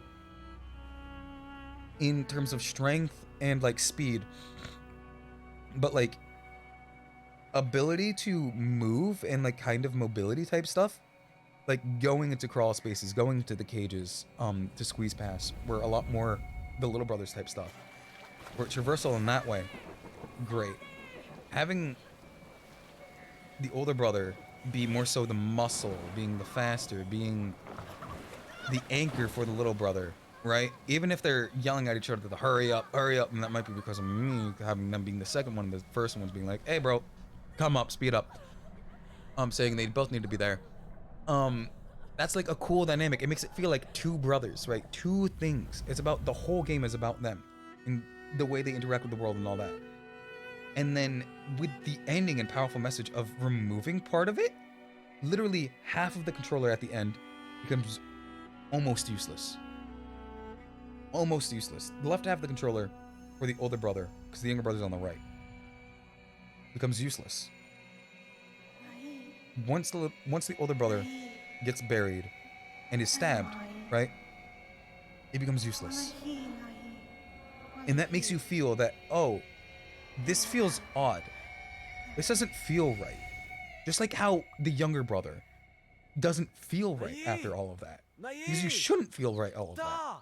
Speaker 1: in terms of strength and like speed, but like ability to move and like kind of mobility type stuff, like going into crawl spaces, going into the cages to squeeze past, were a lot more the little brothers type stuff. Where traversal in that way, great. Having the older brother be more so the muscle, being the faster, being the anchor for the little brother, right? Even if they're yelling at each other to hurry up, and that might be because of me having them being the second one, the first one's being like, hey bro, come up, speed up. I'm saying they both need to be there. That's like a cool dynamic. It makes it feel like 2 brothers, right? 2 things. It's about, the whole game is about them and the way they interact with the world and all that. And then with the ending and powerful message of removing part of it, literally half of the controller at the end becomes almost useless. Almost useless. The left half of the controller, for the older brother, because the younger brother's on the right, becomes useless. Once the older brother gets buried and is stabbed, right, it becomes useless. And that makes you feel that, oh, this feels odd. This doesn't feel right. Just like how the younger brother doesn't feel right after all of that. Because you shouldn't feel right all of that.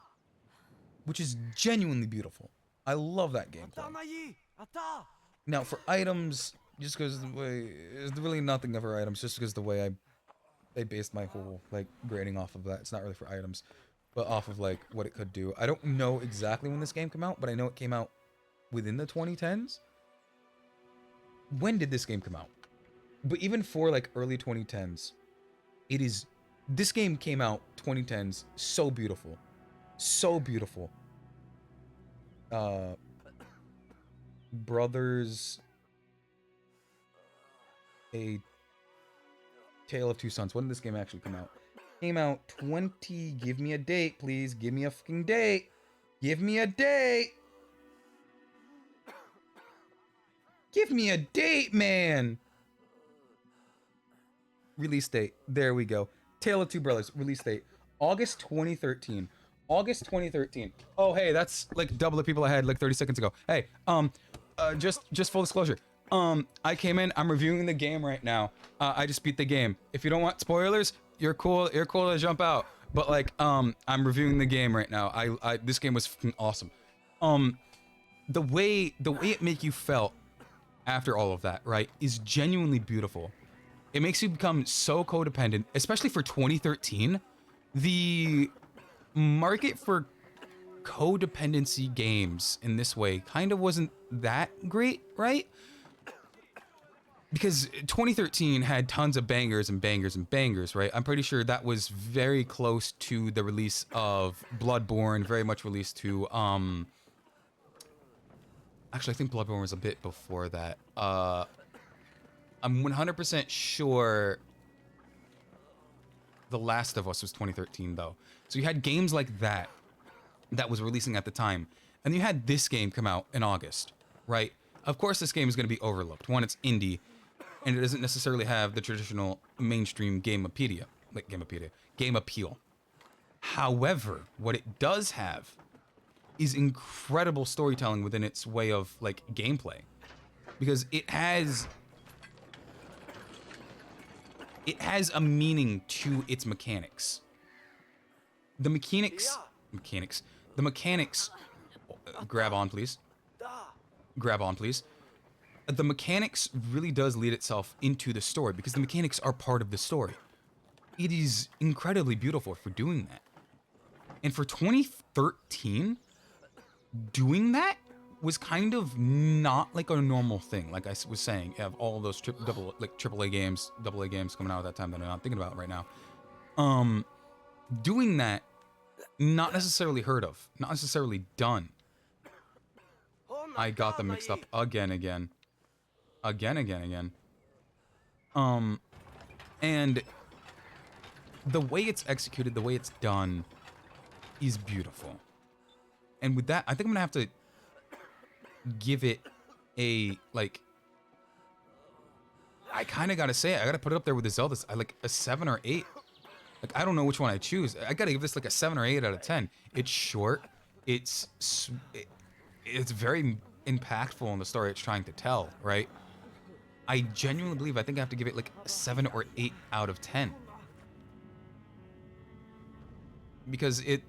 Speaker 1: Which is genuinely beautiful. I love that gameplay. Now for items, just because the way, there's really nothing for items, just because the way I based my whole like grading off of that. It's not really for items, but off of like what it could do. I don't know exactly when this game came out, but I know it came out within the 2010s. When did this game come out? But even for like early 2010s, this game came out 2010s, so beautiful. So beautiful. Brothers, A Tale of 2 Sons. When did this game actually come out? Came out 20. Give me a date, please. Give me a fucking date. Give me a date. Give me a date, man. Release date. There we go. Tale of 2 Brothers. Release date. August 2013. August 2013. Oh, hey, that's like double the people I had like 30 seconds ago. Hey, just full disclosure. I came in, I'm reviewing the game right now. I just beat the game. If you don't want spoilers, you're cool to jump out. But like, I'm reviewing the game right now. This game was fucking awesome. The way it make you felt after all of that, right, is genuinely beautiful. It makes you become so codependent, especially for 2013. The market for codependency games in this way kind of wasn't that great, right? because 2013 had tons of bangers and bangers and bangers, right? I'm pretty sure that was very close to the release of Bloodborne, very much released to, actually, I think Bloodborne was a bit before that. I'm 100% sure The Last of Us was 2013, though. So you had games like that that was releasing at the time, and you had this game come out in August, right? Of course, this game is going to be overlooked. One, it's indie, and it doesn't necessarily have the traditional mainstream game appeal. However, what it does have is incredible storytelling within its way of like gameplay, because it has a meaning to its mechanics. The mechanics, grab on, please. Grab on, please. The mechanics really does lead itself into the story because the mechanics are part of the story. It is incredibly beautiful for doing that. And for 2013, doing that was kind of not like a normal thing. Like I was saying, you have all those AAA games coming out at that time that I'm not thinking about right now. Doing that, not necessarily heard of, not necessarily done. I got them mixed up again. And the way it's executed, the way it's done is beautiful. And with that, I think I'm gonna have to give it a, like, I kind of gotta say it. I gotta put it up there with the Zeldas. I like a 7 or 8. Like, I don't know which one I choose. I gotta give this like a 7 or 8 out of 10. It's short. It's very impactful in the story it's trying to tell, right? I genuinely believe I think I have to give it like a 7 or 8 out of 10. Because it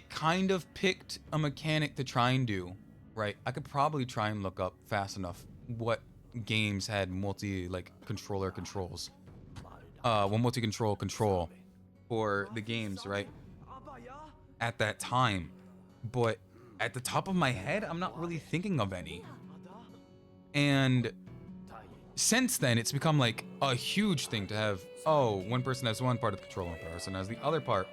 Speaker 1: kind of picked a mechanic to try and do, right? I could probably try and look up fast enough what games had multi-controller controls. Multi-control control for the games, right? At that time. But at the top of my head, I'm not really thinking of any. And since then, it's become like a huge thing to have, oh, one person has one part of the control, one person has the other part.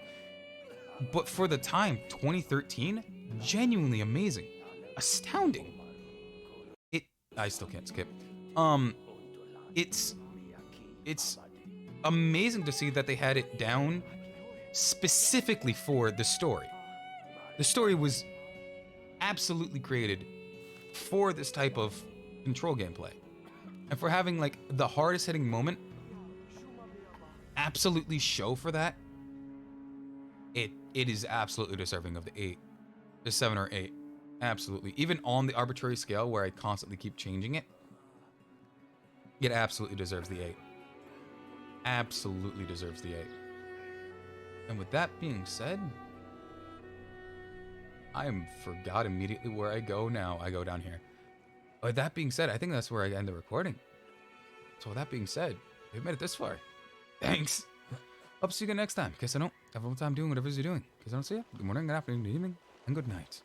Speaker 1: But for the time, 2013, genuinely amazing. Astounding. I still can't skip. It's amazing to see that they had it down specifically for the story. The story was absolutely created for this type of control gameplay. And for having like the hardest hitting moment absolutely show for that, it is absolutely deserving of the 8. The 7 or 8. Absolutely. Even on the arbitrary scale where I constantly keep changing it, it absolutely deserves the 8. Absolutely deserves the 8. And with that being said, I forgot immediately where I go now. I go down here. With that being said, I think that's where I end the recording. So with that being said, we've made it this far. Thanks. Hope to see you again next time. In case I don't have a time doing whatever it is you're doing. In case I don't see you, good morning, good afternoon, good evening, and good night.